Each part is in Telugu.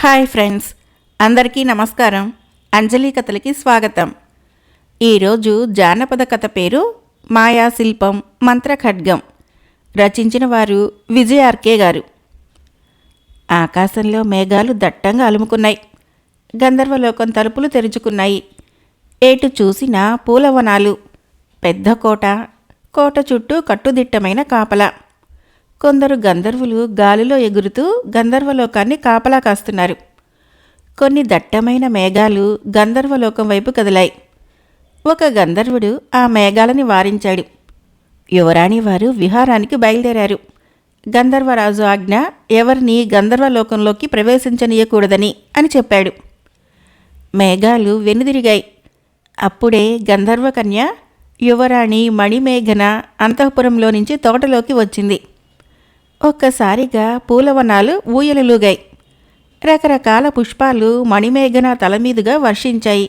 హాయ్ ఫ్రెండ్స్, అందరికీ నమస్కారం. అంజలి కథలకి స్వాగతం. ఈరోజు జానపద కథ పేరు మాయాశిల్పం మంత్రఖడ్గం. రచించిన వారు విజయ గారు. ఆకాశంలో మేఘాలు దట్టంగా అలుముకున్నాయి. గంధర్వలోకం తలుపులు తెరుచుకున్నాయి. ఏటు చూసినా పూలవనాలు, పెద్ద కోట, కోట చుట్టూ కట్టుదిట్టమైన కాపలా. కొందరు గంధర్వులు గాలిలో ఎగురుతూ గంధర్వలోకాన్ని కాపలా కాస్తున్నారు. కొన్ని దట్టమైన మేఘాలు గంధర్వలోకం వైపు కదిలాయి. ఒక గంధర్వుడు ఆ మేఘాలని వారించాడు. యువరాణి వారు విహారానికి బయలుదేరారు. గంధర్వరాజు ఆజ్ఞ ఎవరిని గంధర్వలోకంలోకి ప్రవేశించనీయకూడదని అని చెప్పాడు. మేఘాలు వెనుదిరిగాయి. అప్పుడే గంధర్వకన్య యువరాణి మణిమేఘన అంతఃపురంలో నుంచి తోటలోకి వచ్చింది. ఒక్కసారిగా పూలవనాలు ఊయలులుగాయి. రకరకాల పుష్పాలు మణిమేఘన తలమీదుగా వర్షించాయి.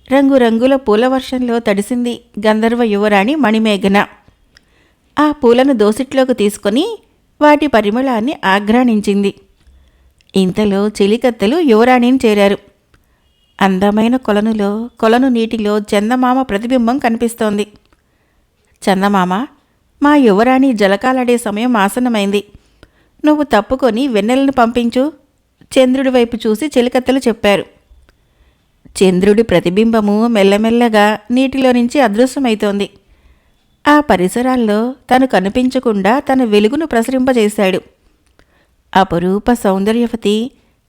రంగురంగుల పూల వర్షంలో తడిసింది గంధర్వ యువరాణి మణిమేఘన. ఆ పూలను దోసిట్లోకి తీసుకొని వాటి పరిమళాన్ని ఆఘ్రాణించింది. ఇంతలో చెలికత్తెలు యువరాణిని చేరారు. అందమైన కొలను నీటిలో చందమామ ప్రతిబింబం కనిపిస్తోంది. చందమామ, మా యువరాణి జలకాలాడే సమయం ఆసన్నమైంది. నువ్వు తప్పుకొని వెన్నెలను పంపించు, చంద్రుడి వైపు చూసి చెలికత్తెలు చెప్పారు. చంద్రుడి ప్రతిబింబము మెల్లమెల్లగా నీటిలో నుంచి అదృశ్యమైతోంది. ఆ పరిసరాల్లో తను కనిపించకుండా తన వెలుగును ప్రసరింపజేశాడు. అపరూప సౌందర్యవతి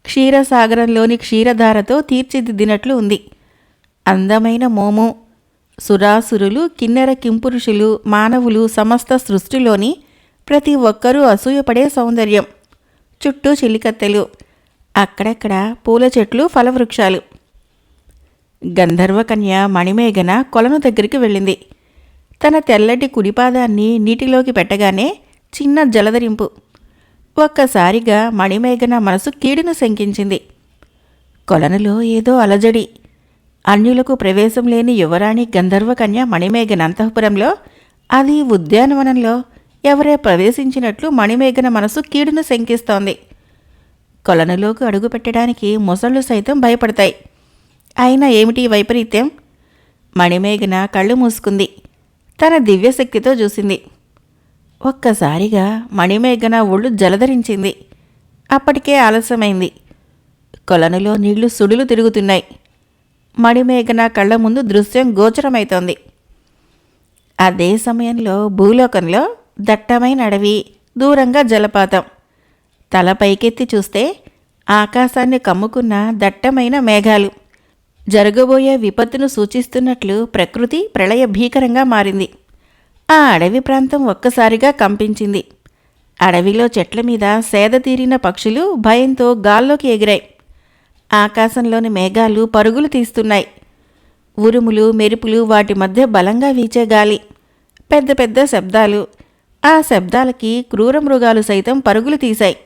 క్షీరసాగరంలోని క్షీరధారతో తీర్చిదిద్దినట్లు ఉంది. అందమైన మోము, సురాసురులు, కిన్నెర కింపురుషులు, మానవులు, సమస్త సృష్టిలోని ప్రతి ఒక్కరూ అసూయపడే సౌందర్యం. చుట్టూ చిలికత్తెలు, అక్కడక్కడ పూల చెట్లు, ఫలవృక్షాలు. గంధర్వకన్య మణిమేఘన కొలను దగ్గరికి వెళ్ళింది. తన తెల్లటి కుడిపాదాన్ని నీటిలోకి పెట్టగానే చిన్న జలధరింపు. ఒక్కసారిగా మణిమేఘన మనసు కీడును శంకించింది. కొలనులో ఏదో అలజడి. అన్యులకు ప్రవేశం లేని యువరాణి గంధర్వకన్య మణిమేఘన అంతఃపురంలో, అది ఉద్యానవనంలో ఎవరే ప్రవేశించినట్లు మణిమేఘన మనసు కీడును శంకిస్తోంది. కొలనులోకి అడుగుపెట్టడానికి మొసళ్ళు సైతం భయపడతాయి. అయినా ఏమిటి వైపరీత్యం? మణిమేఘన కళ్ళు మూసుకుంది. తన దివ్యశక్తితో చూసింది. ఒక్కసారిగా మణిమేఘన ఒళ్ళు జలధరించింది. అప్పటికే ఆలస్యమైంది. కొలనులో నీళ్లు సుడులు తిరుగుతున్నాయి. మణిమేఘన కళ్ల ముందు దృశ్యం గోచరమైతోంది. అదే సమయంలో భూలోకంలో దట్టమైన అడవి, దూరంగా జలపాతం. తల పైకెత్తి చూస్తే ఆకాశాన్ని కమ్ముకున్న దట్టమైన మేఘాలు. జరగబోయే విపత్తును సూచిస్తున్నట్లు ప్రకృతి ప్రళయ భీకరంగా మారింది. ఆ అడవి ప్రాంతం ఒక్కసారిగా కంపించింది. అడవిలో చెట్ల మీద సేద తీరిన పక్షులు భయంతో గాల్లోకి ఎగిరాయి. ఆకాశంలోని మేఘాలు పరుగులు తీస్తున్నాయి. ఉరుములు, మెరుపులు, వాటి మధ్య బలంగా వీచే గాలి, పెద్ద పెద్ద శబ్దాలు. ఆ శబ్దాలకి క్రూర మృగాలు సైతం పరుగులు తీశాయి.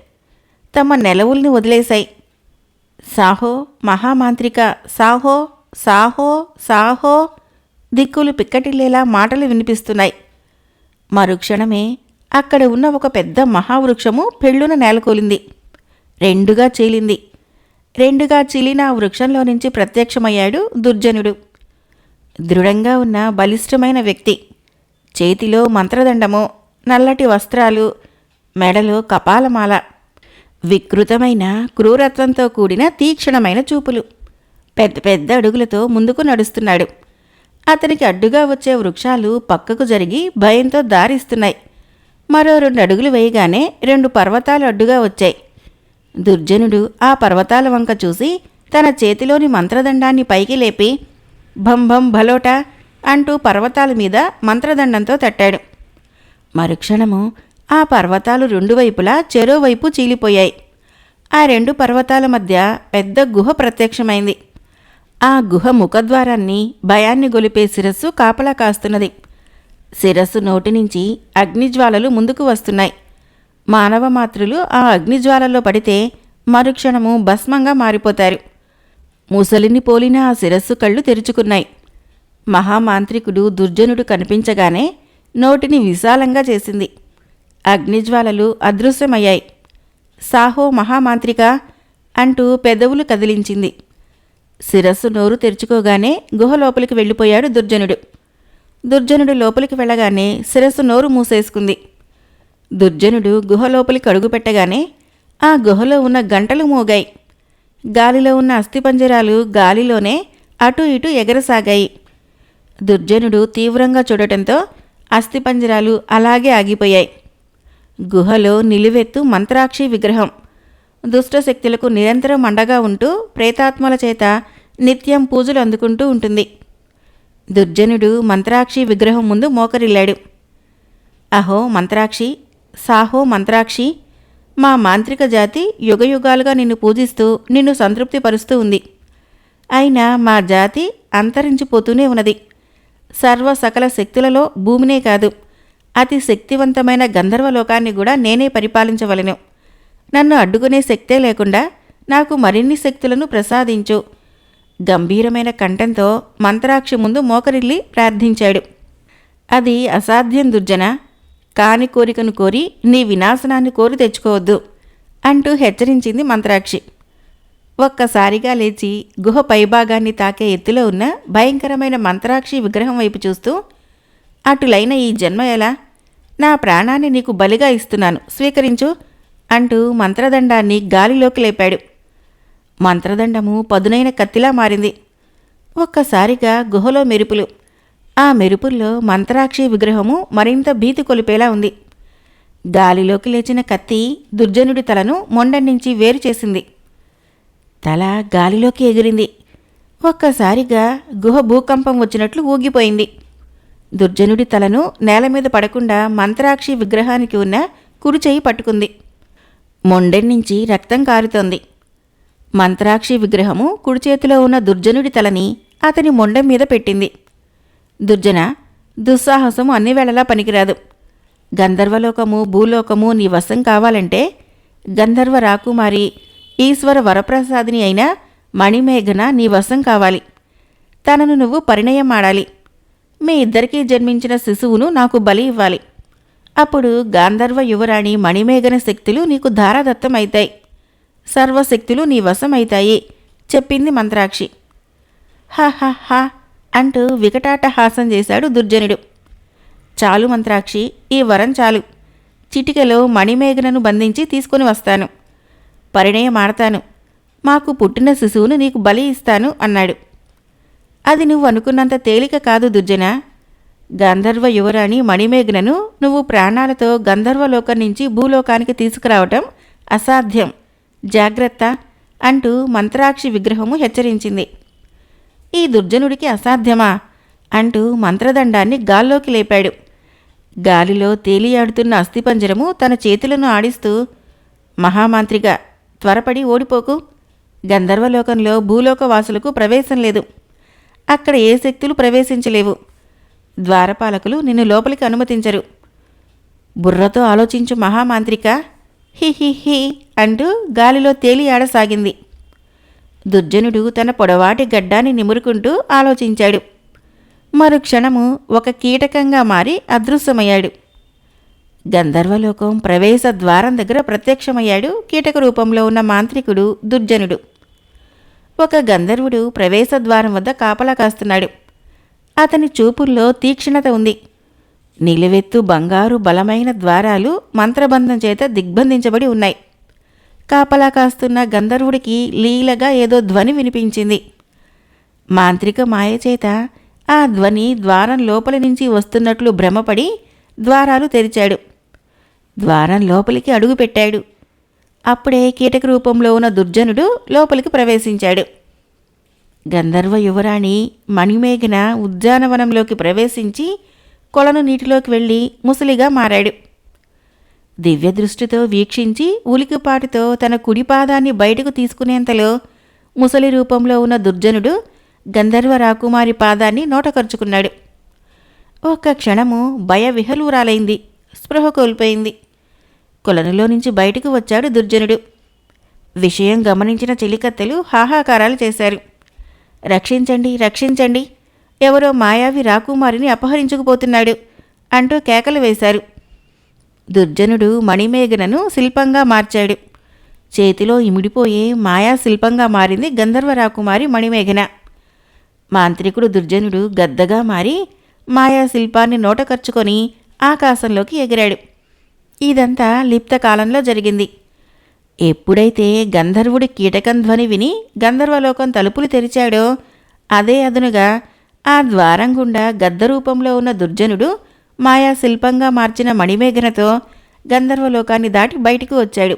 తమ నెలవుల్ని వదిలేశాయి. సాహో మహామాంత్రిక, సాహో సాహో సాహో, దిక్కులు పిక్కటిల్లేలా మాటలు వినిపిస్తున్నాయి. మరుక్షణమే అక్కడ ఉన్న ఒక పెద్ద మహావృక్షము పెళ్ళున నేలకూలింది. రెండుగా చీలింది. రెండుగా చీలిన ఆ వృక్షంలో నుంచి ప్రత్యక్షమయ్యాడు దుర్జనుడు. దృఢంగా ఉన్న బలిష్టమైన వ్యక్తి. చేతిలో మంత్రదండము, నల్లటి వస్త్రాలు, మెడలో కపాలమాల. వికృతమైన క్రూరత్వంతో కూడిన తీక్షణమైన చూపులు. పెద్ద పెద్ద అడుగులతో ముందుకు నడుస్తున్నాడు. అతనికి అడ్డుగా వచ్చే వృక్షాలు పక్కకు జరిగి భయంతో దారిస్తున్నాయి. మరో 2 అడుగులు వేయగానే 2 పర్వతాలు అడ్డుగా వచ్చాయి. దుర్జనుడు ఆ పర్వతాల వంక చూసి తన చేతిలోని మంత్రదండాన్ని పైకి లేపి భంభం భలోటా అంటూ పర్వతాల మీద మంత్రదండంతో తట్టాడు. మరుక్షణము ఆ పర్వతాలు 2 వైపులా చెరోవైపు చీలిపోయాయి. ఆ 2 పర్వతాల మధ్య పెద్ద గుహ ప్రత్యక్షమైంది. ఆ గుహ ముఖద్వారాన్ని భయాన్ని గొలిపే శిరస్సు కాపలా కాస్తున్నది. శిరస్సు నోటి నుంచి అగ్నిజ్వాలలు ముందుకు వస్తున్నాయి. మానవ మాతృలు ఆ అగ్నిజ్వాలలో పడితే మరుక్షణము భస్మంగా మారిపోతారు. ముసలిని పోలిన ఆ శిరస్సు కళ్ళు తెరుచుకున్నాయి. మహామాంత్రికుడు దుర్జనుడు కనిపించగానే నోటిని విశాలంగా చేసింది. అగ్నిజ్వాలలు అదృశ్యమయ్యాయి. సాహో మహామాంత్రిక అంటూ పెదవులు కదిలించింది. శిరస్సు నోరు తెరుచుకోగానే గుహ లోపలికి వెళ్ళిపోయాడు దుర్జనుడు. దుర్జనుడు లోపలికి వెళ్ళగానే శిరస్సు నోరు మూసేసుకుంది. దుర్జనుడు గుహ లోపలికి అడుగుపెట్టగానే ఆ గుహలో ఉన్న గంటలు మోగాయి. గాలిలో ఉన్న అస్థిపంజరాలు గాలిలోనే అటూ ఇటూ ఎగరసాగాయి. దుర్జనుడు తీవ్రంగా చూడటంతో అస్థిపంజరాలు అలాగే ఆగిపోయాయి. గుహలో నిలువెత్తు మంత్రాక్షి విగ్రహం దుష్టశక్తులకు నిరంతరం అండగా ఉంటూ ప్రేతాత్మల చేత నిత్యం పూజలు అందుకుంటూ ఉంటుంది. దుర్జనుడు మంత్రాక్షి విగ్రహం ముందు మోకరిల్లాడు. అహో మంత్రాక్షి, సాహో మంత్రాక్షి, మా మాంత్రిక జాతి యుగయుగాలుగా నిన్ను పూజిస్తూ నిన్ను సంతృప్తిపరుస్తూ ఉంది. అయినా మా జాతి అంతరించిపోతూనే ఉన్నది. సర్వ సకల శక్తులలో భూమినే కాదు, అతి శక్తివంతమైన గంధర్వలోకాన్ని కూడా నేనే పరిపాలించవలెను. నన్ను అడ్డుకునే శక్తే లేకుండా నాకు మరిన్ని శక్తులను ప్రసాదించు. గంభీరమైన కంఠంతో మంత్రాక్షి ముందు మోకరిల్లి ప్రార్థించాడు. అది అసాధ్యం దుర్జన, కాని కోరికను కోరి నీ వినాశనాన్ని కోరి తెచ్చుకోవద్దు అంటూ హెచ్చరించింది మంత్రాక్షి. ఒక్కసారిగా లేచి గుహ పైభాగాన్ని తాకే ఎత్తులో ఉన్న భయంకరమైన మంత్రాక్షి విగ్రహం వైపు చూస్తూ, అటులైన ఈ జన్మ ఎలా? నా ప్రాణాన్ని నీకు బలిగా ఇస్తున్నాను, స్వీకరించు అంటూ మంత్రదండాన్ని గాలిలోకి లేపాడు. మంత్రదండము పదునైన కత్తిలా మారింది. ఒక్కసారిగా గుహలో మెరుపులు. ఆ మెరుపుల్లో మంత్రాక్షి విగ్రహము మరింత భీతి కొలిపేలా ఉంది. గాలిలోకి లేచిన కత్తి దుర్జనుడి తలను మొండం నుంచి వేరు చేసింది. తల గాలిలోకి ఎగిరింది. ఒక్కసారిగా గుహ భూకంపం వచ్చినట్లు ఊగిపోయింది. దుర్జనుడి తలను నేల మీద పడకుండా మంత్రాక్షి విగ్రహానికి ఉన్న కుడిచెయ్యి పట్టుకుంది. మొండెం నుంచి రక్తం కారుతోంది. మంత్రాక్షి విగ్రహము కుడిచేతిలో ఉన్న దుర్జనుడి తలని అతని మొండెం మీద పెట్టింది. దుర్జన, దుస్సాహసము అన్ని వేళలా పనికిరాదు. గంధర్వలోకము భూలోకము నీ వశం కావాలంటే గంధర్వ రాకుమారి ఈశ్వర వరప్రసాదిని అయిన మణిమేఘన నీ వశం కావాలి. తనను నువ్వు పరిణయం ఆడాలి. మీ ఇద్దరికీ జన్మించిన శిశువును నాకు బలి ఇవ్వాలి. అప్పుడు గాంధర్వ యువరాణి మణిమేఘన శక్తులు నీకు ధారాదత్తమైతాయి. సర్వశక్తులు నీ వశమైతాయి చెప్పింది మంత్రాక్షి. హ హ హ అంటూ వికటాటహాసం చేశాడు దుర్జనుడు. చాలు మంత్రాక్షి, ఈ వరం చాలు. చిటికెలో మణిమేఘనను బంధించి తీసుకొని వస్తాను. పరిణయం ఆడతాను. మాకు పుట్టిన శిశువును నీకు బలి ఇస్తాను అన్నాడు. అది నువ్వు అనుకున్నంత తేలిక కాదు దుర్జన. గంధర్వ యువరాణి మణిమేఘనను నువ్వు ప్రాణాలతో గంధర్వలోకం నుంచి భూలోకానికి తీసుకురావటం అసాధ్యం. జాగ్రత్త అంటూ మంత్రాక్షి విగ్రహము హెచ్చరించింది. ఈ దుర్జనుడికి అసాధ్యమా అంటూ మంత్రదండాన్ని గాల్లోకి లేపాడు. గాలిలో తేలియాడుతున్న అస్థిపంజరము తన చేతులను ఆడిస్తూ, మహామాంత్రిగా, త్వరపడి ఓడిపోకు. గంధర్వలోకంలో భూలోకవాసులకు ప్రవేశం లేదు. అక్కడ ఏ శక్తులు ప్రవేశించలేవు. ద్వారపాలకులు నిన్ను లోపలికి అనుమతించరు. బుర్రతో ఆలోచించు మహామాంత్రిక, హి హి హి అంటూ గాలిలో తేలియాడసాగింది. దుర్జనుడు తన పొడవాటి గడ్డాన్ని నిమురుకుంటూ ఆలోచించాడు. మరుక్షణము ఒక కీటకంగా మారి అదృశ్యమయ్యాడు. గంధర్వలోకం ప్రవేశ ద్వారం దగ్గర ప్రత్యక్షమయ్యాడు కీటక రూపంలో ఉన్న మాంత్రికుడు దుర్జనుడు. ఒక గంధర్వుడు ప్రవేశ ద్వారం వద్ద కాపలా కాస్తున్నాడు. అతని చూపుల్లో తీక్షణత ఉంది. నిలువెత్తు బంగారు బలమైన ద్వారాలు మంత్రబంధం చేత దిగ్బంధించబడి ఉన్నాయి. కాపలా కాస్తున్న గంధర్వుడికి లీలగా ఏదో ధ్వని వినిపించింది. మాంత్రిక మాయచేత ఆ ధ్వని ద్వారం లోపలి నుంచి వస్తున్నట్లు భ్రమపడి ద్వారాలు తెరిచాడు. ద్వారం లోపలికి అడుగుపెట్టాడు. అప్పుడే కీటక రూపంలో ఉన్న దుర్జనుడు లోపలికి ప్రవేశించాడు. గంధర్వ యువరాణి మణిమేఘన ఉద్యానవనంలోకి ప్రవేశించి కొలను నీటిలోకి వెళ్ళి ముసలిగా మారాడు. దివ్యదృష్టితో వీక్షించి ఉలికిపాటుతో తన కుడిపాదాన్ని బయటకు తీసుకునేంతలో ముసలి రూపంలో ఉన్న దుర్జనుడు గంధర్వ రాకుమారి పాదాన్ని నోటకరుచుకున్నాడు. ఒక్క క్షణము భయ విహలూరాలైంది. స్పృహ కోల్పోయింది. కొలనులో నుంచి బయటకు వచ్చాడు దుర్జనుడు. విషయం గమనించిన చెలికత్తెలు హాహాకారాలు చేశారు. రక్షించండి, రక్షించండి, ఎవరో మాయావి రాకుమారిని అపహరించుకుపోతున్నాడు అంటూ కేకలు వేశారు. దుర్జనుడు మణిమేఘనను శిల్పంగా మార్చాడు. చేతిలో ఇమిడిపోయే మాయా శిల్పంగా మారింది గంధర్వ రాకుమారి మణిమేఘన. మాంత్రికుడు దుర్జనుడు గద్దగా మారి మాయా శిల్పాన్ని నోటకర్చుకొని ఆకాశంలోకి ఎగిరాడు. ఇదంతా లిప్త కాలంలో జరిగింది. ఎప్పుడైతే గంధర్వుడి కీటకం ధ్వని విని గంధర్వలోకం తలుపులు తెరిచాడో అదే అదునుగా ఆ ద్వారం గుండా గద్దరూపంలో ఉన్న దుర్జనుడు మాయా శిల్పంగా మార్చిన మణిమేఘనతో గంధర్వలోకాన్ని దాటి బయటికి వచ్చాడు.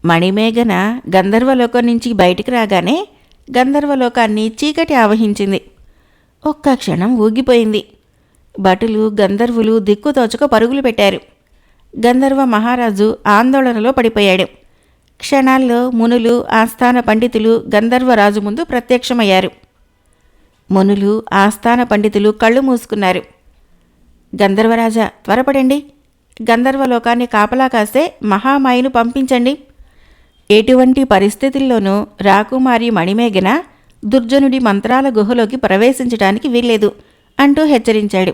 మణిమేఘన గంధర్వలోకం నుంచి బయటికి రాగానే గంధర్వలోకాన్ని చీకటి ఆవహించింది. ఒక్క క్షణం ఊగిపోయింది. భటులు గంధర్వులు దిక్కుతోచక పరుగులు పెట్టారు. గంధర్వ మహారాజు ఆందోళనలో పడిపోయాడు. క్షణాల్లో మునులు ఆస్థాన పండితులు గంధర్వరాజు ముందు ప్రత్యక్షమయ్యారు. మునులు ఆస్థాన పండితులు కళ్ళు మూసుకున్నారు. గంధర్వరాజా, త్వరపడండి, గంధర్వలోకాన్ని కాపలా కాస్తే మహామాయను పంపించండి. ఎటువంటి పరిస్థితుల్లోనూ రాకుమారి మణిమేఘన దుర్జనుడి మంత్రాల గుహలోకి ప్రవేశించడానికి వీల్లేదు అంటూ హెచ్చరించాడు.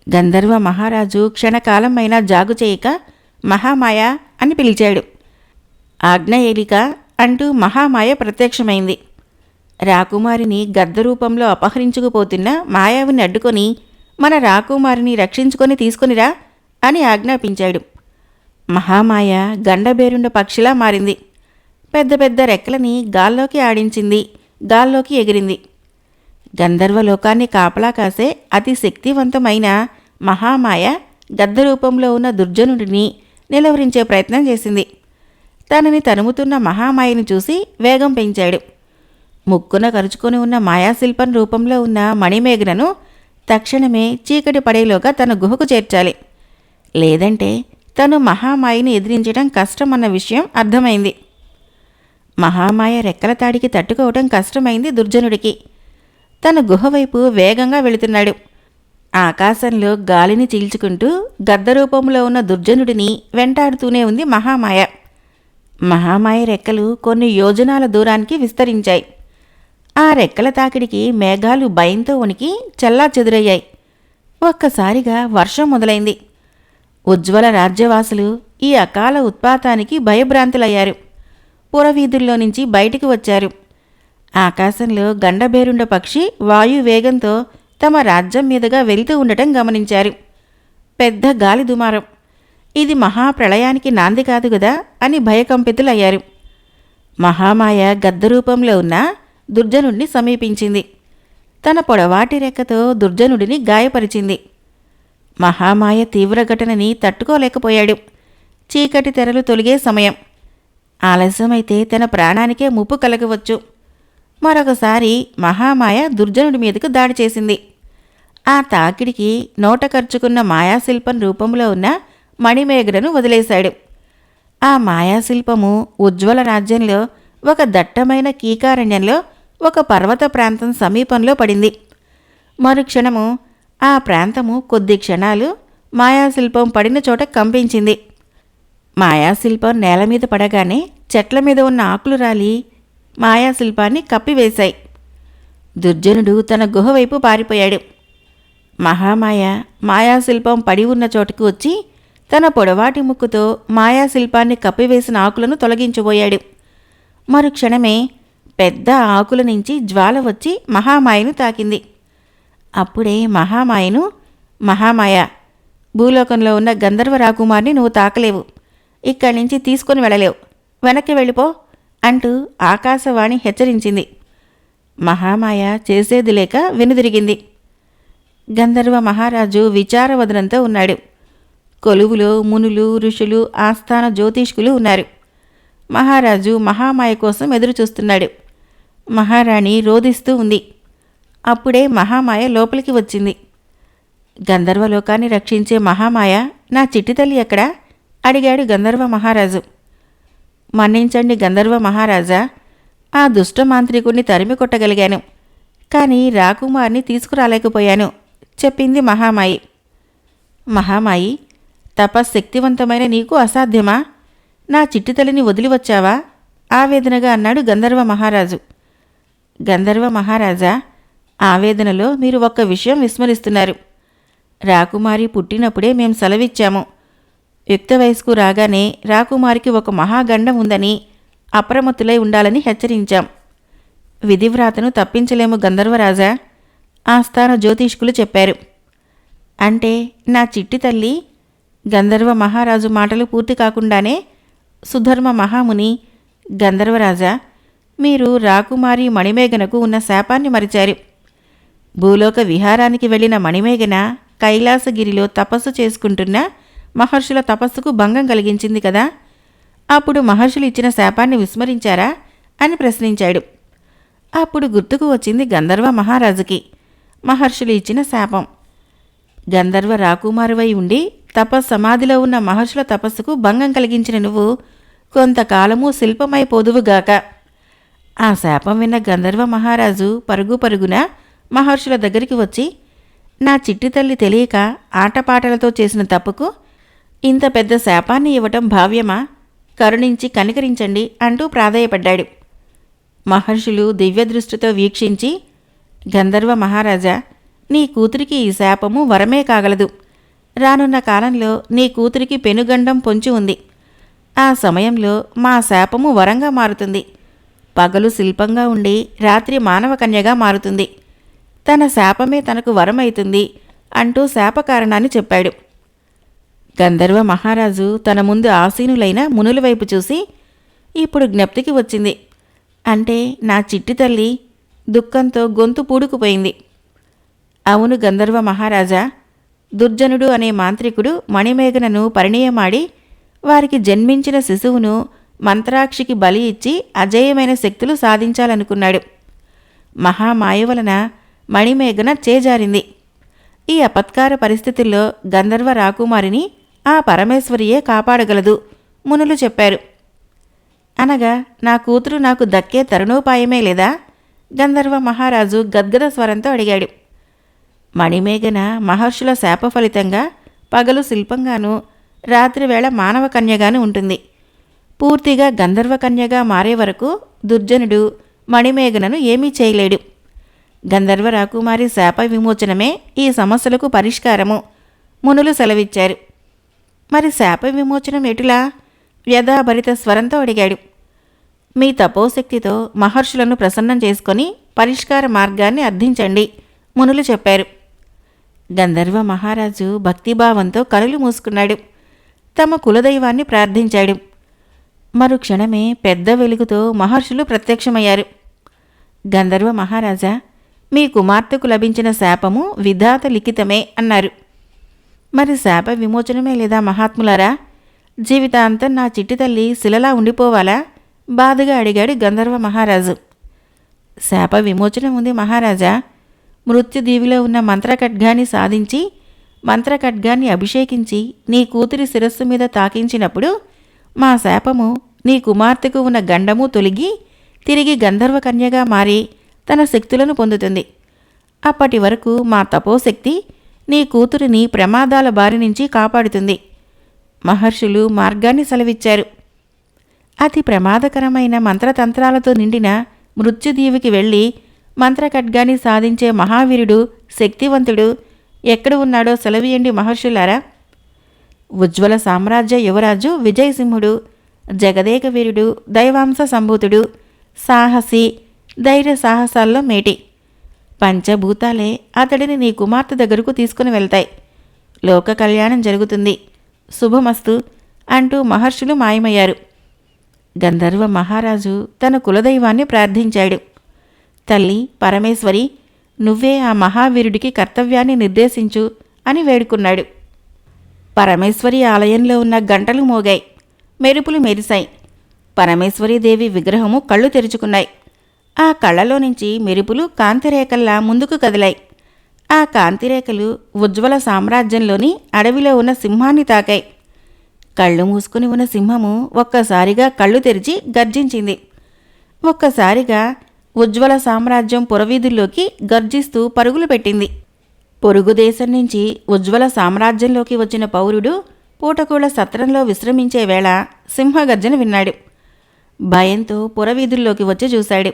గంధర్వ మహారాజు క్షణకాలమైనా జాగు చేయక మహామాయ అని పిలిచాడు. ఆగ్నేయేలిక అంటూ మహామాయ ప్రత్యక్షమైంది. రాకుమారిని గద్దరూపంలో అపహరించుకుపోతున్న మాయావిని అడ్డుకొని మన రాకుమారిని రక్షించుకొని తీసుకునిరా అని ఆజ్ఞాపించాడు. మహామాయ గండబేరుండ పక్షిలా మారింది. పెద్ద పెద్ద రెక్కలని గాల్లోకి ఆడించింది, గాల్లోకి ఎగిరింది. గంధర్వలోకాన్ని కాపలా కాసే అతి శక్తివంతమైన మహామాయ గద్దరూపంలో ఉన్న దుర్జనుడిని నిలవరించే ప్రయత్నం చేసింది. తనని తరుముతున్న మహామాయను చూసి వేగం పెంచాడు. ముక్కున కరుచుకొని ఉన్న మాయాశిల్పం రూపంలో ఉన్న మణిమేఘనను తక్షణమే చీకటి పడేలోగా తన గుహకు చేర్చాలి. లేదంటే తను మహామాయని ఎదిరించడం కష్టమన్న విషయం అర్థమైంది. మహామాయ రెక్కల తాడికి తట్టుకోవటం కష్టమైంది దుర్జనుడికి. తన గుహవైపు వేగంగా వెళుతున్నాడు. ఆకాశంలో గాలిని చీల్చుకుంటూ గద్దరూపంలో ఉన్న దుర్జనుడిని వెంటాడుతూనే ఉంది మహామాయ. మహామాయ రెక్కలు కొన్ని యోజనాల దూరానికి విస్తరించాయి. ఆ రెక్కల తాకిడికి మేఘాలు భయంతో వణికి చెల్లాచెదురయ్యాయి. ఒక్కసారిగా వర్షం మొదలైంది. ఉజ్వల రాజ్యవాసులు ఈ అకాల ఉత్పాతానికి భయభ్రాంతులయ్యారు. పురవీధుల్లో నుంచి బయటికి వచ్చారు. ఆకాశంలో గండబేరుండ పక్షి వాయువేగంతో తమ రాజ్యం మీదుగా వెళ్తూ ఉండటం గమనించారు. పెద్ద గాలి దుమారం. ఇది మహాప్రళయానికి నాంది కాదు గదా అని భయకంపితులయ్యారు. మహామాయ గద్దరూపంలో ఉన్న దుర్జనుడిని సమీపించింది. తన పొడవాటి రెక్కతో దుర్జనుడిని గాయపరిచింది. మహామాయ తీవ్ర ఘటనని తట్టుకోలేకపోయాడు. చీకటి తెరలు తొలిగే సమయం. ఆలస్యమైతే తన ప్రాణానికే ముప్పు కలగవచ్చు. మరొకసారి మహామాయ దుర్జనుడి మీదకు దాడి చేసింది. ఆ తాకిడికి నోట ఖర్చుకున్న మాయాశిల్పం రూపంలో ఉన్న మణిమేఘనను వదిలేశాడు. ఆ మాయాశిల్పము ఉజ్వల రాజ్యంలో ఒక దట్టమైన కీకారణ్యంలో ఒక పర్వత ప్రాంతం సమీపంలో పడింది. మరుక్షణము ఆ ప్రాంతము కొద్ది క్షణాలు మాయాశిల్పం పడిన చోట కంపించింది. మాయాశిల్పం నేల మీద పడగానే చెట్ల మీద ఉన్న ఆకులు రాలి మాయాశిల్పాన్ని కప్పివేశాయి. దుర్జనుడు తన గుహ వైపు పారిపోయాడు. మహామాయ మాయాశిల్పం పడి ఉన్న చోటుకు వచ్చి తన పొడవాటి ముక్కుతో మాయాశిల్పాన్ని కప్పివేసిన ఆకులను తొలగించబోయాడు. మరుక్షణమే పెద్ద ఆకుల నుంచి జ్వాల వచ్చి మహామాయను తాకింది. అప్పుడే మహామాయ, భూలోకంలో ఉన్న గంధర్వ రాకుమారిని నువ్వు తాకలేవు, ఇక్కడి నుంచి తీసుకుని వెళ్ళలేవు, వెనక్కి వెళ్ళిపో అంటూ ఆకాశవాణి హెచ్చరించింది. మహామాయ చేసేది లేక వెనుదిరిగింది. గంధర్వ మహారాజు విచారవదనంతో ఉన్నాడు. కొలువులో మునులు ఋషులు ఆస్థాన జ్యోతిష్కులు ఉన్నారు. మహారాజు మహామాయ కోసం ఎదురుచూస్తున్నాడు. మహారాణి రోదిస్తూ ఉంది. అప్పుడే మహామాయ లోపలికి వచ్చింది. గంధర్వలోకాన్ని రక్షించే మహామాయ, నా చిట్టి తల్లి ఎక్కడా అడిగాడు గంధర్వ మహారాజు. మన్నించండి గంధర్వ మహారాజా, ఆ దుష్ట మాంత్రికుణ్ణి తరిమి కొట్టగలిగాను, కానీ రాకుమార్ని తీసుకురాలేకపోయాను చెప్పింది మహామాయి. మహామాయి, తపశ్శక్తివంతమైన నీకు అసాధ్యమా? నా చిట్టి తల్లిని వదిలి వచ్చావా ఆవేదనగా అన్నాడు గంధర్వ మహారాజు. గంధర్వ మహారాజా, ఆవేదనలో మీరు ఒక్క విషయం విస్మరిస్తున్నారు. రాకుమారి పుట్టినప్పుడే మేం సెలవిచ్చాము. యుక్త వయస్కు రాగానే రాకుమారికి ఒక మహాగండం ఉందని అప్రమత్తులై ఉండాలని హెచ్చరించాం. విధివ్రాతను తప్పించలేము గంధర్వరాజా, ఆస్థాన జ్యోతిష్కులు చెప్పారు. అంటే నా చిట్టి తల్లి, గంధర్వ మహారాజు మాటలు పూర్తి కాకుండానే సుధర్మ మహాముని, గంధర్వరాజా, మీరు రాకుమారి మణిమేఘనకు ఉన్న శాపాన్ని మరిచారు. భూలోక విహారానికి వెళ్లిన మణిమేఘన కైలాసగిరిలో తపస్సు చేసుకుంటున్న మహర్షుల తపస్సుకు భంగం కలిగించింది కదా, అప్పుడు మహర్షులు ఇచ్చిన శాపాన్ని విస్మరించారా అని ప్రశ్నించాడు. అప్పుడు గుర్తుకు వచ్చింది గంధర్వ మహారాజుకి మహర్షులు ఇచ్చిన శాపం. గంధర్వ రాకుమారువై ఉండి తపస్సమాధిలో ఉన్న మహర్షుల తపస్సుకు భంగం కలిగించిన నువ్వు కొంతకాలము శిల్పమైపోదువుగాక. ఆ శాపం విన్న గంధర్వ మహారాజు పరుగు పరుగున మహర్షుల దగ్గరికి వచ్చి, నా చిట్టి తల్లి తెలియక ఆటపాటలతో చేసిన తప్పుకు ఇంత పెద్ద శాపాన్ని ఇవ్వటం భావ్యమా? కరుణించి కనికరించండి అంటూ ప్రాధేయపడ్డాడు. మహర్షులు దివ్యదృష్టితో వీక్షించి, గంధర్వ మహారాజా, నీ కూతురికి ఈ శాపము వరమే కాగలదు. రానున్న కాలంలో నీ కూతురికి పెనుగండం పొంచి ఉంది. ఆ సమయంలో మా శాపము వరంగా మారుతుంది. పగలు శిల్పంగా ఉండి రాత్రి మానవ కన్యగా మారుతుంది. తన శాపమే తనకు వరమైతుంది అంటూ శాపకారణాన్ని చెప్పాడు. గంధర్వ మహారాజు తన ముందు ఆసీనులైన మునుల వైపు చూసి, ఇప్పుడు జ్ఞప్తికి వచ్చింది. అంటే నా చిట్టి తల్లి దుఃఖంతో గొంతు పూడుకుపోయింది. అవును గంధర్వ మహారాజా, దుర్జనుడు అనే మాంత్రికుడు మణిమేఘనను పరిణయమాడి వారికి జన్మించిన శిశువును మంత్రాక్షికి బలి ఇచ్చి అజేయమైన శక్తులు సాధించాలనుకున్నాడు. మహామాయ వలన మణిమేఘన చేజారింది. ఈ అపత్కార పరిస్థితుల్లో గంధర్వ రాకుమారిని ఆ పరమేశ్వరియే కాపాడగలదు మునులు చెప్పారు. అనగా నా కూతురు నాకు దక్కే తరుణోపాయమే లేదా? గంధర్వ మహారాజు గద్గద స్వరంతో అడిగాడు. మణిమేఘన మహర్షుల శాప ఫలితంగా పగలు శిల్పంగానూ రాత్రివేళ మానవ కన్యగాను ఉంటుంది. పూర్తిగా గంధర్వ కన్యగా మారే వరకు దుర్జనుడు మణిమేఘనను ఏమీ చేయలేడు. గంధర్వ రాకుమారి శాప విమోచనమే ఈ సమస్యలకు పరిష్కారము మునులు సెలవిచ్చారు. మరి శాప విమోచనం ఎటులా? వ్యధాభరిత స్వరంతో అడిగాడు. మీ తపోశక్తితో మహర్షులను ప్రసన్నం చేసుకొని పరిష్కార మార్గాన్ని అర్థించండి మునులు చెప్పారు. గంధర్వ మహారాజు భక్తిభావంతో కనులు మూసుకున్నాడు. తమ కులదైవాన్ని ప్రార్థించాడు. మరుక్షణమే పెద్ద వెలుగుతో మహర్షులు ప్రత్యక్షమయ్యారు. గంధర్వ మహారాజా, మీ కుమార్తెకు లభించిన శాపము విధాత లిఖితమే అన్నారు. మరి శాప విమోచనమే లేదా మహాత్ములారా? జీవితాంతం నా చిట్టి తల్లి శిలలా ఉండిపోవాలా? బాధగా అడిగాడు గంధర్వ మహారాజు. శాప విమోచనం ఉంది మహారాజా. మృత్యుదీవిలో ఉన్న మంత్రఖడ్గాన్ని సాధించి మంత్రఖడ్గాన్ని అభిషేకించి నీ కూతురి శిరస్సు మీద తాకించినప్పుడు మా శాపము నీ కుమార్తెకు ఉన్న గండము తొలగి తిరిగి గంధర్వ కన్యగా మారి తన శక్తులను పొందుతుంది. అప్పటి వరకు మా తపోశక్తి నీ కూతురిని ప్రమాదాల బారి నుంచి కాపాడుతుంది. మహర్షులు మార్గాన్ని సెలవిచ్చారు. అతి ప్రమాదకరమైన మంత్రతంత్రాలతో నిండిన మృత్యుదీవికి వెళ్ళి మంత్రఖడ్గాన్ని సాధించే మహావీరుడు, శక్తివంతుడు ఎక్కడ ఉన్నాడో సెలవియండి మహర్షులారా. ఉజ్వల సామ్రాజ్య యువరాజు విజయసింహుడు, జగదేక వీరుడు, దైవాంశ సంభూతుడు, సాహసి, ధైర్య సాహసాల్లో మేటి. పంచభూతాలే అతడిని నీ కుమార్తె దగ్గరకు తీసుకుని వెళ్తాయి. లోక కళ్యాణం జరుగుతుంది, శుభమస్తు అంటూ మహర్షులు మాయమయ్యారు. గంధర్వ మహారాజు తన కులదైవాన్ని ప్రార్థించాడు. తల్లి పరమేశ్వరి, నువ్వే ఆ మహావీరుడికి కర్తవ్యాన్ని నిర్దేశించు అని వేడుకున్నాడు. పరమేశ్వరి ఆలయంలో ఉన్న గంటలు మోగాయి, మెరుపులు మెరిశాయి. పరమేశ్వరీదేవి విగ్రహము కళ్ళు తెరుచుకున్నాయి. ఆ కళ్ళలో నుంచి మెరుపులు కాంతిరేఖల్లా ముందుకు కదిలాయి. ఆ కాంతిరేఖలు ఉజ్వల సామ్రాజ్యంలోని అడవిలో ఉన్న సింహాన్ని తాకాయి. కళ్ళు మూసుకుని ఉన్న సింహము ఒక్కసారిగా కళ్ళు తెరిచి గర్జించింది. ఒక్కసారిగా ఉజ్వల సామ్రాజ్యం పురవీధుల్లోకి గర్జిస్తూ పరుగులు పెట్టింది. పొరుగుదేశం నుంచి ఉజ్వల సామ్రాజ్యంలోకి వచ్చిన పౌరుడు పూటకూళ్ళ సత్రంలో విశ్రమించే వేళ సింహగర్జన విన్నాడు. భయంతో పురవీధుల్లోకి వచ్చి చూశాడు.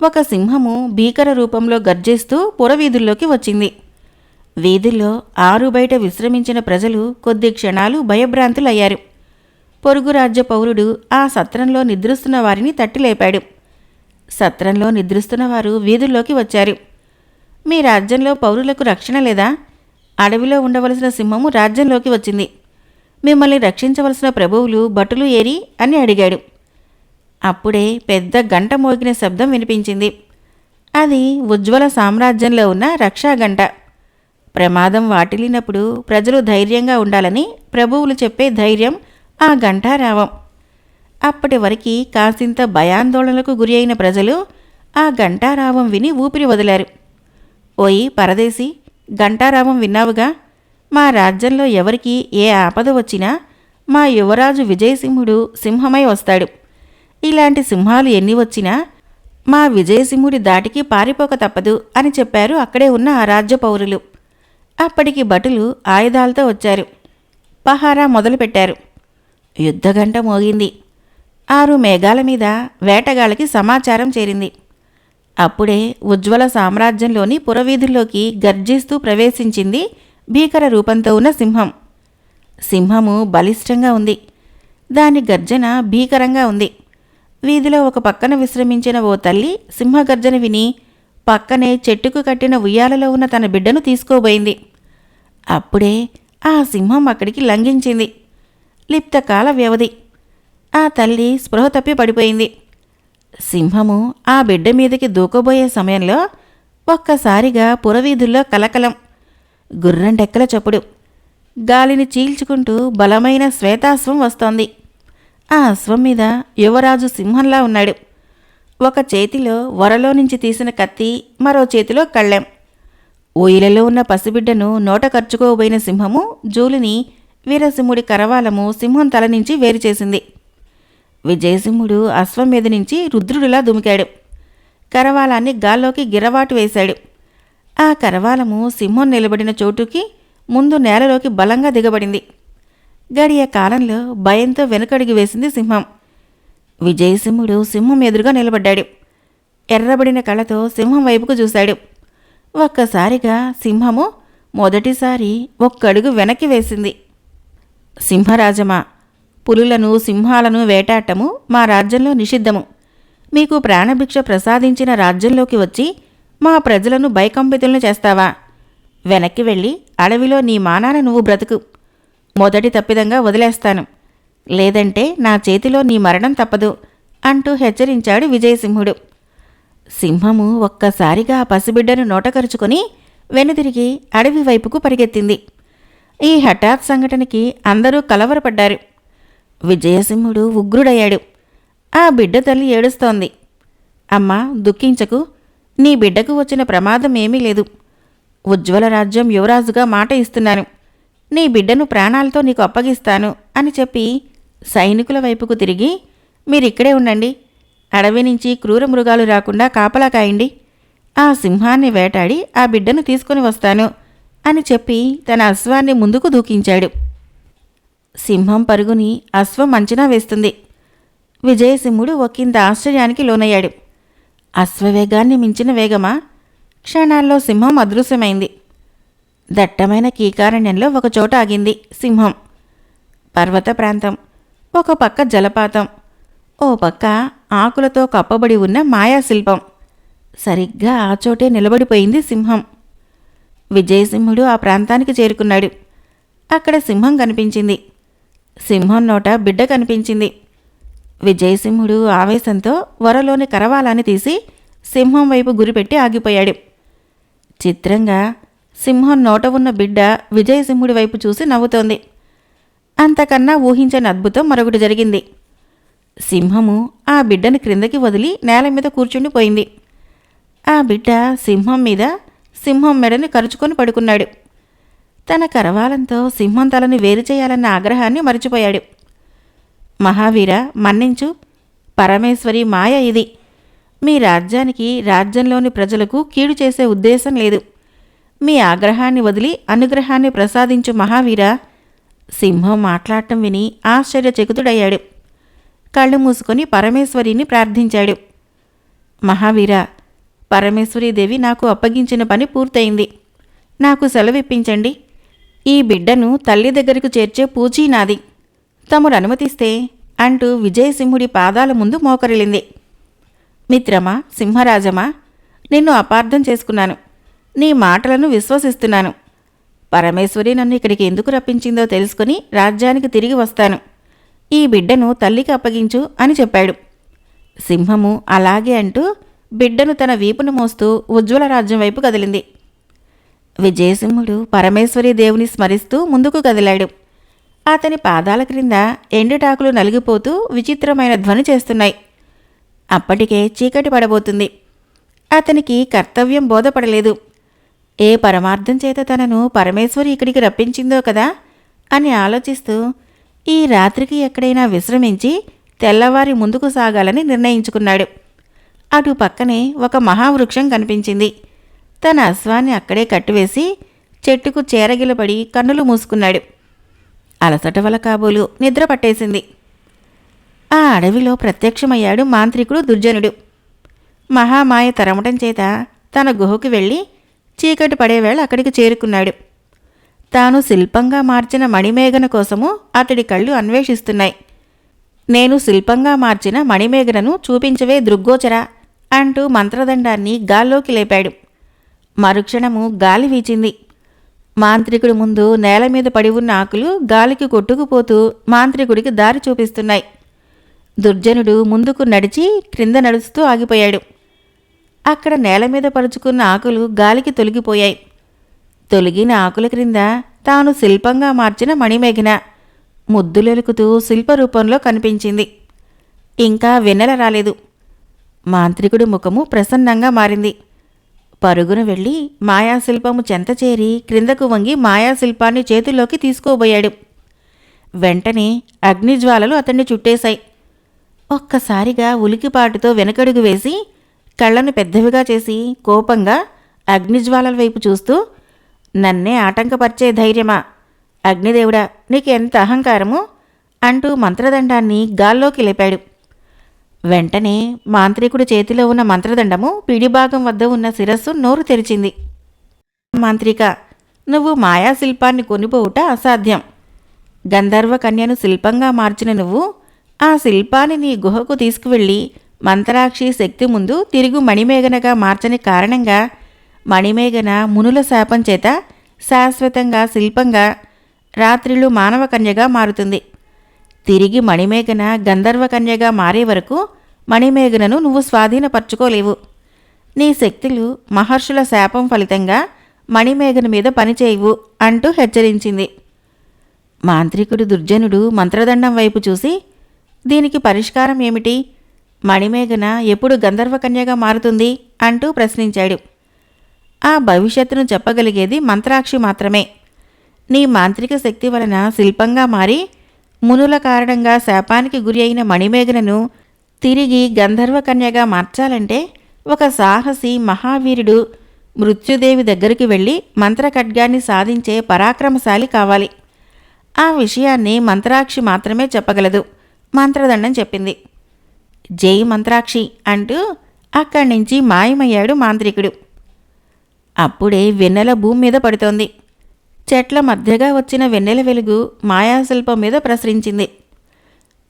ఒక సింహము భీకర రూపంలో గర్జిస్తూ పురవీధుల్లోకి వచ్చింది. వీధుల్లో ఆరు బయట విశ్రమించిన ప్రజలు కొద్ది క్షణాలు భయభ్రాంతులయ్యారు. పొరుగు రాజ్య పౌరుడు ఆ సత్రంలో నిద్రిస్తున్న వారిని తట్టి లేపాడు. సత్రంలో నిద్రిస్తున్న వారు వీధుల్లోకి వచ్చారు. మీ రాజ్యంలో పౌరులకు రక్షణ లేదా? అడవిలో ఉండవలసిన సింహము రాజ్యంలోకి వచ్చింది. మిమ్మల్ని రక్షించవలసిన ప్రభువులు భటులు ఏరి అని అడిగాడు. అప్పుడే పెద్ద గంట మోగిన శబ్దం వినిపించింది. అది ఉజ్వల సామ్రాజ్యంలో ఉన్న రక్షాగంట. ప్రమాదం వాటిల్లినప్పుడు ప్రజలు ధైర్యంగా ఉండాలని ప్రభువులు చెప్పే ధైర్యం ఆ ఘంటారావం. అప్పటి వరకు కాసింత భయాందోళనలకు గురి అయిన ప్రజలు ఆ ఘంటారావం విని ఊపిరి వదిలారు. ఓయి పరదేశీ, ఘంటారావం విన్నావుగా? మా రాజ్యంలో ఎవరికి ఏ ఆపద వచ్చినా మా యువరాజు విజయసింహుడు సింహమై వస్తాడు. ఇలాంటి సింహాలు ఎన్ని వచ్చినా మా విజయసింహుడి దాటికి పారిపోక తప్పదు అని చెప్పారు అక్కడే ఉన్న ఆ రాజ్య పౌరులు. అప్పటికి భటులు ఆయుధాలతో వచ్చారు. పహారా మొదలుపెట్టారు. యుద్ధగంట మోగింది. 6 మేఘాల మీద వేటగాళ్ళకి సమాచారం చేరింది. అప్పుడే ఉజ్వల సామ్రాజ్యంలోని పురవీధుల్లోకి గర్జిస్తూ ప్రవేశించింది భీకర రూపంతో ఉన్న సింహం. సింహము బలిష్టంగా ఉంది. దాని గర్జన భీకరంగా ఉంది. వీధిలో ఒక పక్కన విశ్రమించిన ఓ తల్లి సింహగర్జన విని పక్కనే చెట్టుకు కట్టిన ఉయ్యాలలో ఉన్న తన బిడ్డను తీసుకోబోయింది. అప్పుడే ఆ సింహం అక్కడికి లంఘించింది. లిప్తకాల వ్యవధి. ఆ తల్లి స్పృహ తప్పి పడిపోయింది. సింహము ఆ బిడ్డ మీదకి దూకోబోయే సమయంలో ఒక్కసారిగా పురవీధుల్లో కలకలం, గుర్రండెక్కల చప్పుడు. గాలిని చీల్చుకుంటూ బలమైన శ్వేతాశ్వం వస్తోంది. ఆ అశ్వం మీద యువరాజు సింహంలా ఉన్నాడు. ఒక చేతిలో వరలో నుంచి తీసిన కత్తి, మరో చేతిలో కళ్ళెం. ఊయలలో ఉన్న పసిబిడ్డను నోట ఖర్చుకోబోయిన సింహము జూలిని వీరసింహుడి కరవాలము సింహం తల నుంచి వేరు చేసింది. విజయసింహుడు అశ్వం మీద నుంచి రుద్రుడిలా దుమికాడు. కరవాలాన్ని గాల్లోకి గిరవాటు వేశాడు. ఆ కరవాలము సింహం నిలబడిన చోటుకి ముందు నేలలోకి బలంగా దిగబడింది. గడియ కాలంలో భయంతో వెనుకడుగు వేసింది సింహం. విజయసింహుడు సింహం ఎదురుగా నిలబడ్డాడు. ఎర్రబడిన కళ్ళతో సింహం వైపుకు చూశాడు. ఒక్కసారిగా సింహము మొదటిసారి ఒక్కడుగు వెనక్కి వేసింది. సింహరాజమా, పులులను సింహాలను వేటాడటము మా రాజ్యంలో నిషిద్ధము. మీకు ప్రాణభిక్ష ప్రసాదించిన రాజ్యంలోకి వచ్చి మా ప్రజలను భయకంపితులను చేస్తావా? వెనక్కి వెళ్ళి అడవిలో నీ మానాన నువ్వు బ్రతుకు. మొదటి తప్పిదంగా వదిలేస్తాను, లేదంటే నా చేతిలో నీ మరణం తప్పదు అంటూ హెచ్చరించాడు విజయసింహుడు. సింహము ఒక్కసారిగా ఆ పసిబిడ్డను నోటకరుచుకొని వెనుదిరిగి అడవి వైపుకు పరిగెత్తింది. ఈ హఠాత్ సంఘటనకి అందరూ కలవరపడ్డారు. విజయసింహుడు ఉగ్రుడయ్యాడు. ఆ బిడ్డ తల్లి ఏడుస్తోంది. అమ్మా, దుఃఖించకు. నీ బిడ్డకు వచ్చిన ప్రమాదం ఏమీ లేదు. ఉజ్వల రాజ్యం యువరాజుగా మాట ఇస్తున్నాను. నీ బిడ్డను ప్రాణాలతో నీకు అప్పగిస్తాను అని చెప్పి సైనికుల వైపుకు తిరిగి, మీరిక్కడే ఉండండి. అడవి నుంచి క్రూర మృగాలు రాకుండా కాపలా కాయండి. ఆ సింహాన్ని వేటాడి ఆ బిడ్డను తీసుకుని వస్తాను అని చెప్పి తన అశ్వాన్ని ముందుకు దూకించాడు. సింహం పరుగుని అశ్వం అంచనా వేస్తుంది. విజయసింహుడు ఒకంత ఆశ్చర్యానికి లోనయ్యాడు. అశ్వవేగాన్ని మించిన వేగమా? క్షణాల్లో సింహం అదృశ్యమైంది. దట్టమైన కీకారణ్యంలో ఒకచోట ఆగింది సింహం. పర్వత ప్రాంతం, ఒక పక్క జలపాతం, ఓ పక్క ఆకులతో కప్పబడి ఉన్న మాయాశిల్పం. సరిగ్గా ఆ చోటే నిలబడిపోయింది సింహం. విజయసింహుడు ఆ ప్రాంతానికి చేరుకున్నాడు. అక్కడ సింహం కనిపించింది. సింహం నోట బిడ్డ కనిపించింది. విజయసింహుడు ఆవేశంతో వరలోని కరవాలాన్ని తీసి సింహం వైపు గురిపెట్టి ఆగిపోయాడు. చిత్రంగా సింహం నోట ఉన్న బిడ్డ విజయసింహుడి వైపు చూసి నవ్వుతోంది. అంతకన్నా ఊహించని అద్భుతం మరొకటి జరిగింది. సింహము ఆ బిడ్డను క్రిందకి వదిలి నేల మీద కూర్చుండిపోయింది. ఆ బిడ్డ సింహం మీద సింహం మెడని కరుచుకొని పడుకున్నాడు. తన కరవాలంతో సింహం తలను వేరు చేయాలన్న ఆగ్రహాన్ని మరిచిపోయాడు. మహావీర, మన్నించు. పరమేశ్వరి మాయ ఇది. మీ రాజ్యానికి, రాజ్యంలోని ప్రజలకు కీడు చేసే ఉద్దేశం లేదు. మీ ఆగ్రహాన్ని వదిలి అనుగ్రహాన్ని ప్రసాదించు మహావీర. సింహం మాట్లాడటం విని ఆశ్చర్యచకితుడయ్యాడు. కళ్ళు మూసుకొని పరమేశ్వరిని ప్రార్థించాడు. మహావీర, పరమేశ్వరీదేవి నాకు అప్పగించిన పని పూర్తయింది. నాకు సెలవిప్పించండి. ఈ బిడ్డను తల్లి దగ్గరకు చేర్చే పూచీ నాది. తమరు అనుమతిస్తే అంటూ విజయసింహుడి పాదాల ముందు మోకరిల్లింది. మిత్రమా, సింహరాజమా, నిన్ను అపార్థం చేసుకున్నాను. నీ మాటలను విశ్వసిస్తున్నాను. పరమేశ్వరి నన్ను ఇక్కడికి ఎందుకు రప్పించిందో తెలుసుకుని రాజ్యానికి తిరిగి వస్తాను. ఈ బిడ్డను తల్లికి అప్పగించు అని చెప్పాడు. సింహము అలాగే అంటూ బిడ్డను తన వీపును మోస్తూ ఉజ్వల రాజ్యం వైపు కదిలింది. విజయసింహుడు పరమేశ్వరి దేవుని స్మరిస్తూ ముందుకు కదిలాడు. అతని పాదాల క్రింద ఎండుటాకులు నలిగిపోతూ విచిత్రమైన ధ్వని చేస్తున్నాయి. అప్పటికే చీకటి పడబోతుంది. అతనికి కర్తవ్యం బోధపడలేదు. ఏ పరమార్థం చేత తనను పరమేశ్వరి ఇక్కడికి రప్పించిందో కదా అని ఆలోచిస్తూ ఈ రాత్రికి ఎక్కడైనా విశ్రమించి తెల్లవారి ముందుకు సాగాలని నిర్ణయించుకున్నాడు. అటు పక్కనే ఒక మహావృక్షం కనిపించింది. తన అశ్వాన్ని అక్కడే కట్టివేసి చెట్టుకు చేరగిలపడి కన్నులు మూసుకున్నాడు. అలసట వల్ల కాబోలు నిద్ర పట్టేసింది. ఆ అడవిలో ప్రత్యక్షమయ్యాడు మాంత్రికుడు దుర్జనుడు. మహామాయ తరమటం చేత తన గుహకు వెళ్ళి చీకటి పడేవేళ అక్కడికి చేరుకున్నాడు. తాను శిల్పంగా మార్చిన మణిమేఘన కోసము అతడి కళ్ళు అన్వేషిస్తున్నాయి. నేను శిల్పంగా మార్చిన మణిమేఘనను చూపించవే దృగ్గోచరా అంటూ మంత్రదండాన్ని గాల్లోకి లేపాడు. మరుక్షణము గాలి వీచింది. మాంత్రికుడి ముందు నేల మీద పడి ఉన్న ఆకులు గాలికి కొట్టుకుపోతూ మాంత్రికుడికి దారి చూపిస్తున్నాయి. దుర్జనుడు ముందుకు నడిచి క్రింద నడుస్తూ ఆగిపోయాడు. అక్కడ నేల మీద పరుచుకున్న ఆకులు గాలికి తొలగిపోయాయి. తొలగిన ఆకుల క్రింద తాను శిల్పంగా మార్చిన మణిమేఘన ముద్దులెలుకుతూ శిల్పరూపంలో కనిపించింది. ఇంకా వెన్నెల రాలేదు. మాంత్రికుడి ముఖము ప్రసన్నంగా మారింది. పరుగున వెళ్ళి మాయాశిల్పము చెంత చేరి క్రిందకు వంగి మాయాశిల్పాన్ని చేతుల్లోకి తీసుకోబోయాడు. వెంటనే అగ్నిజ్వాలలు అతన్ని చుట్టేశాయి. ఒక్కసారిగా ఉలికిపాటుతో వెనకడుగు వేసి కళ్ళను పెద్దవిగా చేసి కోపంగా అగ్నిజ్వాలల వైపు చూస్తూ, నన్నే ఆటంకపరిచే ధైర్యమా? అగ్నిదేవుడా, నీకు ఎంత అహంకారము అంటూ మంత్రదండాన్ని గాల్లోకి లేపాడు. వెంటనే మాంత్రికుడి చేతిలో ఉన్న మంత్రదండము పిడిభాగం వద్ద ఉన్న శిరస్సు నోరు తెరిచింది. మాంత్రిక, నువ్వు మాయాశిల్పాన్ని కొనిపోవుట అసాధ్యం. గంధర్వ కన్యను శిల్పంగా మార్చిన నువ్వు ఆ శిల్పాన్ని నీ గుహకు తీసుకువెళ్ళి మంత్రాక్షి శక్తి ముందు తిరుగు మణిమేఘనగా మార్చని కారణంగా మణిమేఘన మునుల శాపం చేత శాశ్వతంగా శిల్పంగా రాత్రిళ్ళు మానవ కన్యగా మారుతుంది. తిరిగి మణిమేఘన గంధర్వ కన్యగా మారే వరకు మణిమేఘనను నువ్వు స్వాధీనపరచుకోలేవు. నీ శక్తులు మహర్షుల శాపం ఫలితంగా మణిమేఘన మీద పనిచేయవు అంటూ హెచ్చరించింది. మాంత్రికుడు దుర్జనుడు మంత్రదండం వైపు చూసి, దీనికి పరిష్కారం ఏమిటి? మణిమేఘన ఎప్పుడు గంధర్వ కన్యగా మారుతుంది అంటూ ప్రశ్నించాడు. ఆ భవిష్యత్తును చెప్పగలిగేది మంత్రాక్షి మాత్రమే. నీ మాంత్రిక శక్తి వలన శిల్పంగా మారి మునుల కారణంగా శాపానికి గురి అయిన మణిమేఘనను తిరిగి గంధర్వ కన్యగా మార్చాలంటే ఒక సాహసి మహావీరుడు మృత్యుదేవి దగ్గరికి వెళ్ళి మంత్రఖడ్గాన్ని సాధించే పరాక్రమశాలి కావాలి. ఆ విషయాన్ని మంత్రాక్షి మాత్రమే చెప్పగలదు. మంత్రదండం చెప్పింది. జై మంత్రాక్షి అంటూ అక్కడి నుంచి మాయమయ్యాడు మాంత్రికుడు. అప్పుడే వెన్నెల భూమి మీద పడుతోంది. చెట్ల మధ్యగా వచ్చిన వెన్నెల వెలుగు మాయాశిల్పం మీద ప్రసరించింది.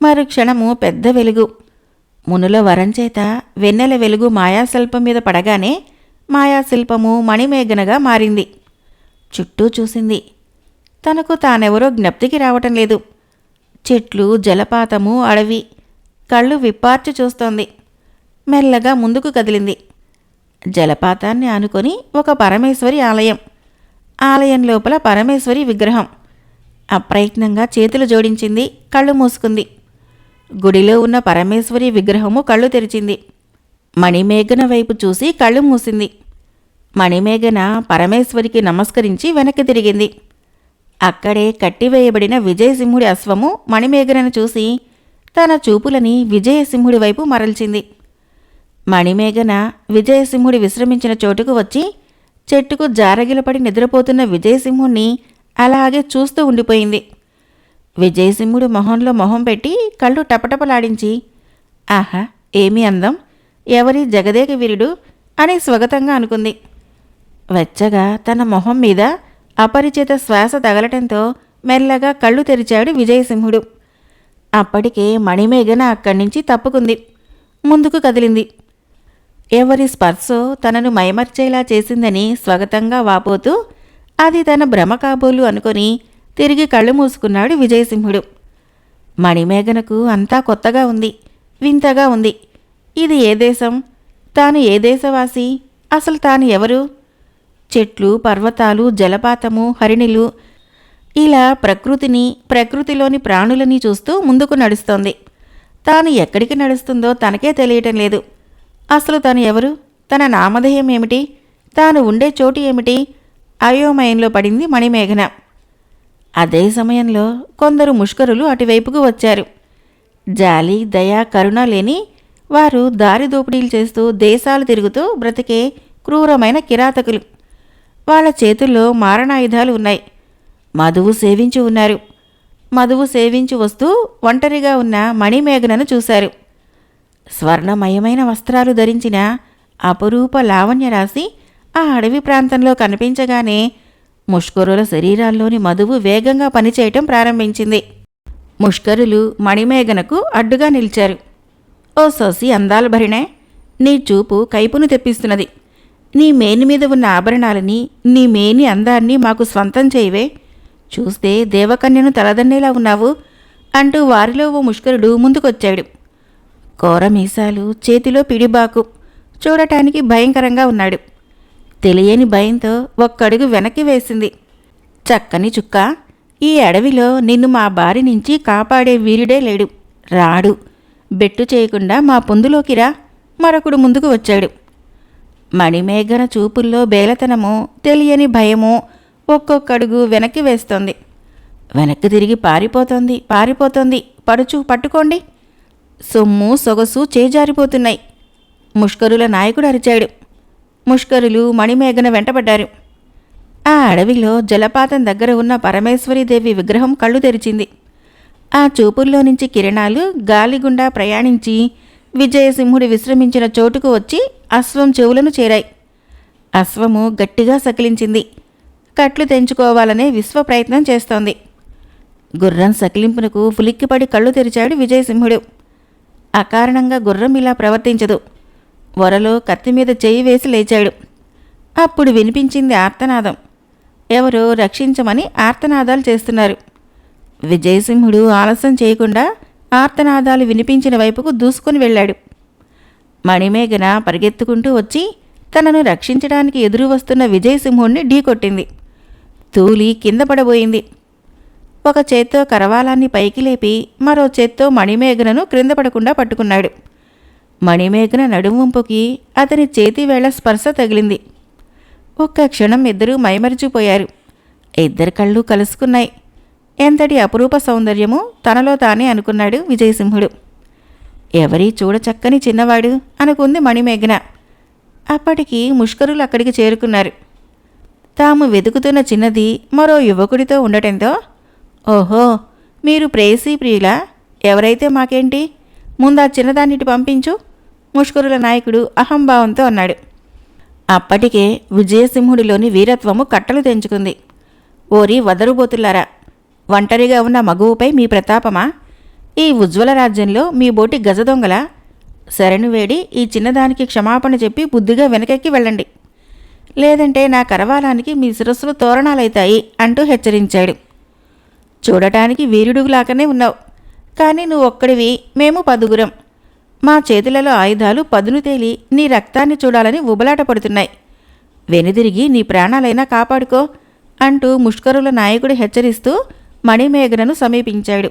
మరుక్షణము పెద్ద వెలుగు. మునుల వరంచేత వెన్నెల వెలుగు మాయాశిల్పం మీద పడగానే మాయాశిల్పము మణిమేఘనగా మారింది. చుట్టూ చూసింది. తనకు తానెవరో జ్ఞప్తికి రావటం లేదు. చెట్లు, జలపాతము, అడవి. కళ్ళు విప్పార్చి చూస్తోంది. మెల్లగా ముందుకు కదిలింది. జలపాతాన్ని ఆనుకొని ఒక పరమేశ్వరి ఆలయం. ఆలయం లోపల పరమేశ్వరి విగ్రహం. అప్రయత్నంగా చేతులు జోడించింది. కళ్ళు మూసుకుంది. గుడిలో ఉన్న పరమేశ్వరి విగ్రహము కళ్ళు తెరిచింది. మణిమేఘన వైపు చూసి కళ్ళు మూసింది. మణిమేఘన పరమేశ్వరికి నమస్కరించి వెనక్కి తిరిగింది. అక్కడే కట్టివేయబడిన విజయసింహుడి అశ్వము మణిమేఘనను చూసి తన చూపులని విజయసింహుడి వైపు మరల్చింది. మణిమేఘన విజయసింహుడి విశ్రమించిన చోటుకు వచ్చి చెట్టుకు జారగిలపడి నిద్రపోతున్న విజయసింహుణ్ణి అలాగే చూస్తూ ఉండిపోయింది. విజయసింహుడు మొహంలో మొహం పెట్టి కళ్ళు టపటపలాడించి, ఆహా, ఏమి అందం! ఎవరి జగదేక వీరుడు అని స్వగతంగా అనుకుంది. వెచ్చగా తన మొహం మీద అపరిచిత శ్వాస తగలటంతో మెల్లగా కళ్ళు తెరిచాడు విజయసింహుడు. అప్పటికే మణిమేఘన అక్కడి నుంచి తప్పుకుంది. ముందుకు కదిలింది. ఎవరి స్పర్శో తనను మైమర్చేలా చేసిందని స్వగతంగా వాపోతూ అది తన భ్రమ కాబోలు అనుకొని తిరిగి కళ్ళు మూసుకున్నాడు విజయసింహుడు. మణిమేఘనకు అంతా కొత్తగా ఉంది, వింతగా ఉంది. ఇది ఏ దేశం? తాను ఏ దేశవాసి? అసలు తాను ఎవరు? చెట్లు, పర్వతాలు, జలపాతము, హరిణులు, ఇలా ప్రకృతిని, ప్రకృతిలోని ప్రాణులని చూస్తూ ముందుకు నడుస్తోంది. తాను ఎక్కడికి నడుస్తుందో తనకే తెలియటం లేదు. అసలు తను ఎవరు? తన నామధేయం ఏమిటి? తాను ఉండే చోటు ఏమిటి? అయోమయంలో పడింది మణిమేఘన. అదే సమయంలో కొందరు ముష్కరులు అటువైపుకు వచ్చారు. జాలి, దయ, కరుణ లేని వారు దారి దోపిడీలు చేస్తూ దేశాలు తిరుగుతూ బ్రతికే క్రూరమైన కిరాతకులు. వాళ్ళ చేతుల్లో మారణాయుధాలు ఉన్నాయి. మధువు సేవించి ఉన్నారు. మధువు సేవించి వస్తూ ఒంటరిగా ఉన్న మణిమేఘనను చూశారు. స్వర్ణమయమైన వస్త్రాలు ధరించిన అపురూప లావణ్యరాశి ఆ అడవి ప్రాంతంలో కనిపించగానే ముష్కరుల శరీరాల్లోని మధువు వేగంగా పనిచేయటం ప్రారంభించింది. ముష్కరులు మణిమేఘనకు అడ్డుగా నిలిచారు. ఓ సొసి అందాల భరిణే, నీ చూపు కైపును తెప్పిస్తున్నది. నీ మేని మీద ఉన్న ఆభరణాలని, నీ మేని అందాన్ని మాకు స్వంతం చేయవే. చూస్తే దేవకన్యను తలదన్నేలా ఉన్నావు అంటూ వారిలో ఓ ముష్కరుడు ముందుకొచ్చాడు. కోరమీసాలు, చేతిలో పిడిబాకు, చూడటానికి భయంకరంగా ఉన్నాడు. తెలియని భయంతో ఒక్కడుగు వెనక్కి వేసింది. చక్కని చుక్క, ఈ అడవిలో నిన్ను మా బారి నుంచి కాపాడే వీరుడే లేడు. రాడు. బెట్టు చేయకుండా మా పొందులోకి రా. మరొకడు ముందుకు వచ్చాడు. మణిమేఘన చూపుల్లో బేలతనమో తెలియని భయమో ఒక్కొక్కడుగు వెనక్కి వేస్తోంది. వెనక్కి తిరిగి పారిపోతోంది. పట్టుకోండి. సొమ్ము సొగసు చేజారిపోతున్నాయి. ముష్కరుల నాయకుడు అరిచాడు. ముష్కరులు మణిమేఘన వెంటబడ్డారు. ఆ అడవిలో జలపాతం దగ్గర ఉన్న పరమేశ్వరీదేవి విగ్రహం కళ్ళు తెరిచింది. ఆ చూపుల్లో నుంచి కిరణాలు గాలిగుండా ప్రయాణించి విజయసింహుడు విశ్రమించిన చోటుకు వచ్చి అశ్వం చెవులను చేరాయి. అశ్వము గట్టిగా సకిలించింది. కట్లు తెంచుకోవాలనే విశ్వ ప్రయత్నం చేస్తోంది. గుర్రం సకిలింపునకు ఫులిక్కిపడి కళ్ళు తెరిచాడు విజయసింహుడు. అకారణంగా గుర్రం ఇలా ప్రవర్తించదు. వరలో కత్తిమీద చెయ్యి వేసి లేచాడు. అప్పుడు వినిపించింది ఆర్తనాదం. ఎవరో రక్షించమని ఆర్తనాదాలు చేస్తున్నారు. విజయసింహుడు ఆలస్యం చేయకుండా ఆర్తనాదాలు వినిపించిన వైపుకు దూసుకుని వెళ్ళాడు. మణిమేఘన పరిగెత్తుకుంటూ వచ్చి తనను రక్షించడానికి ఎదురు వస్తున్న విజయసింహుణ్ణి ఢీకొట్టింది. తూలి కింద పడబోయింది. ఒక చేత్తో కరవాలాన్ని పైకి లేపి మరో చేత్తో మణిమేఘనను క్రింద పడకుండా పట్టుకున్నాడు. మణిమేఘన నడుముంపుకి అతని చేతివేళ్ల స్పర్శ తగిలింది. ఒక్క క్షణం ఇద్దరూ మైమరిచిపోయారు. ఇద్దరి కళ్ళు కలుసుకున్నాయి. ఎంతటి అపురూప సౌందర్యమో తనలో తానే అనుకున్నాడు విజయసింహుడు. ఎవరీ చూడచక్కని చిన్నవాడు అనుకుంది మణిమేఘన. అప్పటికి ముష్కరులు అక్కడికి చేరుకున్నారు. తాము వెతుకుతున్న చిన్నది మరో యువకుడితో ఉండటంతో, ఓహో, మీరు ప్రేయసీ ప్రియులా? ఎవరైతే మాకేంటి, ముందా చిన్నదాన్నిటి పంపించు, ముష్కరుల నాయకుడు అహంభావంతో అన్నాడు. అప్పటికే విజయసింహుడిలోని వీరత్వము కట్టలు తెంచుకుంది. ఓరి వదరుబోతులారా, ఒంటరిగా ఉన్న మగువుపై మీ ప్రతాపమా? ఈ ఉజ్వల రాజ్యంలో మీ బోటి గజదొంగల శరణు వేడి ఈ చిన్నదానికి క్షమాపణ చెప్పి బుద్ధిగా వెనకెక్కి వెళ్ళండి, లేదంటే నా కరవాలానికి మీ శిరస్సులు తోరణాలైతాయి అంటూ హెచ్చరించాడు. చూడటానికి వీరుడులాగానే ఉన్నావు, కానీ నువ్వు ఒక్కడివి, మేము 10గురం. మా చేతులలో ఆయుధాలు పదును తేలి నీ రక్తాన్ని చూడాలని ఉబలాట పడుతున్నాయి. వెనుదిరిగి నీ ప్రాణాలైనా కాపాడుకో అంటూ ముష్కరుల నాయకుడు హెచ్చరిస్తూ మణిమేఘనను సమీపించాడు.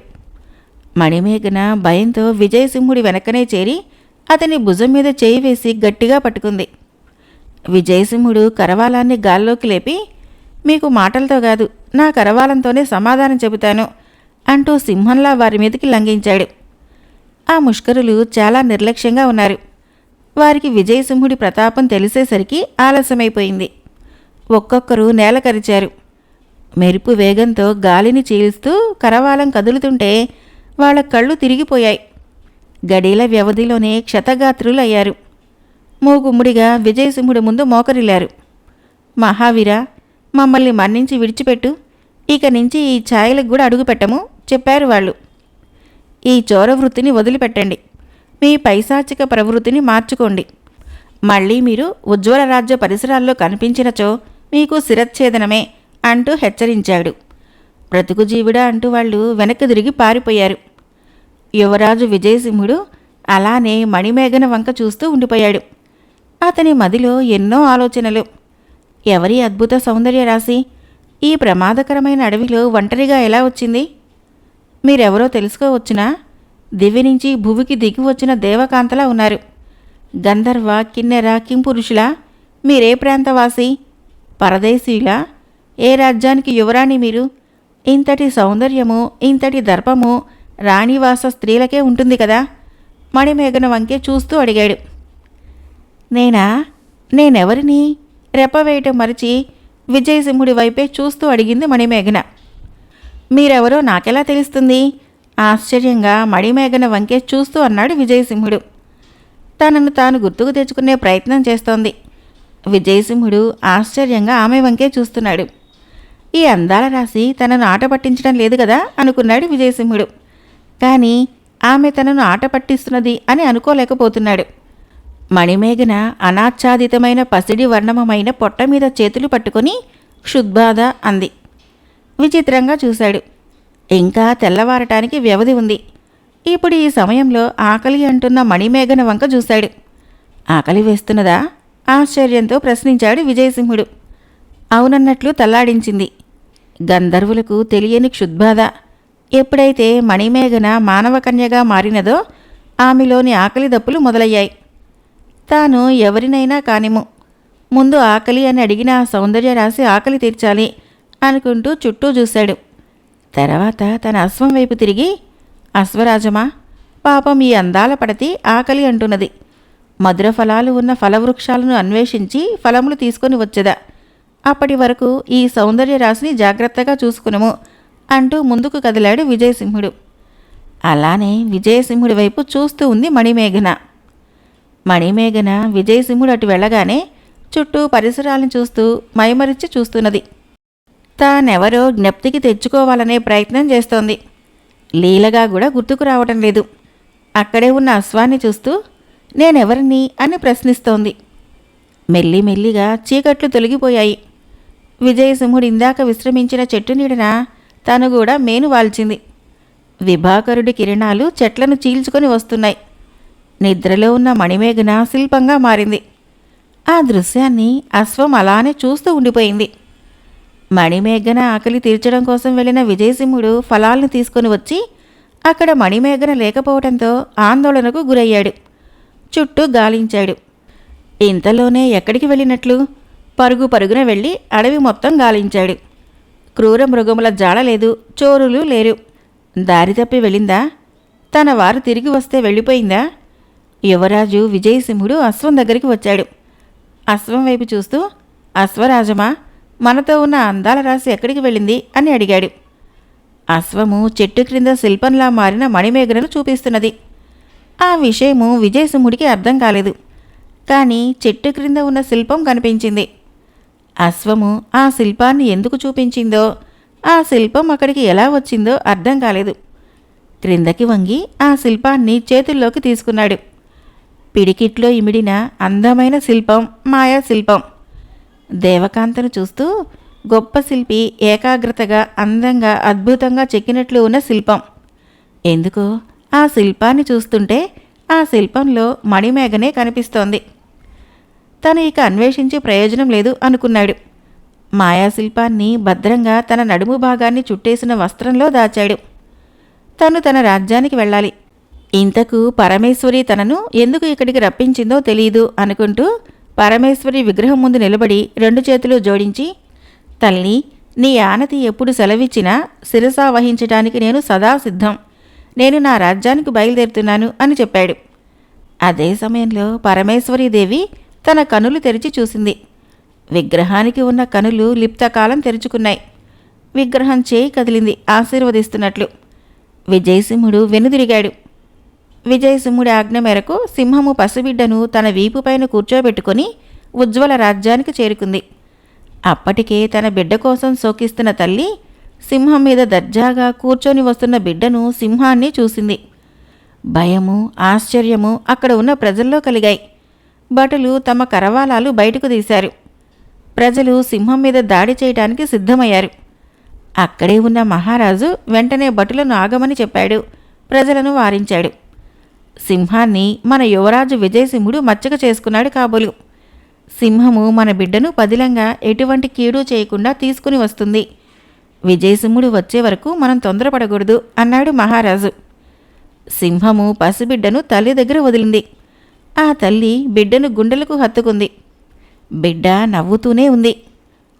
మణిమేఘన భయంతో విజయసింహుడి వెనకనే చేరి అతని భుజం మీద చేయి వేసి గట్టిగా పట్టుకుంది. విజయసింహుడు కరవాలాన్ని గాల్లోకి లేపి, మీకు మాటలతో కాదు, నా కరవాలంతోనే సమాధానం చెబుతాను అంటూ సింహంలా వారి మీదకి లంఘించాడు. ఆ ముష్కరులు చాలా నిర్లక్ష్యంగా ఉన్నారు. వారికి విజయసింహుడి ప్రతాపం తెలిసేసరికి ఆలస్యమైపోయింది. ఒక్కొక్కరు నేల కరిచారు. మెరుపు వేగంతో గాలిని చీల్స్తూ కరవాలం కదులుతుంటే వాళ్ళ కళ్ళు తిరిగిపోయాయి. గడీల వ్యవధిలోనే క్షతగాత్రులయ్యారు. మూగుమ్ముడిగా విజయసింహుడి ముందు మోకరిల్లారు. మహావీర, మమ్మల్ని మన్నించి విడిచిపెట్టు, ఇక నుంచి ఈ ఛాయలకు కూడా అడుగుపెట్టము చెప్పారు వాళ్ళు. ఈ చోర వృత్తిని వదిలిపెట్టండి. మీ పైశాచిక ప్రవృత్తిని మార్చుకోండి. మళ్ళీ మీరు ఉజ్వల రాజ్య పరిసరాల్లో కనిపించినచో మీకు శిరచ్ఛేదనమే అంటూ హెచ్చరించాడు. బ్రతుకు జీవుడా అంటూ వాళ్ళు వెనక్కి తిరిగి పారిపోయారు. యువరాజు విజయసింహుడు అలానే మణిమేఘన వంక చూస్తూ ఉండిపోయాడు. అతని మదిలో ఎన్నో ఆలోచనలు. ఎవరి అద్భుత సౌందర్య రాశి ఈ ప్రమాదకరమైన అడవిలో ఒంటరిగా ఎలా వచ్చింది? మీరెవరో తెలుసుకోవచ్చునా? దివ్య నుంచి భువికి దిగి వచ్చిన దేవకాంతలా ఉన్నారు. గంధర్వ, కిన్నెర, కింపురుషులా? మీరే ప్రాంతవాసి? పరదేశీయులా? ఏ రాజ్యానికి యువరాణి మీరు? ఇంతటి సౌందర్యము, ఇంతటి దర్పము రాణివాస స్త్రీలకే ఉంటుంది కదా? మణిమేఘన వంకే చూస్తూ అడిగాడు. నేనెవరిని? రెప్పవేయటం మరిచి విజయసింహుడి వైపే చూస్తూ అడిగింది మణిమేఘన. మీరెవరో నాకెలా తెలుస్తుంది? ఆశ్చర్యంగా మణిమేఘన వంకే చూస్తూ అన్నాడు విజయసింహుడు. తనను తాను గుర్తుకు తెచ్చుకునే ప్రయత్నం చేస్తోంది. విజయసింహుడు ఆశ్చర్యంగా ఆమె వంకే చూస్తున్నాడు. ఈ అందాల రాశి తనను ఆట పట్టించడం లేదు కదా అనుకున్నాడు విజయసింహుడు. కానీ ఆమె తనను ఆట పట్టిస్తున్నది అని అనుకోలేకపోతున్నాడు. మణిమేఘన అనాచ్ఛాదితమైన పసిడి వర్ణమమైన పొట్ట మీద చేతులు పట్టుకొని క్షుద్బాధ అంది. విచిత్రంగా చూశాడు. ఇంకా తెల్లవారటానికి వ్యవధి ఉంది. ఇప్పుడు ఈ సమయంలో ఆకలి అంటున్న మణిమేఘన వంక చూశాడు. ఆకలి వేస్తున్నదా? ఆశ్చర్యంతో ప్రశ్నించాడు విజయసింహుడు. అవునన్నట్లు తల్లాడించింది. గంధర్వులకు తెలియని క్షుద్బాధ. ఎప్పుడైతే మణిమేఘన మానవకన్యగా మారినదో ఆమెలోని ఆకలి దప్పులు మొదలయ్యాయి. తాను ఎవరినైనా కానిము, ముందు ఆకలి అని అడిగిన ఆ సౌందర్య రాశి ఆకలి తీర్చాలి అనుకుంటూ చుట్టూ చూశాడు. తర్వాత తన అశ్వం వైపు తిరిగి, అశ్వరాజమా, పాపం ఈ అందాల పడతి ఆకలి అంటున్నది. మధుర ఫలాలు ఉన్న ఫలవృక్షాలను అన్వేషించి ఫలములు తీసుకొని వచ్చేదా. అప్పటి వరకు ఈ సౌందర్య రాశిని జాగ్రత్తగా చూసుకునము అంటూ ముందుకు కదిలాడు విజయసింహుడు. అలానే విజయసింహుడి వైపు చూస్తూ ఉంది మణిమేఘన. మణిమేఘన విజయసింహుడు అటు వెళ్ళగానే చుట్టూ పరిసరాలను చూస్తూ మైమరిచి చూస్తున్నది. తానెవరో జ్ఞప్తికి తెచ్చుకోవాలనే ప్రయత్నం చేస్తోంది. లీలగా కూడా గుర్తుకు రావటం లేదు. అక్కడే ఉన్న అశ్వాన్ని చూస్తూ నేనెవరిని అని ప్రశ్నిస్తోంది. మెల్లిమెల్లిగా చీకట్లు తొలగిపోయాయి. విజయసింహుడు ఇందాక విశ్రమించిన చెట్టు నీడన తను కూడా మేను వాల్చింది. విభాకరుడి కిరణాలు చెట్లను చీల్చుకొని వస్తున్నాయి. నిద్రలో ఉన్న మణిమేఘన శిల్పంగా మారింది. ఆ దృశ్యాన్ని అశ్వం అలానే చూస్తూ ఉండిపోయింది. మణిమేఘన ఆకలి తీర్చడం కోసం వెళ్ళిన విజయసింహుడు ఫలాలను తీసుకొని వచ్చి అక్కడ మణిమేఘన లేకపోవడంతో ఆందోళనకు గురయ్యాడు. చుట్టూ గాలించాడు. ఇంతలోనే ఎక్కడికి వెళ్ళినట్లు? పరుగు పరుగున వెళ్ళి అడవి మొత్తం గాలించాడు. క్రూర మృగముల జాడ లేదు, చోరులు లేరు. దారి తప్పి వెళ్ళిందా? తన వారు తిరిగి వస్తే వెళ్ళిపోయిందా? యువరాజు విజయసింహుడు అశ్వం దగ్గరికి వచ్చాడు. అశ్వం వైపు చూస్తూ, అశ్వరాజమా, మనతో ఉన్న అందాల రాశి ఎక్కడికి వెళ్ళింది అని అడిగాడు. అశ్వము చెట్టు క్రింద శిల్పంలా మారిన మణిమేఘనను చూపిస్తున్నది. ఆ విషయము విజయసింహుడికి అర్థం కాలేదు. కానీ చెట్టు క్రింద ఉన్న శిల్పం కనిపించింది. అశ్వము ఆ శిల్పాన్ని ఎందుకు చూపించిందో, ఆ శిల్పం అక్కడికి ఎలా వచ్చిందో అర్థం కాలేదు. క్రిందకి వంగి ఆ శిల్పాన్ని చేతుల్లోకి తీసుకున్నాడు. పిడికిట్లో ఇమిడిన అందమైన శిల్పం మాయా శిల్పం. దేవకాంతను చూస్తూ గొప్ప శిల్పి ఏకాగ్రతగా అందంగా అద్భుతంగా చెక్కినట్లు ఉన్న శిల్పం. ఎందుకో ఆ శిల్పాన్ని చూస్తుంటే ఆ శిల్పంలో మణిమేఘనే కనిపిస్తోంది. తను ఇక అన్వేషించే ప్రయోజనం లేదు అనుకున్నాడు. మాయాశిల్పాన్ని భద్రంగా తన నడుము భాగాన్ని చుట్టేసిన వస్త్రంలో దాచాడు. తను తన రాజ్యానికి వెళ్ళాలి. ఇంతకు పరమేశ్వరి తనను ఎందుకు ఇక్కడికి రప్పించిందో తెలియదు అనుకుంటూ పరమేశ్వరి విగ్రహం ముందు నిలబడి 2 చేతులు జోడించి, తల్లి, నీ ఆనతి ఎప్పుడు సెలవిచ్చినా శిరసా వహించటానికి నేను సదా సిద్ధం. నేను నా రాజ్యానికి బయలుదేరుతున్నాను అని చెప్పాడు. అదే సమయంలో పరమేశ్వరీదేవి తన కనులు తెరిచి చూసింది. విగ్రహానికి ఉన్న కనులు లిప్తకాలం తెరుచుకున్నాయి. విగ్రహం చేయి కదిలింది ఆశీర్వదిస్తున్నట్లు. విజయసింహుడు వెనుదిరిగాడు. విజయసింహుడి ఆజ్ఞ మేరకు సింహము పసిబిడ్డను తన వీపుపైన కూర్చోబెట్టుకుని ఉజ్వల రాజ్యానికి చేరుకుంది. అప్పటికే తన బిడ్డ కోసం శోకిస్తున్న తల్లి సింహం మీద దర్జాగా కూర్చొని వస్తున్న బిడ్డను సింహాన్ని చూసింది. భయము, ఆశ్చర్యము అక్కడ ఉన్న ప్రజల్లో కలిగాయి. భటులు తమ కరవాలాలు బయటకు తీశారు. ప్రజలు సింహం మీద దాడి చేయటానికి సిద్ధమయ్యారు. అక్కడే ఉన్న మహారాజు వెంటనే భటులను ఆగమని చెప్పాడు. ప్రజలను వారించాడు. సింహాన్ని మన యువరాజు విజయసింహుడు మచ్చక చేసుకున్నాడు కాబోలు. సింహము మన బిడ్డను పదిలంగా ఎటువంటి కీడు చేయకుండా తీసుకుని వస్తుంది. విజయసింహుడు వచ్చే వరకు మనం తొందరపడకూడదు అన్నాడు మహారాజు. సింహము పసిబిడ్డను తల్లి దగ్గర వదిలింది. ఆ తల్లి బిడ్డను గుండెలకు హత్తుకుంది. బిడ్డ నవ్వుతూనే ఉంది.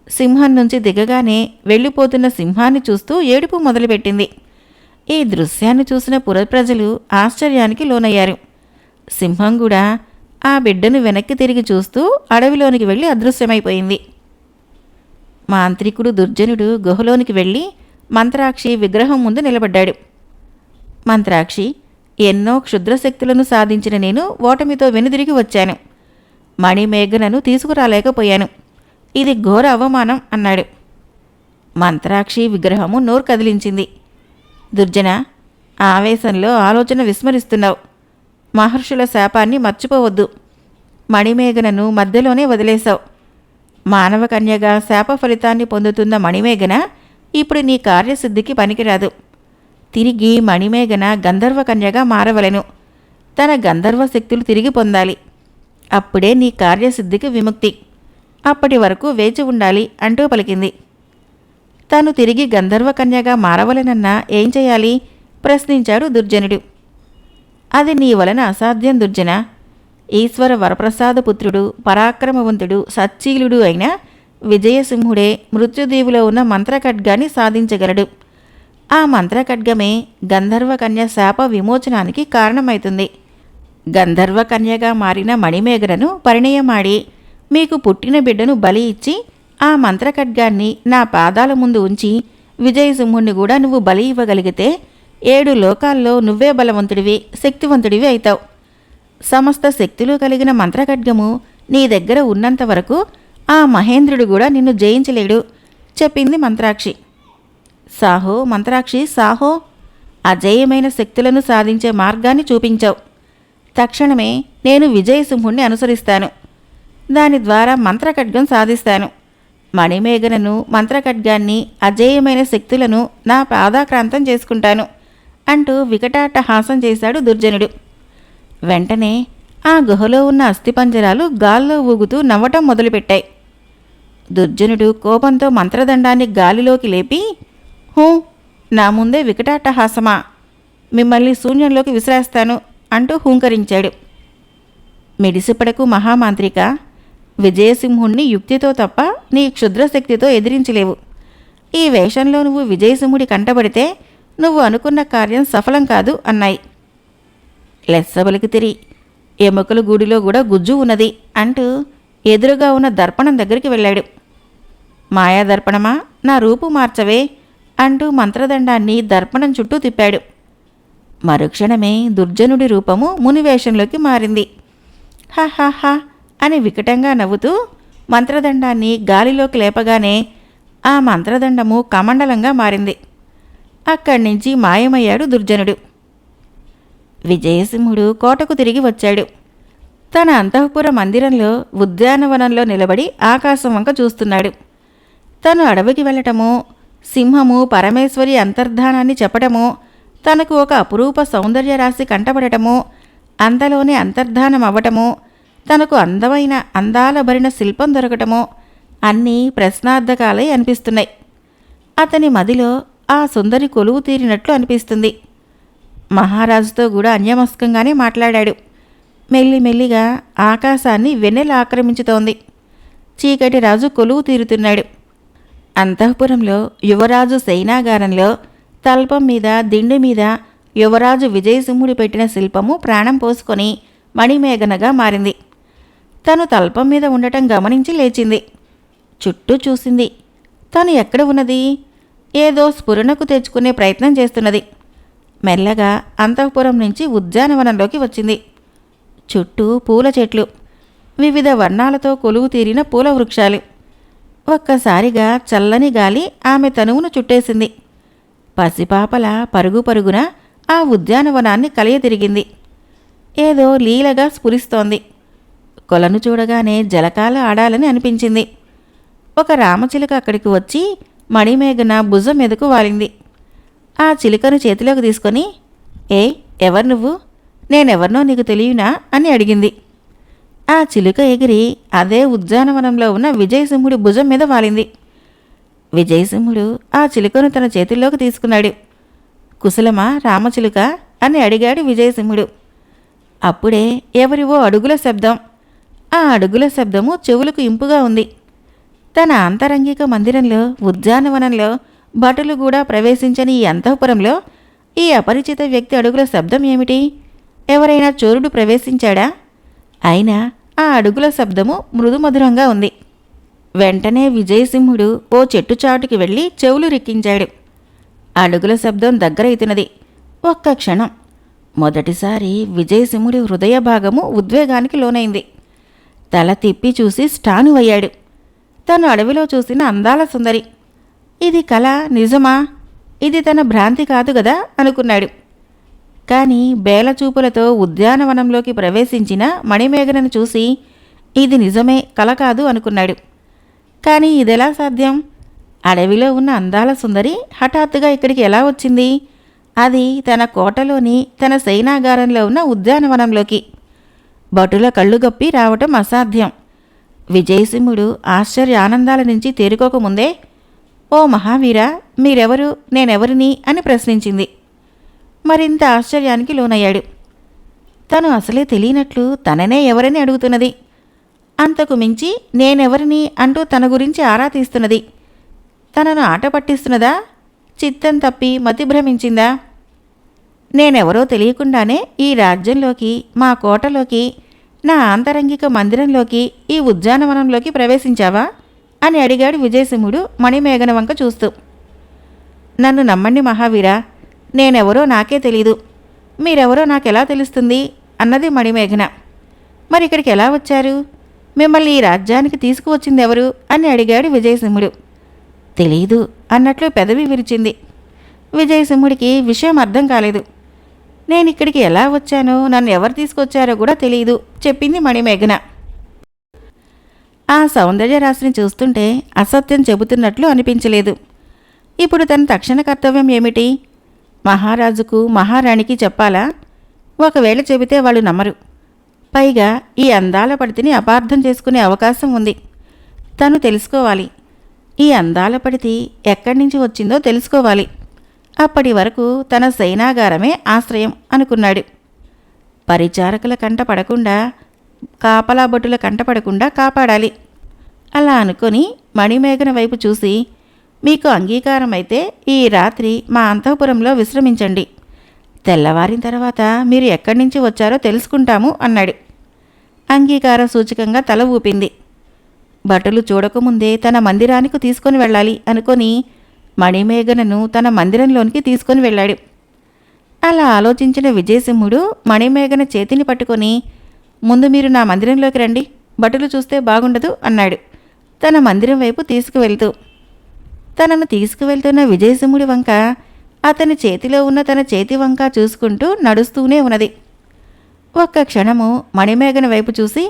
సింహం నుంచి దిగగానే వెళ్ళిపోతున్న సింహాన్ని చూస్తూ ఏడుపు మొదలుపెట్టింది. ఈ దృశ్యాన్ని చూసిన పురప్రజలు ఆశ్చర్యానికి లోనయ్యారు. సింహం కూడా ఆ బిడ్డను వెనక్కి తిరిగి చూస్తూ అడవిలోనికి వెళ్ళి అదృశ్యమైపోయింది. మాంత్రికుడు దుర్జనుడు గుహలోనికి వెళ్ళి మంత్రాక్షి విగ్రహం ముందు నిలబడ్డాడు. మంత్రాక్షి, ఎన్నో క్షుద్రశక్తులను సాధించిన నేను ఓటమితో వెనుదిరిగి వచ్చాను. మణిమేఘనను తీసుకురాలేకపోయాను. ఇది ఘోర అవమానం అన్నాడు. మంత్రాక్షి విగ్రహము నోరు కదిలించింది. దుర్జన, ఆవేశంలో ఆలోచన విస్మరిస్తున్నావు. మహర్షుల శాపాన్ని మర్చిపోవద్దు. మణిమేఘనను మధ్యలోనే వదిలేశావు. మానవ కన్యగా శాప ఫలితాన్ని పొందుతున్న మణిమేఘన ఇప్పుడు నీ కార్యసిద్ధికి పనికిరాదు. తిరిగి మణిమేఘన గంధర్వ కన్యగా మారవలెను. తన గంధర్వ శక్తులు తిరిగి పొందాలి. అప్పుడే నీ కార్యసిద్ధికి విముక్తి. అప్పటి వరకు వేచి ఉండాలి అంటూ పలికింది. తాను తిరిగి గంధర్వ కన్యగా మారవలెనన్నా ఏం చేయాలి? ప్రశ్నించాడు దుర్జనుడు. అది నీ వలన అసాధ్యం దుర్జన. ఈశ్వర వరప్రసాదపుత్రుడు, పరాక్రమవంతుడు, సచ్చీలుడు అయిన విజయసింహుడే మృత్యుదీవులో ఉన్న మంత్రఖడ్గాన్ని సాధించగలడు. ఆ మంత్రఖడ్గమే గంధర్వ కన్య శాప విమోచనానికి కారణమైతుంది. గంధర్వ కన్యగా మారిన మణిమేఘనను పరిణయమాడి మీకు పుట్టిన బిడ్డను బలి ఇచ్చి ఆ మంత్రఖడ్గాన్ని నా పాదాల ముందు ఉంచి విజయసింహుణ్ణి కూడా నువ్వు బలి ఇవ్వగలిగితే 7 లోకాల్లో నువ్వే బలవంతుడివి, శక్తివంతుడివి అవుతావు. సమస్త శక్తులు కలిగిన మంత్రఖడ్గము నీ దగ్గర ఉన్నంత వరకు ఆ మహేంద్రుడు కూడా నిన్ను జయించలేడు చెప్పింది మంత్రాక్షి. సాహో మంత్రాక్షి, సాహో! అజేయమైన శక్తులను సాధించే మార్గాన్ని చూపించావు. తక్షణమే నేను విజయసింహుణ్ణి అనుసరిస్తాను. దాని ద్వారా మంత్రఖడ్గం సాధిస్తాను. మణిమేఘనను, మంత్రఖడ్గాన్ని, అజేయమైన శక్తులను నా పాదాక్రాంతం చేసుకుంటాను అంటూ వికటాట్టహాసం చేశాడు దుర్జనుడు. వెంటనే ఆ గుహలో ఉన్న అస్థిపంజరాలు గాల్లో ఊగుతూ నవ్వటం మొదలుపెట్టాయి. దుర్జనుడు కోపంతో మంత్రదండాన్ని గాలిలోకి లేపి, హూ, నా ముందే వికటాట్టహాసమా? మిమ్మల్ని శూన్యంలోకి విసిరేస్తాను అంటూ హూంకరించాడు. మిడిసిపడకు మహామాంత్రిక. విజయసింహుణ్ణి యుక్తితో తప్ప నీ క్షుద్రశక్తితో ఎదిరించలేవు. ఈ వేషంలో నువ్వు విజయసింహుడి కంటబడితే నువ్వు అనుకున్న కార్యం సఫలం కాదు అన్నాయి. లెస్సబలికి తిరి, ఎముకల గూడిలో కూడా గుజ్జు ఉన్నది అంటూ ఎదురుగా ఉన్న దర్పణం దగ్గరికి వెళ్ళాడు. మాయాదర్పణమా, నా రూపు మార్చవే అంటూ మంత్రదండాన్ని దర్పణం చుట్టూ తిప్పాడు. మరుక్షణమే దుర్జనుడి రూపము మునివేషంలోకి మారింది. హహహ అని వికటంగా నవ్వుతూ మంత్రదండాన్ని గాలిలోకి లేపగానే ఆ మంత్రదండము కమండలంగా మారింది. అక్కడి నుంచి మాయమయ్యాడు దుర్జనుడు. విజయసింహుడు కోటకు తిరిగి వచ్చాడు. తన అంతఃపుర మందిరంలో ఉద్యానవనంలో నిలబడి ఆకాశం వంక చూస్తున్నాడు. తను అడవికి వెళ్ళటమో, సింహము పరమేశ్వరి అంతర్ధానాన్ని చెప్పటమో, తనకు ఒక అపురూప సౌందర్యరాశి కంటపడటమో, అంతలోనే అంతర్ధానం అవ్వటమో, తనకు అందమైన అందాల భరిన శిల్పం దొరకటమో అన్నీ ప్రశ్నార్థకాలే అనిపిస్తున్నాయి. అతని మదిలో ఆ సుందరి కొలువు తీరినట్లు అనిపిస్తుంది. మహారాజుతో కూడా అన్యమస్కంగానే మాట్లాడాడు. మెల్లిమెల్లిగా ఆకాశాన్ని వెన్నెల ఆక్రమించుతోంది. చీకటి రాజు కొలువు తీరుతున్నాడు. అంతఃపురంలో యువరాజు శయనాగారంలో తల్పం మీద, దిండు మీద యువరాజు విజయసింహుడు పెట్టిన శిల్పము ప్రాణం పోసుకొని మణిమేఘనగా మారింది. తను తల్పం మీద ఉండటం గమనించి లేచింది. చుట్టూ చూసింది. తను ఎక్కడ ఉన్నది? ఏదో స్ఫురణకు తెచ్చుకునే ప్రయత్నం చేస్తున్నది. మెల్లగా అంతఃపురం నుంచి ఉద్యానవనంలోకి వచ్చింది. చుట్టూ పూల చెట్లు, వివిధ వర్ణాలతో కొలువు తీరిన పూల వృక్షాలు. ఒక్కసారిగా చల్లని గాలి ఆమె తనువును చుట్టేసింది. పసిపాపల పరుగు పరుగున ఆ ఉద్యానవనాన్ని కలయతిరిగింది. ఏదో లీలగా స్ఫురిస్తోంది. కొలను చూడగానే జలకాల ఆడాలని అనిపించింది. ఒక రామచిలుక అక్కడికి వచ్చి మణిమేఘన భుజం మీదకు వాలింది. ఆ చిలుకను చేతిలోకి తీసుకొని, ఏ ఎవరు నువ్వు? నేనెవరినో నీకు తెలియనా అని అడిగింది. ఆ చిలుక ఎగిరి అదే ఉద్యానవనంలో ఉన్న విజయసింహుడి భుజం మీద వాలింది. విజయసింహుడు ఆ చిలుకను తన చేతుల్లోకి తీసుకున్నాడు. కుశలమా రామచిలుక అని అడిగాడు విజయసింహుడు. అప్పుడే ఎవరివో అడుగుల శబ్దం. ఆ అడుగుల శబ్దము చెవులకు ఇంపుగా ఉంది. తన ఆంతరంగిక మందిరంలో, ఉద్యానవనంలో భటులు కూడా ప్రవేశించని ఈ అంతఃపురంలో ఈ అపరిచిత వ్యక్తి అడుగుల శబ్దం ఏమిటి? ఎవరైనా చోరుడు ప్రవేశించాడా? అయినా ఆ అడుగుల శబ్దము మృదుమధురంగా ఉంది. వెంటనే విజయసింహుడు ఓ చెట్టు చాటుకి వెళ్ళి చెవులు రిక్కించాడు. అడుగుల శబ్దం దగ్గరైతున్నది. ఒక్క క్షణం. మొదటిసారి విజయసింహుడి హృదయ భాగము ఉద్వేగానికి లోనైంది. తల తిప్పి చూసి స్టానువయ్యాడు. తను అడవిలో చూసిన అందాల సుందరి. ఇది కల, నిజమా? ఇది తన భ్రాంతి కాదు గదా అనుకున్నాడు. కాని బేలచూపులతో ఉద్యానవనంలోకి ప్రవేశించిన మణిమేఘనను చూసి ఇది నిజమే, కల కాదు అనుకున్నాడు. కాని ఇదెలా సాధ్యం? అడవిలో ఉన్న అందాల సుందరి హఠాత్తుగా ఇక్కడికి ఎలా వచ్చింది? అది తన కోటలోని, తన సైనాగారంలో ఉన్న ఉద్యానవనంలోకి. భటుల కళ్ళుగప్పి రావటం అసాధ్యం. విజయసింహుడు ఆశ్చర్య ఆనందాల నుంచి తేరుకోకముందే, ఓ మహావీరా, మీరెవరు, నేనెవరిని అని ప్రశ్నించింది. మరింత ఆశ్చర్యానికి లోనయ్యాడు. తను అసలే తెలియనట్లు తననే ఎవరని అడుగుతున్నది. అంతకు మించి నేనెవరిని అంటూ తన గురించి ఆరా తీస్తున్నది. తనను ఆట పట్టిస్తున్నదా? చిత్తం తప్పి మతి భ్రమించిందా? నేనెవరో తెలియకుండానే ఈ రాజ్యంలోకి, మా కోటలోకి, నా ఆంతరంగిక మందిరంలోకి, ఈ ఉద్యానవనంలోకి ప్రవేశించావా అని అడిగాడు విజయసింహుడు మణిమేఘన వంక చూస్తూ. నన్ను నమ్మండి మహావీరా, నేనెవరో నాకే తెలీదు. మీరెవరో నాకెలా తెలుస్తుంది అన్నది మణిమేఘన. మరిక్కడికి ఎలా వచ్చారు? మిమ్మల్ని ఈ రాజ్యానికి తీసుకువచ్చిందెవరు అని అడిగాడు విజయసింహుడు. తెలీదు అన్నట్లు పెదవి విరిచింది. విజయసింహుడికి విషయం అర్థం కాలేదు. నేనిక్కడికి ఎలా వచ్చానో, నన్ను ఎవరు తీసుకొచ్చారో కూడా తెలియదు చెప్పింది మణిమేఘన. ఆ సౌందర్య రాశిని చూస్తుంటే అసత్యం చెబుతున్నట్లు అనిపించలేదు. ఇప్పుడు తన తక్షణ కర్తవ్యం ఏమిటి? మహారాజుకు, మహారాణికి చెప్పాలా? ఒకవేళ చెబితే వాళ్ళు నమ్మరు. పైగా ఈ అందాల పడితిని అపార్థం చేసుకునే అవకాశం ఉంది. తను తెలుసుకోవాలి. ఈ అందాల పడితి ఎక్కడి నుంచి వచ్చిందో తెలుసుకోవాలి. అప్పటి వరకు తన సైనాగారమే ఆశ్రయం అనుకున్నాడు. పరిచారకుల కంట పడకుండా, కాపలా భటుల కంట పడకుండా కాపాడాలి. అలా అనుకొని మణిమేఘన వైపు చూసి, మీకు అంగీకారమైతే ఈ రాత్రి మా అంతఃపురంలో విశ్రమించండి. తెల్లవారిన తర్వాత మీరు ఎక్కడి నుంచి వచ్చారో తెలుసుకుంటాము అన్నాడు. అంగీకార సూచకంగా తల ఊపింది. భటులు చూడకముందే తన మందిరానికి తీసుకొని వెళ్ళాలి అనుకొని మణిమేఘనను తన మందిరంలోనికి తీసుకొని వెళ్ళాడు. అలా ఆలోచించిన విజయసింహుడు మణిమేఘన చేతిని పట్టుకొని, ముందు మీరు నా మందిరంలోకి రండి, భటులు చూస్తే బాగుండదు అన్నాడు తన మందిరం వైపు తీసుకువెళ్తూ. తనను తీసుకువెళ్తున్న విజయసింహుడి వంక, అతని చేతిలో ఉన్న తన చేతి వంక చూసుకుంటూ నడుస్తూనే ఉన్నది. ఒక్క క్షణము మణిమేఘన వైపు చూసి,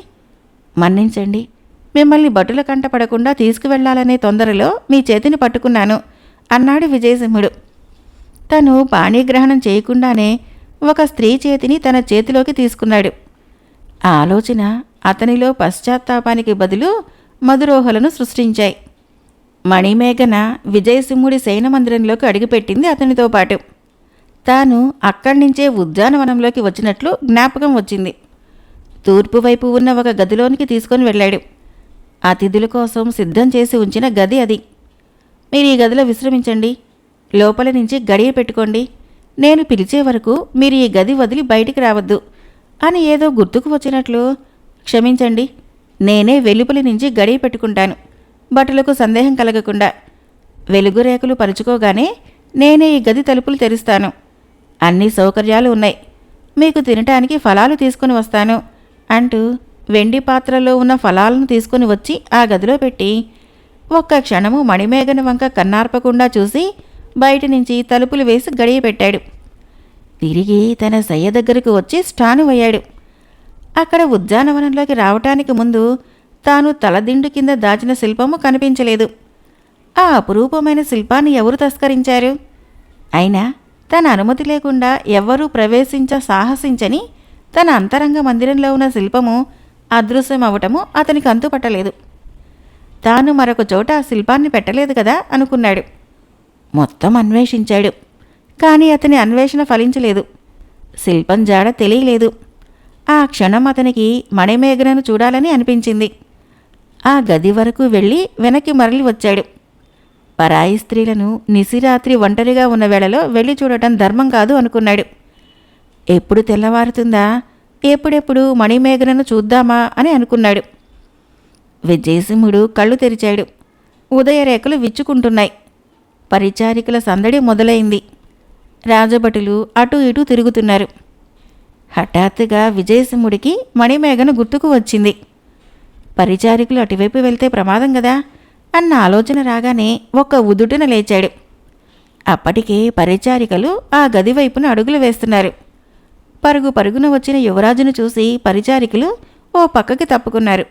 మన్నించండి, మిమ్మల్ని భటుల కంట పడకుండా తీసుకువెళ్లాలనే తొందరలో మీ చేతిని పట్టుకున్నాను అన్నాడు విజయసింహుడు. తను పాణిగ్రహణం చేయకుండానే ఒక స్త్రీ చేతిని తన చేతిలోకి తీసుకున్నాడు. ఆ ఆలోచన అతనిలో పశ్చాత్తాపానికి బదులు మధురోహలను సృష్టించాయి. మణిమేఘన విజయసింహుడి శయనమందిరంలోకి అడుగుపెట్టింది అతనితో పాటు. తాను అక్కడి నుంచే ఉద్యానవనంలోకి వచ్చినట్లు జ్ఞాపకం వచ్చింది. తూర్పు వైపు ఉన్న ఒక గదిలోనికి తీసుకొని వెళ్ళాడు. అతిథుల కోసం సిద్ధం చేసి ఉంచిన గది అది. మీరు ఈ గదిలో విశ్రమించండి, లోపల నుంచి గడియ పెట్టుకోండి, నేను పిలిచే వరకు మీరు ఈ గది వదిలి బయటికి రావద్దు అని ఏదో గుర్తుకు వచ్చినట్లు, క్షమించండి, నేనే వెలుపలి నుంచి గడియ పెట్టుకుంటాను, భటులకు సందేహం కలగకుండా. వెలుగు రేకులు పరుచుకోగానే నేనే ఈ గది తలుపులు తెరుస్తాను. అన్ని సౌకర్యాలు ఉన్నాయి. మీకు తినటానికి ఫలాలు తీసుకుని వస్తాను అంటూ వెండి పాత్రలో ఉన్న ఫలాలను తీసుకుని వచ్చి ఆ గదిలో పెట్టి ఒక్క క్షణము మణిమేఘన వంక కన్నార్పకుండా చూసి బయట నుంచి తలుపులు వేసి గడియ పెట్టాడు. తిరిగి తన శయ్య దగ్గరకు వచ్చి స్టానువయ్యాడు. అక్కడ ఉద్యానవనంలోకి రావటానికి ముందు తాను తలదిండు కింద దాచిన శిల్పము కనిపించలేదు. ఆ అపురూపమైన శిల్పాన్ని ఎవరు తస్కరించారు? అయినా తన అనుమతి లేకుండా ఎవ్వరూ సాహసించని తన అంతరంగ మందిరంలో ఉన్న శిల్పము అదృశ్యమవటము అతనికి అంతుపట్టలేదు. తాను మరొక చోట ఆ శిల్పాన్ని పెట్టలేదు కదా అనుకున్నాడు. మొత్తం అన్వేషించాడు. కానీ అతని అన్వేషణ ఫలించలేదు. శిల్పం జాడ తెలియలేదు. ఆ క్షణం అతనికి మణిమేఘనను చూడాలని అనిపించింది. ఆ గది వరకు వెళ్ళి వెనక్కి మరలి వచ్చాడు. పరాయి స్త్రీలను నిశిరాత్రి ఒంటరిగా ఉన్న వేళలో వెళ్ళి చూడటం ధర్మం కాదు అనుకున్నాడు. ఎప్పుడు తెల్లవారుతుందా, ఎప్పుడెప్పుడు మణిమేఘనను చూద్దామా అని అనుకున్నాడు. విజయసింహుడు కళ్ళు తెరిచాడు. ఉదయరేఖలు విచ్చుకుంటున్నాయి. పరిచారికల సందడి మొదలైంది. రాజభటులు అటూ ఇటూ తిరుగుతున్నారు. హఠాత్తుగా విజయసింహుడికి మణిమేఘన గుర్తుకు వచ్చింది. పరిచారికులు అటువైపు వెళ్తే ప్రమాదం కదా అన్న ఆలోచన రాగానే ఒక్క ఉదుటున లేచాడు. అప్పటికే పరిచారికలు ఆ గది వైపున అడుగులు వేస్తున్నారు. పరుగు పరుగున వచ్చిన యువరాజును చూసి పరిచారికులు ఓ పక్కకి తప్పుకున్నారు.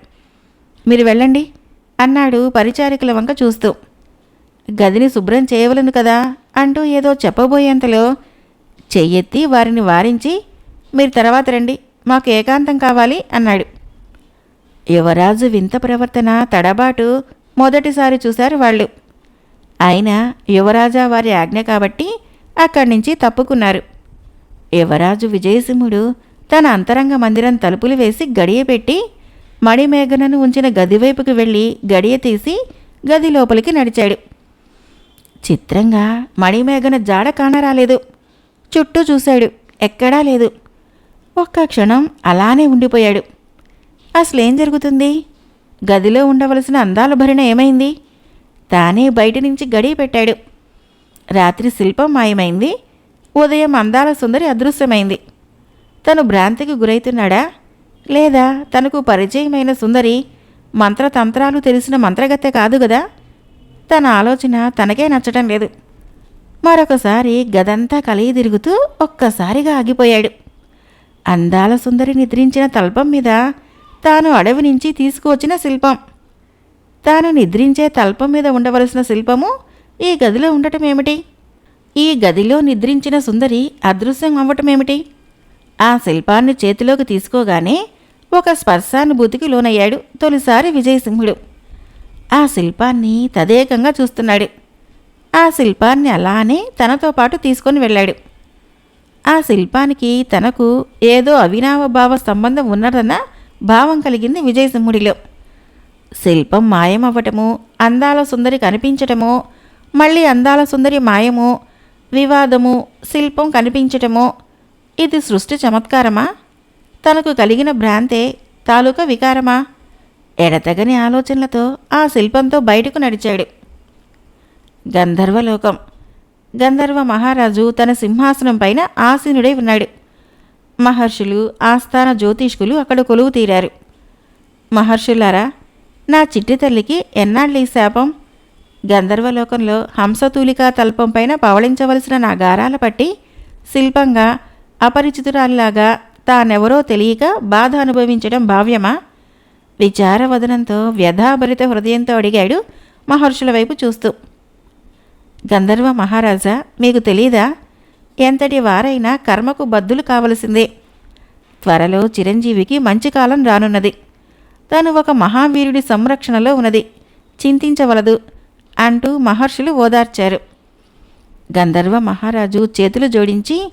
మీరు వెళ్ళండి అన్నాడు పరిచారికుల వంక చూస్తూ. గదిని శుభ్రం చేయవలను కదా అంటూ ఏదో చెప్పబోయేంతలో చెయ్యెత్తి వారిని వారించి, మీరు తర్వాత రండి, మాకు ఏకాంతం కావాలి అన్నాడు. యువరాజు వింత ప్రవర్తన, తడబాటు మొదటిసారి చూశారు వాళ్ళు. అయినా యువరాజా వారి ఆజ్ఞ కాబట్టి అక్కడి నుంచి తప్పుకున్నారు. యువరాజు విజయసింహుడు తన అంతరంగ మందిరం తలుపులు వేసి గడియ పెట్టి మణిమేఘనను ఉంచిన గదివైపుకి వెళ్ళి గడియ తీసి గది లోపలికి నడిచాడు. చిత్రంగా మణిమేఘన జాడ కానరాలేదు. చుట్టూ చూశాడు, ఎక్కడా లేదు. ఒక్క క్షణం అలానే ఉండిపోయాడు. అసలేం జరుగుతుంది? గదిలో ఉండవలసిన అందాల భరిణ ఏమైంది? తానే బయట నుంచి గడియ పెట్టాడు. రాత్రి శిల్పం మాయమైంది. ఉదయం అందాల సుందరి అదృశ్యమైంది. తను భ్రాంతికి గురైతున్నాడా? లేదా తనకు పరిచయమైన సుందరి మంత్రతంత్రాలు తెలిసిన మంత్రగత్తె కాదు గదా? తన ఆలోచన తనకే నచ్చటం లేదు. మరొకసారి గదంతా కలిగి తిరుగుతూ ఒక్కసారిగా ఆగిపోయాడు. అందాల సుందరి నిద్రించిన తల్పం మీద తాను అడవి నుంచి తీసుకువచ్చిన శిల్పం. తాను నిద్రించే తల్పం మీద ఉండవలసిన శిల్పము ఈ గదిలో ఉండటమేమిటి? ఈ గదిలో నిద్రించిన సుందరి అదృశ్యం అవ్వటమేమిటి? ఆ శిల్పాన్ని చేతిలోకి తీసుకోగానే ఒక స్పర్శానుభూతికి లోనయ్యాడు తొలిసారి విజయసింహుడు. ఆ శిల్పాన్ని తదేకంగా చూస్తున్నాడు. ఆ శిల్పాన్ని అలానే తనతో పాటు తీసుకొని వెళ్ళాడు. ఆ శిల్పానికి తనకు ఏదో అవినావభావ సంబంధం ఉన్నదన్న భావం కలిగింది విజయసింహుడిలో. శిల్పం మాయమవ్వటమో, అందాల సుందరి కనిపించటమో, మళ్ళీ అందాల సుందరి మాయమో, వివాదము, శిల్పం కనిపించటమో, ఇది సృష్టి చమత్కారమా? తనకు కలిగిన భ్రాంతే తాలూకా వికారమా? ఎడతగని ఆలోచనలతో ఆ శిల్పంతో బయటకు నడిచాడు. గంధర్వలోకం. గంధర్వ మహారాజు తన సింహాసనం పైన ఆసీనుడై ఉన్నాడు. మహర్షులు, ఆస్థాన జ్యోతిష్కులు అక్కడ కొలువు తీరారు. మహర్షులారా, నా చిట్టి తల్లికి ఎన్నాళ్ళీ శాపం? గంధర్వలోకంలో హంసతూలికా తల్పం పైన పవళించవలసిన నా గారాల పట్టి శిల్పంగా అపరిచితురాల్లాగా తానెవరో తెలియక బాధ అనుభవించడం భావ్యమా? విచారవదనంతో వ్యధాభరిత హృదయంతో అడిగాడు మహర్షుల వైపు చూస్తూ. గంధర్వ మహారాజా, మీకు తెలీదా? ఎంతటి వారైనా కర్మకు బద్దులు కావలసిందే. త్వరలో చిరంజీవికి మంచి కాలం రానున్నది. తను ఒక మహావీరుడి సంరక్షణలో ఉన్నది. చింతించవలదు అంటూ మహర్షులు ఓదార్చారు. గంధర్వ మహారాజు చేతులు జోడించి,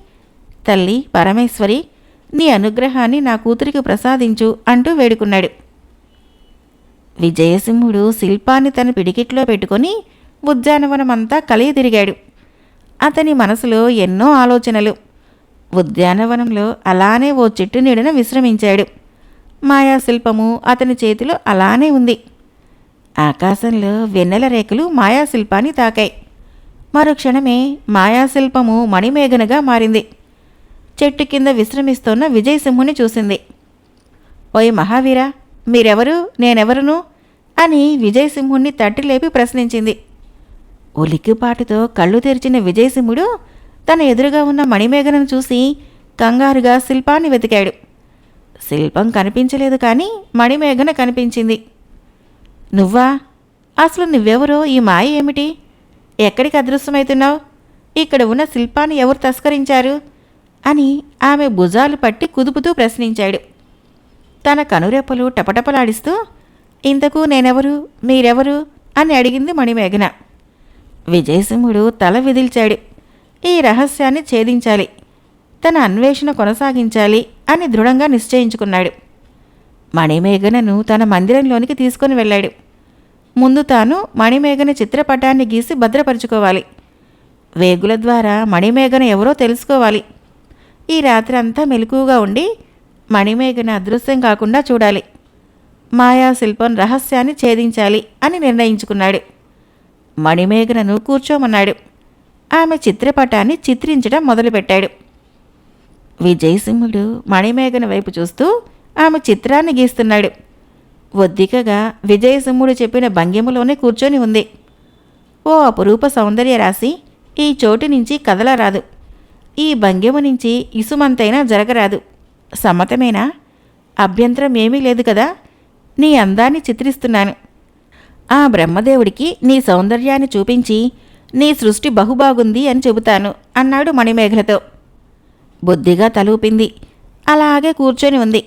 తల్లి పరమేశ్వరి, నీ అనుగ్రహాన్ని నా కూతురికి ప్రసాదించు అంటూ వేడుకున్నాడు. విజయసింహుడు శిల్పాన్ని తన పిడికిట్లో పెట్టుకొని ఉద్యానవనమంతా కలిగి తిరిగాడు. అతని మనసులో ఎన్నో ఆలోచనలు. ఉద్యానవనంలో అలానే ఓ చెట్టు నీడన విశ్రమించాడు. మాయాశిల్పము అతని చేతిలో అలానే ఉంది. ఆకాశంలో వెన్నెల రేఖలు మాయాశిల్పాన్ని తాకాయి. మరుక్షణమే మాయాశిల్పము మణిమేఘనగా మారింది. చెట్టు కింద విశ్రమిస్తోన్న విజయసింహుని చూసింది. ఓయ్ మహావీరా, మీరెవరు, నేనెవరును అని విజయసింహుణ్ణి తట్టిలేపి ప్రశ్నించింది. ఉలిక్కిపాటుతో కళ్ళు తెరిచిన విజయసింహుడు తన ఎదురుగా ఉన్న మణిమేఘనను చూసి కంగారుగా శిల్పాన్ని వెతికాడు. శిల్పం కనిపించలేదు, కానీ మణిమేఘన కనిపించింది. నువ్వా? అసలు నువ్వెవరో? ఈ మాయ ఏమిటి? ఎక్కడికి అదృశ్యమవుతున్నావు? ఇక్కడ ఉన్న శిల్పాన్ని ఎవరు తస్కరించారు అని ఆమె భుజాలు పట్టి కుదుపుతూ ప్రశ్నించాడు. తన కనురెప్పలు టపటపలాడిస్తూ, ఇంతకు నేనెవరు, మీరెవరు అని అడిగింది మణిమేఘన. విజయసింహుడు తల విదిల్చాడు. ఈ రహస్యాన్ని ఛేదించాలి, తన అన్వేషణ కొనసాగించాలి అని దృఢంగా నిశ్చయించుకున్నాడు. మణిమేఘనను తన మందిరంలోనికి తీసుకొని వెళ్ళాడు. ముందు తాను మణిమేఘన చిత్రపటాన్ని గీసి భద్రపరుచుకోవాలి. వేగుల ద్వారా మణిమేఘన ఎవరో తెలుసుకోవాలి. ఈ రాత్రి అంతా మెలకువగా ఉండి మణిమేఘన అదృశ్యం కాకుండా చూడాలి. మాయాశిల్పం రహస్యాన్ని ఛేదించాలి అని నిర్ణయించుకున్నాడు. మణిమేఘనను కూర్చోమన్నాడు. ఆమె చిత్రపటాన్ని చిత్రించడం మొదలుపెట్టాడు. విజయసింహుడు మణిమేఘన వైపు చూస్తూ ఆమె చిత్రాన్ని గీస్తున్నాడు. ఒద్దికగా విజయసింహుడు చెప్పిన భంగిమలోనే కూర్చొని ఉంది. ఓ అపురూప సౌందర్య రాశి, ఈ చోటు నుంచి కదలరాదు. ఈ భంగిమ నుంచి ఇసుమంతైనా జరగరాదు. సమ్మతమేనా? అభ్యంతరం ఏమీ లేదు కదా? నీ అందాన్ని చిత్రిస్తున్నాను. ఆ బ్రహ్మదేవుడికి నీ సౌందర్యాన్ని చూపించి నీ సృష్టి బహుబాగుంది అని చెబుతాను అన్నాడు మణిమేఘలతో. బుద్ధిగా తలూపింది. అలాగే కూర్చొని ఉంది.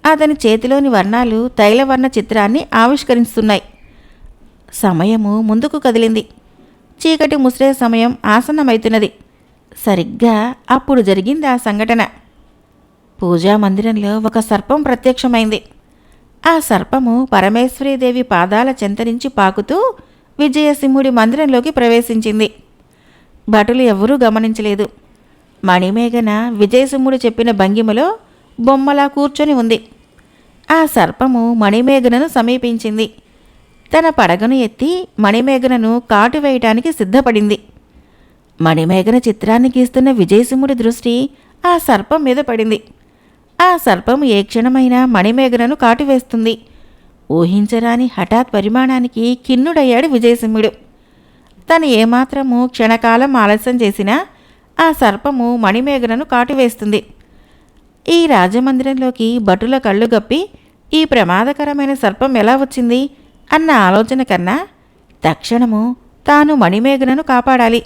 అతని చేతిలోని వర్ణాలు తైలవర్ణ చిత్రాన్ని ఆవిష్కరిస్తున్నాయి. సమయము ముందుకు కదిలింది. చీకటి ముసిరే సమయం ఆసన్నమైతున్నది. సరిగ్గా అప్పుడు జరిగింది ఆ సంఘటన. పూజామందిరంలో ఒక సర్పం ప్రత్యక్షమైంది. ఆ సర్పము పరమేశ్వరీదేవి పాదాల చెంత నుంచి పాకుతూ విజయసింహుడి మందిరంలోకి ప్రవేశించింది. భటులు ఎవ్వరూ గమనించలేదు. మణిమేఘన విజయసింహుడు చెప్పిన భంగిమలో బొమ్మలా కూర్చొని ఉంది. ఆ సర్పము మణిమేఘనను సమీపించింది. తన పడగను ఎత్తి మణిమేఘనను కాటు వేయటానికి సిద్ధపడింది. మణిమేఘన చిత్రాన్ని గీస్తున్న విజయసింహుడి దృష్టి ఆ సర్పం మీద పడింది. ఆ సర్పము ఏ క్షణమైనా మణిమేఘనను కాటువేస్తుంది. ఊహించరాని హఠాత్ పరిమాణానికి ఖిన్నుడయ్యాడు విజయసింహుడు. తను ఏమాత్రము క్షణకాలం ఆలస్యం చేసినా ఆ సర్పము మణిమేఘనను కాటువేస్తుంది. ఈ రాజమందిరంలోకి భటుల కళ్ళు గప్పి ఈ ప్రమాదకరమైన సర్పం ఎలా వచ్చింది అన్న ఆలోచన కన్నా తక్షణము తాను మణిమేఘనను కాపాడాలి.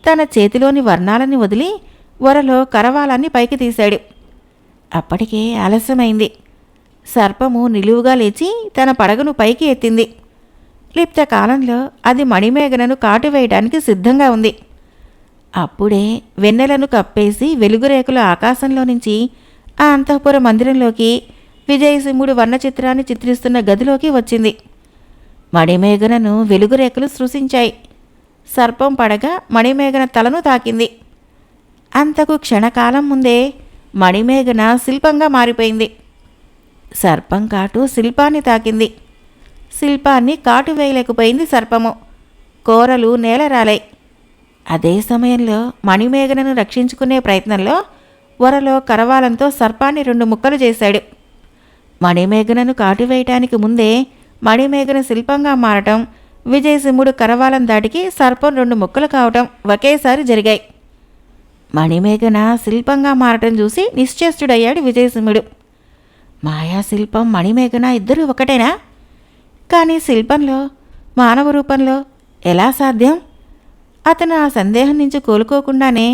తన చేతిలోని వర్ణాలని వదిలి వరలో కరవాలాన్ని పైకి తీశాడు. అప్పటికే ఆలస్యమైంది. సర్పము నిలువుగా లేచి తన పడగను పైకి ఎత్తింది. లిప్త కాలంలో అది మణిమేఘనను కాటువేయడానికి సిద్ధంగా ఉంది. అప్పుడే వెన్నెలను కప్పేసి వెలుగురేకుల ఆకాశంలో నుంచి ఆ అంతఃపుర మందిరంలోకి విజయసింహుడు వర్ణచిత్రాన్ని చిత్రిస్తున్న గదిలోకి వచ్చింది. మణిమేఘనను వెలుగురేకులు సృశించాయి. సర్పం పడగ మణిమేఘన తలను తాకింది. అంతకు క్షణకాలం ముందే మణిమేఘన శిల్పంగా మారిపోయింది. సర్పం కాటు శిల్పాన్ని తాకింది. శిల్పాన్ని కాటు వేయలేకపోయింది సర్పము. కోరలు నేలరాలాయి. అదే సమయంలో మణిమేఘనను రక్షించుకునే ప్రయత్నంలో వరలో కరవాలంతో సర్పాన్ని 2 ముక్కలు చేశాడు. మణిమేఘనను కాటువేయటానికి ముందే మణిమేఘన శిల్పంగా మారటం, విజయసింహుడు కరవాలం దాటికి సర్పం 2 ముక్కలు కావటం ఒకేసారి జరిగాయి. మణిమేఘన శిల్పంగా మారటం చూసి నిశ్చేష్టుడయ్యాడు విజయసింహుడు. మాయాశిల్పం మణిమేఘన ఇద్దరూ ఒకటేనా? కానీ శిల్పంలో మానవ రూపంలో ఎలా సాధ్యం? అతను ఆ సందేహం నుంచి కోలుకోకుండానే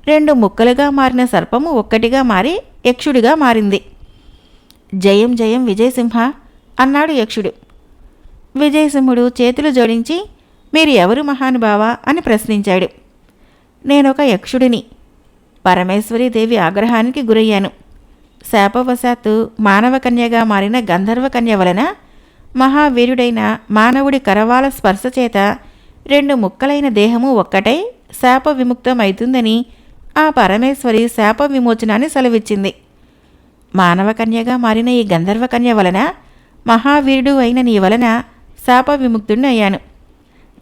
2 ముక్కలుగా మారిన సర్పము ఒక్కటిగా మారి యక్షుడిగా మారింది. జయం జయం విజయసింహ అన్నాడు యక్షుడు. విజయసింహుడు చేతులు జోడించి, మీరు ఎవరు మహానుభావా అని ప్రశ్నించాడు. నేనొక యక్షుడిని. పరమేశ్వరీదేవి ఆగ్రహానికి గురయ్యాను. శాపవశాత్తు మానవ కన్యగా మారిన గంధర్వ కన్య వలన మహావీరుడైన మానవుడి కరవాల స్పర్శ చేత 2 ముక్కలైన దేహము ఒక్కటై శాప విముక్తమైతుందని ఆ పరమేశ్వరి శాప విమోచనాన్ని సెలవిచ్చింది. మానవ కన్యగా మారిన ఈ గంధర్వ కన్య వలన మహావీరుడు అయిన నీ వలన శాప విముక్తుడిని అయ్యాను.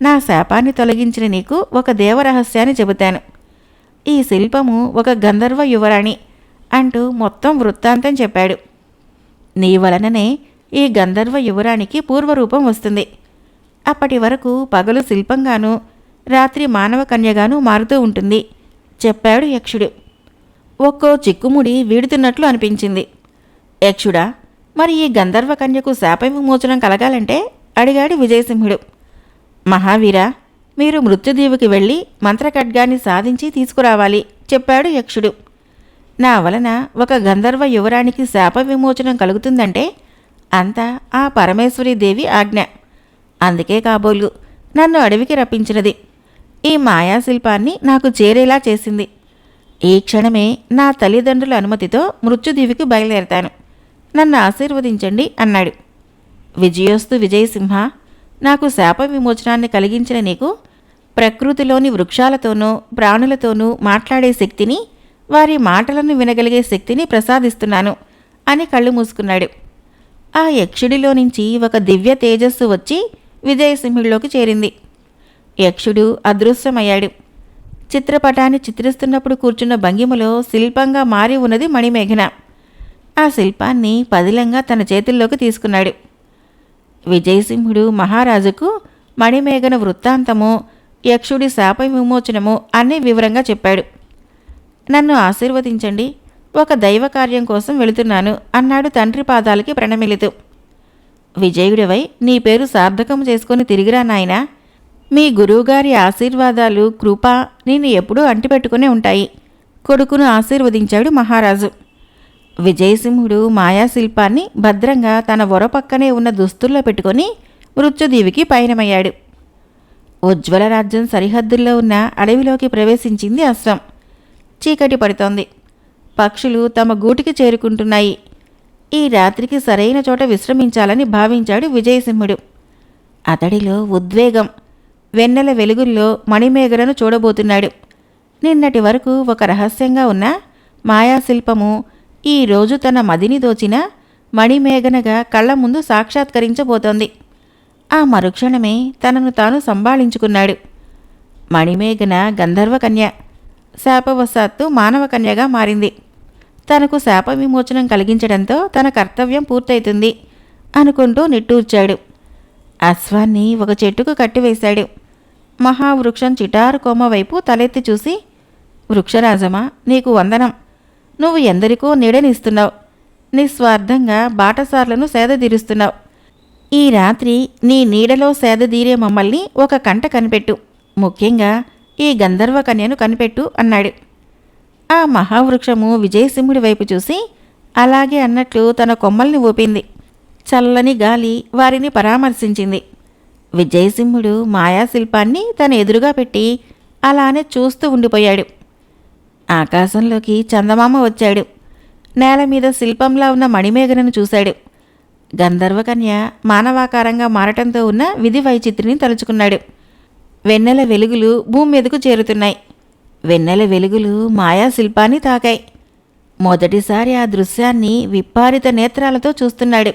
నా శాపాన్ని తొలగించిన నీకు ఒక దేవరహస్యాన్ని చెబుతాను. ఈ శిల్పము ఒక గంధర్వ యువరాణి అంటూ మొత్తం వృత్తాంతం చెప్పాడు. నీ వలననే ఈ గంధర్వ యువరానికి పూర్వరూపం వస్తుంది. అప్పటి వరకు పగలు శిల్పంగానూ రాత్రి మానవ కన్యగానూ మారుతూ ఉంటుంది. చెప్పాడు యక్షుడు. ఒక్కో చిక్కుముడి వీడుతున్నట్లు అనిపించింది. యక్షుడా, మరి ఈ గంధర్వ కన్యకు శాప విమోచనం కలగాలంటే అడిగాడు విజయసింహుడు. మహావీరా, మీరు మృత్యుదీవుకి వెళ్ళి మంత్రఖడ్గాన్ని సాధించి తీసుకురావాలి చెప్పాడు యక్షుడు. నా వలన ఒక గంధర్వ యువరానికి శాప విమోచనం కలుగుతుందంటే అంతా ఆ పరమేశ్వరీదేవి ఆజ్ఞ. అందుకే కాబోలు నన్ను అడవికి రప్పించినది. ఈ మాయాశిల్పాన్ని నాకు చేరేలా చేసింది. ఈ క్షణమే నా తల్లిదండ్రుల అనుమతితో మృత్యుదీవికి బయలుదేరతాను. నన్ను ఆశీర్వదించండి అన్నాడు. విజయోస్తు విజయసింహ, నాకు శాప విమోచనాన్ని కలిగించిన నీకు ప్రకృతిలోని వృక్షాలతోనూ ప్రాణులతోనూ మాట్లాడే శక్తిని, వారి మాటలను వినగలిగే శక్తిని ప్రసాదిస్తున్నాను అని కళ్ళు మూసుకున్నాడు. ఆ యక్షుడిలో నుంచి ఒక దివ్య తేజస్సు వచ్చి విజయసింహుడిలోకి చేరింది. యక్షుడు అదృశ్యమయ్యాడు. చిత్రపటాన్ని చిత్రిస్తున్నప్పుడు కూర్చున్న భంగిమలో శిల్పంగా మారి ఉన్నది మణిమేఘన. ఆ శిల్పాన్ని పదిలంగా తన చేతుల్లోకి తీసుకున్నాడు. విజయసింహుడు మహారాజుకు మణిమేఘన వృత్తాంతము, యక్షుడి శాప విమోచనము అన్నీ వివరంగా చెప్పాడు. నన్ను ఆశీర్వదించండి, ఒక దైవ కార్యం కోసం వెళుతున్నాను అన్నాడు తండ్రి పాదాలకి ప్రణమిలుతూ. విజయుడివై నీ పేరు సార్థకం చేసుకుని తిరిగిరా నాయనా. మీ గురువుగారి ఆశీర్వాదాలు, కృప నిన్ను ఎప్పుడూ అంటిపెట్టుకునే ఉంటాయి. కొడుకును ఆశీర్వదించాడు మహారాజు. విజయసింహుడు మాయాశిల్పాన్ని భద్రంగా తన వరపక్కనే ఉన్న దుస్తుల్లో పెట్టుకొని మృత్యుదీవికి పయనమయ్యాడు. ఉజ్వల రాజ్యం సరిహద్దుల్లో ఉన్న అడవిలోకి ప్రవేశించింది అశ్వం. చీకటి పడుతోంది. పక్షులు తమ గూటికి చేరుకుంటున్నాయి. ఈ రాత్రికి సరైన చోట విశ్రమించాలని భావించాడు విజయసింహుడు. అతడిలో ఉద్వేగం. వెన్నెల వెలుగుల్లో మణిమేఘనను చూడబోతున్నాడు. నిన్నటి వరకు ఒక రహస్యంగా ఉన్న మాయాశిల్పము ఈరోజు తన మదిని దోచిన మణిమేఘనగా కళ్ల ముందు సాక్షాత్కరించబోతోంది. ఆ మరుక్షణమే తనను తాను సంభాళించుకున్నాడు. మణిమేఘన గంధర్వకన్య శాపవశాత్తు మానవకన్యగా మారింది. తనకు శాప విమోచనం కలిగించడంతో తన కర్తవ్యం పూర్తయితుంది అనుకుంటూ నిట్టూర్చాడు. అశ్వాన్ని ఒక చెట్టుకు కట్టివేశాడు. మహావృక్షం చిటారు కొమ్మ వైపు తలెత్తి చూసి, వృక్షరాజమా, నీకు వందనం. నువ్వు ఎందరికో నీడనిస్తున్నావు. నిస్వార్థంగా బాటసార్లను సేదతీరుస్తున్నావు. ఈ రాత్రి నీ నీడలో సేదతీరే మమ్మల్ని ఒక కంట కనిపెట్టు. ముఖ్యంగా ఈ గంధర్వ కన్యను కనిపెట్టు అన్నాడు. ఆ మహావృక్షము విజయసింహుడి వైపు చూసి అలాగే అన్నట్లు తన కొమ్మల్ని ఊపింది. చల్లని గాలి వారిని పరామర్శించింది. విజయసింహుడు మాయాశిల్పాన్ని తన ఎదురుగా పెట్టి అలానే చూస్తూ ఉండిపోయాడు. ఆకాశంలోకి చందమామ వచ్చాడు. నేల మీద శిల్పంలా ఉన్న మణిమేఘనను చూశాడు. గంధర్వకన్య మానవాకారంగా మారటంతో ఉన్న విధి వైచిత్రిని తలుచుకున్నాడు. వెన్నెల వెలుగులు భూమి మీదకు చేరుతున్నాయి. వెన్నెల వెలుగులు మాయాశిల్పాన్ని తాకాయి. మొదటిసారి ఆ దృశ్యాన్ని విప్పారిత నేత్రాలతో చూస్తున్నాడు.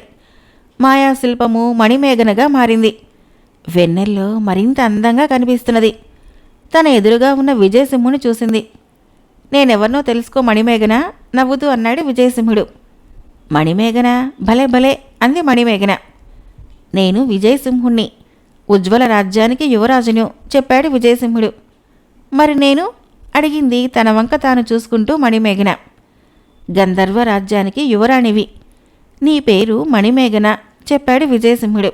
మాయాశిల్పము మణిమేఘనగా మారింది. వెన్నెల్లో మరింత అందంగా కనిపిస్తున్నది. తన ఎదురుగా ఉన్న విజయసింహుని చూసింది. నేనెవరినో తెలుసుకో మణిమేఘన నవ్వుతూ అన్నాడు విజయసింహుడు. మణిమేఘన, భలే భలే అంది మణిమేఘన. నేను విజయసింహుణ్ణి, ఉజ్వల రాజ్యానికి యువరాజును చెప్పాడు విజయసింహుడు. మరి నేను అడిగింది తన వంక తాను చూసుకుంటూ మణిమేఘన. గంధర్వ రాజ్యానికి యువరాణివి. నీ పేరు మణిమేఘన చెప్పాడు విజయసింహుడు.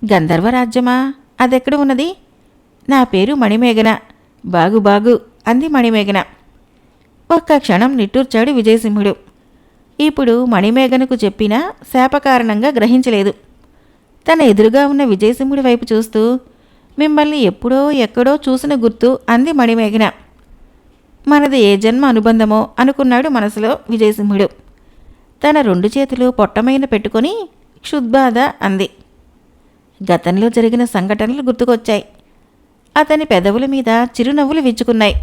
గంధర్వ రాజ్యమా, అదెక్కడ ఉన్నది? నా పేరు మణిమేఘన. బాగు బాగు అంది మణిమేఘన. ఒక్క క్షణం నిట్టూర్చాడు విజయసింహుడు. ఇప్పుడు మణిమేఘనకు చెప్పినా శాపకారణంగా గ్రహించలేదు. తన ఎదురుగా ఉన్న విజయసింహుడి వైపు చూస్తూ, మిమ్మల్ని ఎప్పుడో ఎక్కడో చూసిన గుర్తు అంది మణిమేఘన. మనది ఏ జన్మ అనుబంధమో అనుకున్నాడు మనసులో విజయసింహుడు. తన 2 చేతులు పొట్టమైన పెట్టుకొని క్షుద్బాధ అంది. గతంలో జరిగిన సంఘటనలు గుర్తుకొచ్చాయి. అతని పెదవుల మీద చిరునవ్వులు విచ్చుకున్నాయి.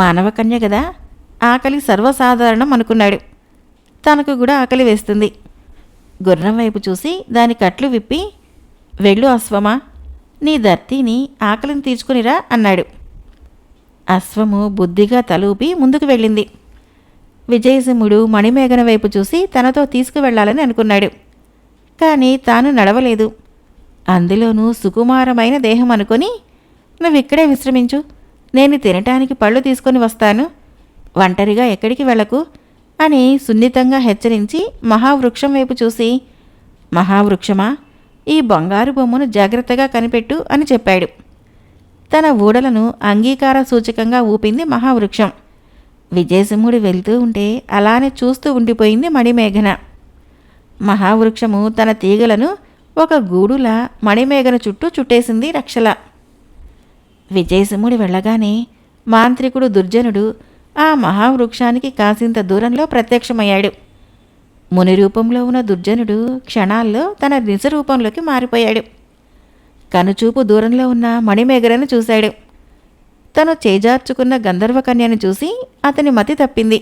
మానవకన్య గదా, ఆకలి సర్వసాధారణం అనుకున్నాడు. తనకు కూడా ఆకలి వేస్తుంది. గుర్రం వైపు చూసి దాని కట్లు విప్పి, వెళ్ళు అశ్వమా, నీ దర్తీని ఆకలిని తీర్చుకునిరా అన్నాడు. అశ్వము బుద్ధిగా తలూపి ముందుకు వెళ్ళింది. విజయసింహుడు మణిమేఘన వైపు చూసి తనతో తీసుకువెళ్లాలని అనుకున్నాడు. కానీ తాను నడవలేదు. అందులోనూ సుకుమారమైన దేహం అనుకొని, నువ్విక్కడే విశ్రమించు, నేను తినటానికి పళ్ళు తీసుకొని వస్తాను, ఒంటరిగా ఎక్కడికి వెళ్ళకు అని సున్నితంగా హెచ్చరించి మహావృక్షం వైపు చూసి, మహావృక్షమా, ఈ బంగారు బొమ్మను జాగ్రత్తగా కనిపెట్టు అని చెప్పాడు. తన ఊడలను అంగీకార సూచకంగా ఊపింది మహావృక్షం. విజయసింహుడు వెళ్తూ ఉంటే అలానే చూస్తూ ఉండిపోయింది మణిమేఘన. మహావృక్షము తన తీగలను ఒక గూడులా మణిమేఘన చుట్టూ చుట్టేసింది రక్షల. విజయసింహుడు వెళ్ళగానే మాంత్రికుడు దుర్జనుడు ఆ మహావృక్షానికి కాసింత దూరంలో ప్రత్యక్షమయ్యాడు. ముని రూపంలో ఉన్న దుర్జనుడు క్షణాల్లో తన నిజ రూపంలోకి మారిపోయాడు. కనుచూపు దూరంలో ఉన్న మణిమేఘనను చూశాడు. తను చేజార్చుకున్న గంధర్వకన్యను చూసి అతని మతి తప్పింది.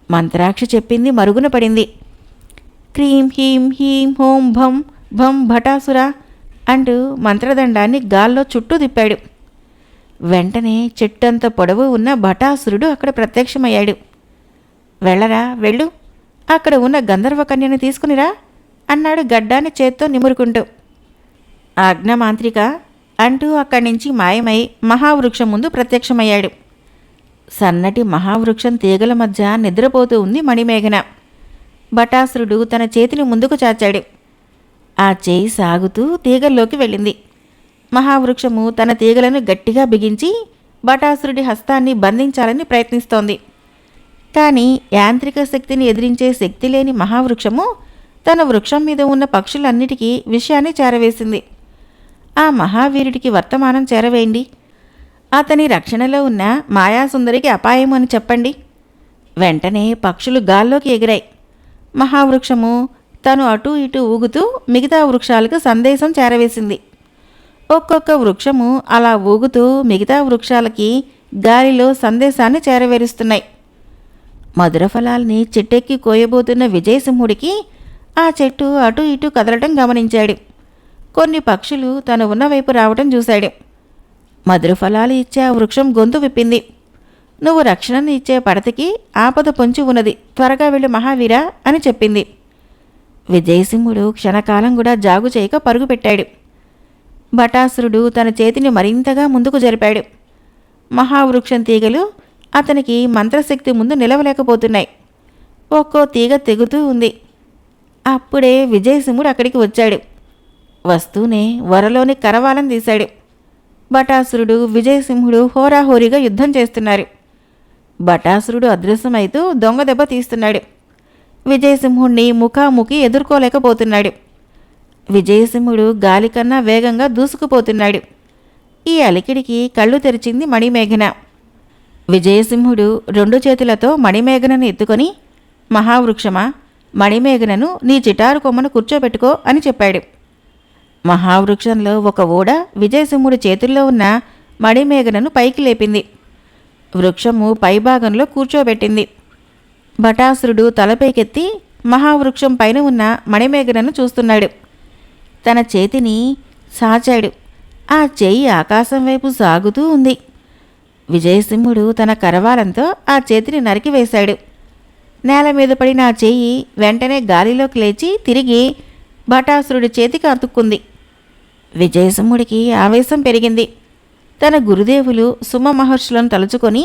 మంత్రాక్షి చెప్పింది మరుగున పడింది. క్రీం హీం హీం హోం భం భం భటాసుర అంటూ మంత్రదండాన్ని గాల్లో చుట్టూ తిప్పాడు. వెంటనే చెట్టంత పొడవు ఉన్న భటాసురుడు అక్కడ ప్రత్యక్షమయ్యాడు. వెళ్ళరా, వెళ్ళు, అక్కడ ఉన్న గంధర్వకన్యను తీసుకునిరా అన్నాడు గడ్డాన్ని చేత్తో నిమురుకుంటూ. ఆజ్ఞమాంత్రిక అంటూ అక్కడి నుంచి మాయమై మహావృక్షం ముందు ప్రత్యక్షమయ్యాడు. సన్నటి మహావృక్షం తీగల మధ్య నిద్రపోతూ ఉంది మణిమేఘన. భటాసురుడు తన చేతిని ముందుకు చాచాడు. ఆ చేయి సాగుతూ తీగల్లోకి వెళ్ళింది. మహావృక్షము తన తీగలను గట్టిగా బిగించి భటాసురుడి హస్తాన్ని బంధించాలని ప్రయత్నిస్తోంది. కానీ యాంత్రిక శక్తిని ఎదిరించే శక్తి లేని మహావృక్షము తన వృక్షం మీద ఉన్న పక్షులన్నిటికీ విషయాన్ని చేరవేసింది. ఆ మహావీరుడికి వర్తమానం చేరవేయండి, అతని రక్షణలో ఉన్న మాయాసుందరికి అపాయం అని చెప్పండి. వెంటనే పక్షులు గాల్లోకి ఎగిరాయి. మహావృక్షము తను అటూ ఇటూ ఊగుతూ మిగతా వృక్షాలకు సందేశం చేరవేసింది. ఒక్కొక్క వృక్షము అలా ఊగుతూ మిగతా వృక్షాలకి గాలిలో సందేశాన్ని చేరవేరుస్తున్నాయి. మధుర ఫలాల్ని చెట్టెక్కి కోయబోతున్న విజయసింహుడికి ఆ చెట్టు అటూ ఇటూ కదలటం గమనించాడు. కొన్ని పక్షులు తను ఉన్న వైపు రావటం చూశాడు. మధుర ఫలాలు ఇచ్చే ఆ వృక్షం గొంతు విప్పింది. నువ్వు రక్షణను ఇచ్చే పడతికి ఆపద పొంచి ఉన్నది, త్వరగా వెళ్ళు మహావీరా అని చెప్పింది. విజయసింహుడు క్షణకాలం కూడా జాగు చేయక పరుగు పెట్టాడు. భటాసురుడు తన చేతిని మరింతగా ముందుకు జరిపాడు. మహావృక్షం తీగలు అతనికి మంత్రశక్తి ముందు నిలవలేకపోతున్నాయి. ఒక్కో తీగ తెగుతూ ఉంది. అప్పుడే విజయసింహుడు అక్కడికి వచ్చాడు. వస్తూనే వరలోని కరవాలం తీశాడు. భటాసురుడు విజయసింహుడు హోరాహోరీగా యుద్ధం చేస్తున్నారు. భటాసురుడు అదృశ్యమైతూ దొంగ దెబ్బ తీస్తున్నాడు. విజయసింహుణ్ణి ముఖాముఖి ఎదుర్కోలేకపోతున్నాడు. విజయసింహుడు గాలికన్నా వేగంగా దూసుకుపోతున్నాడు. ఈ అలికిడికి కళ్ళు తెరిచింది మణిమేఘన. విజయసింహుడు 2 చేతులతో మణిమేఘనను ఎత్తుకొని, మహావృక్షమా, మణిమేఘనను నీ చిటారు కొమ్మను కూర్చోబెట్టుకో అని చెప్పాడు. మహావృక్షంలో ఒక ఊడ విజయసింహుడి చేతుల్లో ఉన్న మణిమేఘనను పైకి లేపింది. వృక్షము పైభాగంలో కూర్చోబెట్టింది. భటాసురుడు తలపైకెత్తి మహావృక్షం పైన ఉన్న మణిమేఘనను చూస్తున్నాడు. తన చేతిని సాచాడు. ఆ చెయ్యి ఆకాశం వైపు సాగుతూ ఉంది. విజయసింహుడు తన కరవాలంతో ఆ చేతిని నరికివేశాడు. నేల మీద పడిన ఆ చెయ్యి వెంటనే గాలిలోకి లేచి తిరిగి భటాసురుడి చేతికి అతుక్కుంది. విజయసింహుడికి ఆవేశం పెరిగింది. తన గురుదేవులు సుమ మహర్షులను తలుచుకొని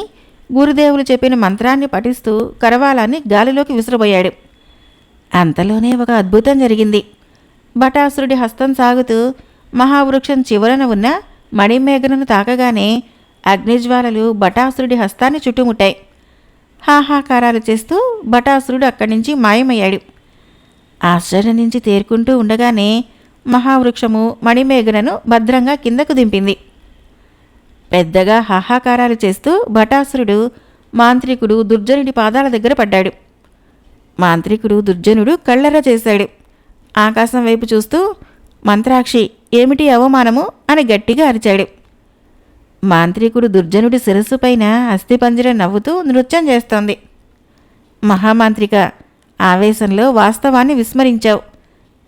గురుదేవులు చెప్పిన మంత్రాన్ని పఠిస్తూ కరవాలాన్ని గాలిలోకి విసిరబోయాడు. అంతలోనే ఒక అద్భుతం జరిగింది. భటాసురుడి హస్తం సాగుతూ మహావృక్షం చివరన ఉన్న మణిమేఘనను తాకగానే అగ్నిజ్వాలలు భటాసురుడి హస్తాన్ని చుట్టుముట్టాయి. హాహాకారాలు చేస్తూ భటాసురుడు అక్కడి నుంచి మాయమయ్యాడు. ఆశ్చర్యం నుంచి తేరుకుంటూ ఉండగానే మహావృక్షము మణిమేఘనను భద్రంగా కిందకు దింపింది. పెద్దగా హాహాకారాలు చేస్తూ భటాసురుడు మాంత్రికుడు దుర్జనుడి పాదాల దగ్గర పడ్డాడు. మాంత్రికుడు దుర్జనుడు కళ్ళెర్ర చేశాడు. ఆకాశం వైపు చూస్తూ, మంత్రాక్షి, ఏమిటి అవమానము అని గట్టిగా అరిచాడు. మాంత్రికుడు దుర్జనుడి శిరస్సుపైన అస్థిపంజరం నవ్వుతూ నృత్యం చేస్తోంది. మహామాంత్రిక, ఆవేశంలో వాస్తవాన్ని విస్మరించావు.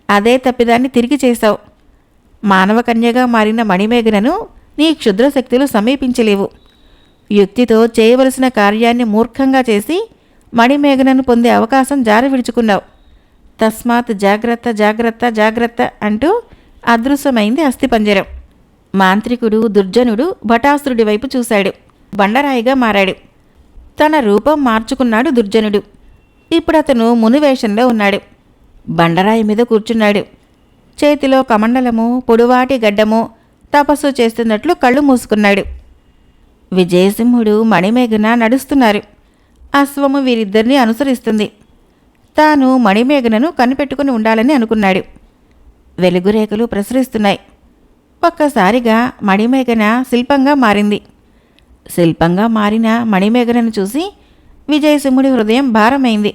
అదే తప్పిదాన్ని తిరిగి చేశావు. మానవ కన్యగా మారిన మణిమేఘనను నీ క్షుద్రశక్తులు సమీపించలేవు. యుక్తితో చేయవలసిన కార్యాన్ని మూర్ఖంగా చేసి మణిమేఘనను పొందే అవకాశం జారి విడుచుకున్నావు. తస్మాత్ జాగ్రత్త జాగ్రత్త జాగ్రత్త అంటూ అదృశ్యమైంది అస్థిపంజరం. మాంత్రికుడు దుర్జనుడు భటాసురుడి వైపు చూశాడు. బండరాయిగా మారాడు. తన రూపం మార్చుకున్నాడు దుర్జనుడు. ఇప్పుడతను మునివేషంలో ఉన్నాడు. బండరాయి మీద కూర్చున్నాడు. చేతిలో కమండలము, పొడువాటి గడ్డము, తపస్సు చేస్తున్నట్లు కళ్ళు మూసుకున్నాడు. విజయసింహుడు మణిమేఘన నడుస్తున్నారు. అశ్వము వీరిద్దరినీ అనుసరిస్తుంది. తాను మణిమేఘనను కనిపెట్టుకుని ఉండాలని అనుకున్నాడు. వెలుగురేఖలు ప్రసరిస్తున్నాయి. ఒక్కసారిగా మణిమేఘన శిల్పంగా మారింది. శిల్పంగా మారిన మణిమేఘనను చూసి విజయసింహుడి హృదయం భారమైంది.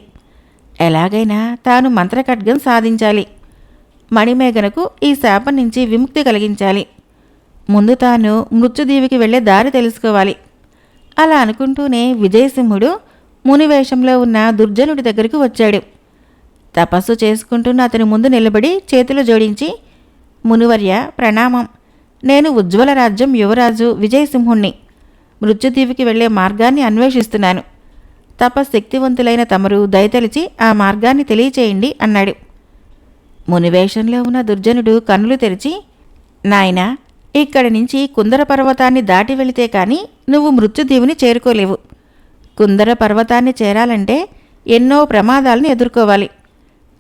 ఎలాగైనా తాను మంత్రఖడ్గం సాధించాలి. మణిమేఘనకు ఈ శాపం నుంచి విముక్తి కలిగించాలి. ముందు తాను మృత్యుదీవికి వెళ్లే దారి తెలుసుకోవాలి. అలా అనుకుంటూనే విజయసింహుడు మునివేషంలో ఉన్న దుర్జనుడి దగ్గరికి వచ్చాడు. తపస్సు చేసుకుంటున్న అతని ముందు నిలబడి చేతులు జోడించి, మునివర్య ప్రణామం. నేను ఉజ్వల రాజ్యం యువరాజు విజయసింహుణ్ణి. మృత్యుదీవికి వెళ్లే మార్గాన్ని అన్వేషిస్తున్నాను. తపశక్తివంతులైన తమరు దయతలిచి ఆ మార్గాన్ని తెలియచేయండి అన్నాడు. మునివేషంలో ఉన్న దుర్జనుడు కన్నులు తెరిచి, నాయనా, ఇక్కడి నుంచి కుందర పర్వతాన్ని దాటి వెళితే కాని నువ్వు మృత్యుదీవుని చేరుకోలేవు. కుందర పర్వతాన్ని చేరాలంటే ఎన్నో ప్రమాదాలను ఎదుర్కోవాలి.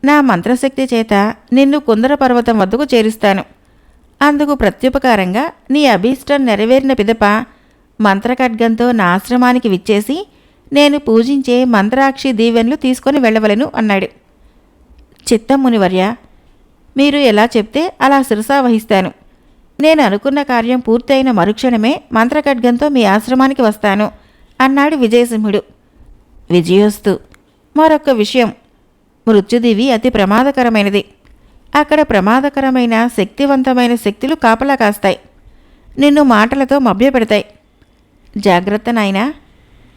నా మంత్రశక్తి చేత నిన్ను కుందర పర్వతం వద్దకు చేరుస్తాను. అందుకు ప్రత్యుపకారంగా నీ అభీష్టం నెరవేరిన పిదప మంత్రఖడ్గంతో నా ఆశ్రమానికి విచ్చేసి నేను పూజించే మంత్రాక్షి దీవెనలు తీసుకొని వెళ్ళవలెను అన్నాడు. చిత్తం మునివర్య, మీరు ఎలా చెప్తే అలా శిరసావహిస్తాను. నేను అనుకున్న కార్యం పూర్తయిన మరుక్షణమే మంత్రఖడ్గంతో మీ ఆశ్రమానికి వస్తాను అన్నాడు విజయసింహుడు. విజయోస్తు. మరొక్క విషయం, మృత్యుదివి అతి ప్రమాదకరమైనది. అక్కడ ప్రమాదకరమైన శక్తివంతమైన శక్తులు కాపలా కాస్తాయి. నిన్ను మాటలతో మభ్యపెడతాయి. జాగ్రత్త నాయనా,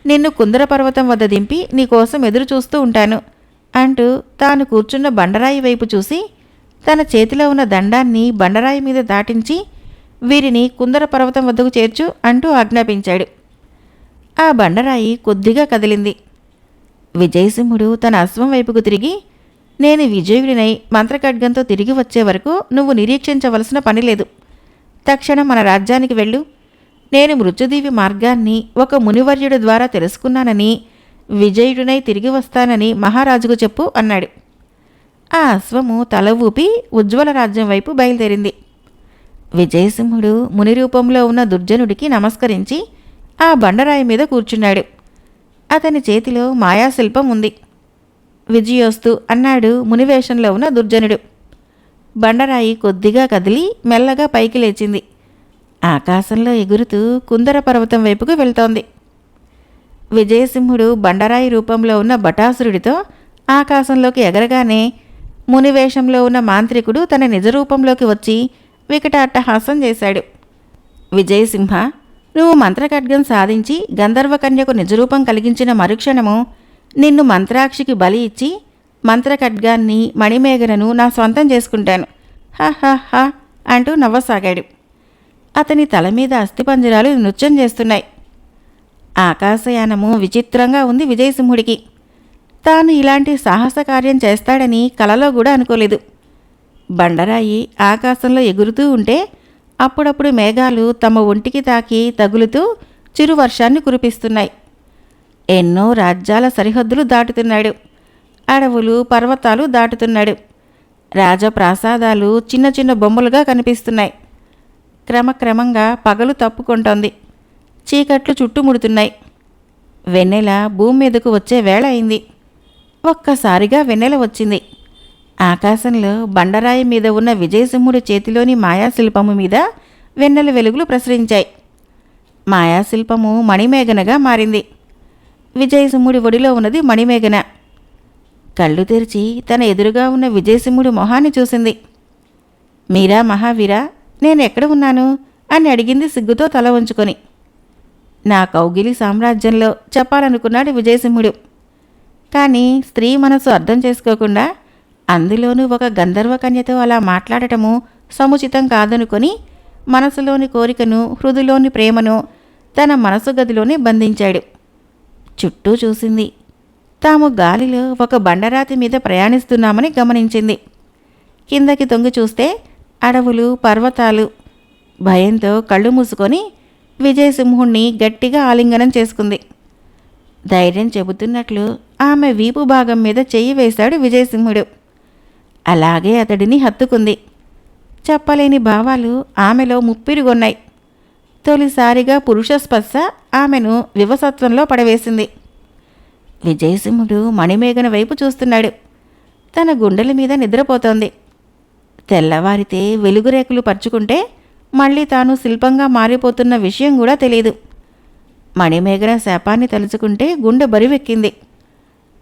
నిన్ను కుందర పర్వతం వద్ద దింపి నీకోసం ఎదురు చూస్తూ ఉంటాను అంటూ తాను కూర్చున్న బండరాయి వైపు చూసి తన చేతిలో ఉన్న దండాన్ని బండరాయి మీద దాటించి వీరిని కుందర పర్వతం వద్దకు చేర్చు అంటూ ఆజ్ఞాపించాడు. ఆ బండరాయి కొద్దిగా కదిలింది. విజయసింహుడు తన అశ్వం వైపుకు తిరిగి, నేను విజయుడినై మంత్రఖడ్గంతో తిరిగి వచ్చే వరకు నువ్వు నిరీక్షించవలసిన పని లేదు. తక్షణం మన రాజ్యానికి వెళ్ళు. నేను మృత్యుదీవి మార్గాన్ని ఒక మునివర్యుడి ద్వారా తెలుసుకున్నానని, విజయుడినై తిరిగి వస్తానని మహారాజుకు చెప్పు అన్నాడు. ఆ అశ్వము తల ఊపి ఉజ్వల రాజ్యం వైపు బయలుదేరింది. విజయసింహుడు ముని రూపంలో ఉన్న దుర్జనుడికి నమస్కరించి ఆ బండరాయి మీద కూర్చున్నాడు. అతని చేతిలో మాయాశిల్పం ఉంది. విజయోస్తు అన్నాడు మునివేషంలో ఉన్న దుర్జనుడు. బండరాయి కొద్దిగా కదిలి మెల్లగా పైకి లేచింది. ఆకాశంలో ఎగురుతూ కుందర పర్వతం వైపుకు వెళ్తోంది. విజయసింహుడు బండరాయి రూపంలో ఉన్న బటాసురుడితో ఆకాశంలోకి ఎగరగానే మునివేషంలో ఉన్న మాంత్రికుడు తన నిజరూపంలోకి వచ్చి వికటాట్టహాసం చేశాడు. విజయసింహ, నువ్వు మంత్రఖడ్గం సాధించి గంధర్వకన్యకు నిజరూపం కలిగించిన మరుక్షణము నిన్ను మంత్రాక్షికి బలి ఇచ్చి మంత్రఖడ్గాన్ని మణిమేఘనను నా స్వంతం చేసుకుంటాను. హ హ హ అంటూ నవ్వసాగాడు. అతని తల మీద అస్థిపంజరాలు నృత్యం చేస్తున్నాయి. ఆకాశయానము విచిత్రంగా ఉంది విజయసింహుడికి. తాను ఇలాంటి సాహస కార్యం చేస్తాడని కలలో కూడా అనుకోలేదు. బండరాయి ఆకాశంలో ఎగురుతూ ఉంటే అప్పుడప్పుడు మేఘాలు తమ ఒంటికి తాకి తగులుతూ చిరువర్షాన్ని కురిపిస్తున్నాయి. ఎన్నో రాజ్యాల సరిహద్దులు దాటుతున్నాడు. అడవులు, పర్వతాలు దాటుతున్నాడు. రాజప్రాసాదాలు చిన్న చిన్న బొమ్మలుగా కనిపిస్తున్నాయి. క్రమక్రమంగా పగలు తప్పుకుంటోంది. చీకట్లు చుట్టుముడుతున్నాయి. వెన్నెల భూమి మీదకు వచ్చే వేళ అయింది. ఒక్కసారిగా వెన్నెల వచ్చింది. ఆకాశంలో బండరాయి మీద ఉన్న విజయసింహుడి చేతిలోని మాయాశిల్పము మీద వెన్నెల వెలుగులు ప్రసరించాయి. మాయాశిల్పము మణిమేఘనగా మారింది. విజయసింహుడి ఒడిలో ఉన్నది మణిమేఘన. కళ్ళు తెరిచి తన ఎదురుగా ఉన్న విజయసింహుడి మొహాన్ని చూసింది. మీరా మహావీరా, నేనెక్కడ ఉన్నాను అని అడిగింది సిగ్గుతో తల వంచుకొని. నా కౌగిలి సామ్రాజ్యంలో చెప్పాలనుకున్నాడు విజయసింహుడు. కానీ స్త్రీ మనసు అర్థం చేసుకోకుండా, అందులోనూ ఒక గంధర్వకన్యతో అలా మాట్లాడటము సముచితం కాదనుకొని మనసులోని కోరికను, హృదిలోని ప్రేమను తన మనసు గదిలోనే బంధించాడు. చుట్టూ చూసింది. తాము గాలిలో ఒక బండరాతి మీద ప్రయాణిస్తున్నామని గమనించింది. కిందకి తొంగి చూస్తే అడవులు, పర్వతాలు, భయంతో కళ్ళు మూసుకొని విజయసింహుణ్ణి గట్టిగా ఆలింగనం చేసుకుంది. ధైర్యం చెబుతున్నట్లు ఆమె వీపు భాగం మీద చెయ్యి వేశాడు విజయసింహుడు. అలాగే అతడిని హత్తుకుంది. చెప్పలేని భావాలు ఆమెలో ముప్పిరిగొన్నాయి. తొలిసారిగా పురుష స్పర్శ ఆమెను వివసత్వంలో పడవేసింది. విజయసింహుడు మణిమేఘన వైపు చూస్తున్నాడు. తన గుండెల మీద నిద్రపోతోంది. తెల్లవారితే వెలుగురేకులు పరుచుకుంటే మళ్ళీ తాను శిల్పంగా మారిపోతున్న విషయం కూడా తెలియదు. మణిమేఘన శాపాన్ని తలుచుకుంటే గుండె బరువెక్కింది.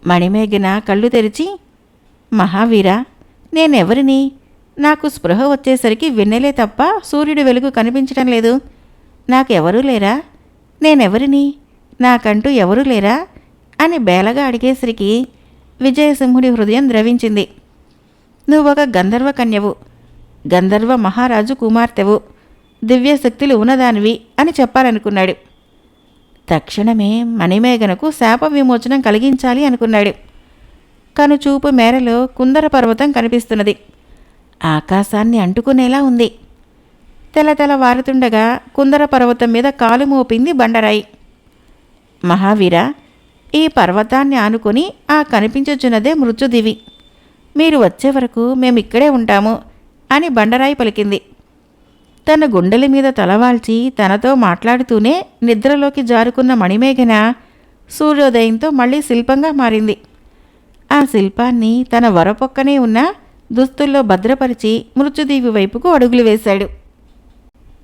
మణిమేఘన కళ్ళు తెరిచి, మహావీరా, నేనెవరిని? నాకు స్పృహ వచ్చేసరికి వెన్నెలే తప్ప సూర్యుడి వెలుగు కనిపించటం లేదు. నాకెవరూ లేరా? నేనెవరిని? నాకంటూ ఎవరూ లేరా అని బేలగా అడిగేసరికి విజయసింహుడి హృదయం ద్రవించింది. నువ్వొక గంధర్వ కన్యవు, గంధర్వ మహారాజు కుమార్తెవు, దివ్యశక్తులు ఉన్నదానివి అని చెప్పాలనుకున్నాడు. తక్షణమే మణిమేఘనకు శాప విమోచనం కలిగించాలి అనుకున్నాడు. కనుచూపు మేరలో కుందర పర్వతం కనిపిస్తున్నది. ఆకాశాన్ని అంటుకునేలా ఉంది. తెలతెలవారుతుండగా కుందర పర్వతం మీద కాలు మోపింది బండరాయి. మహావీర, ఈ పర్వతాన్ని ఆనుకొని ఆ కనిపించుచున్నదే మృత్యుదివి. మీరు వచ్చే వరకు మేమిక్కడే ఉంటాము అని బండరాయి పలికింది. తన గుండెల మీద తలవాల్చి తనతో మాట్లాడుతూనే నిద్రలోకి జారుకున్న మణిమేఘన సూర్యోదయంతో మళ్ళీ శిల్పంగా మారింది. ఆ శిల్పాన్ని తన వరపొక్కనే ఉన్న దుస్తుల్లో భద్రపరిచి మృత్యుదీవి వైపుకు అడుగులు వేశాడు.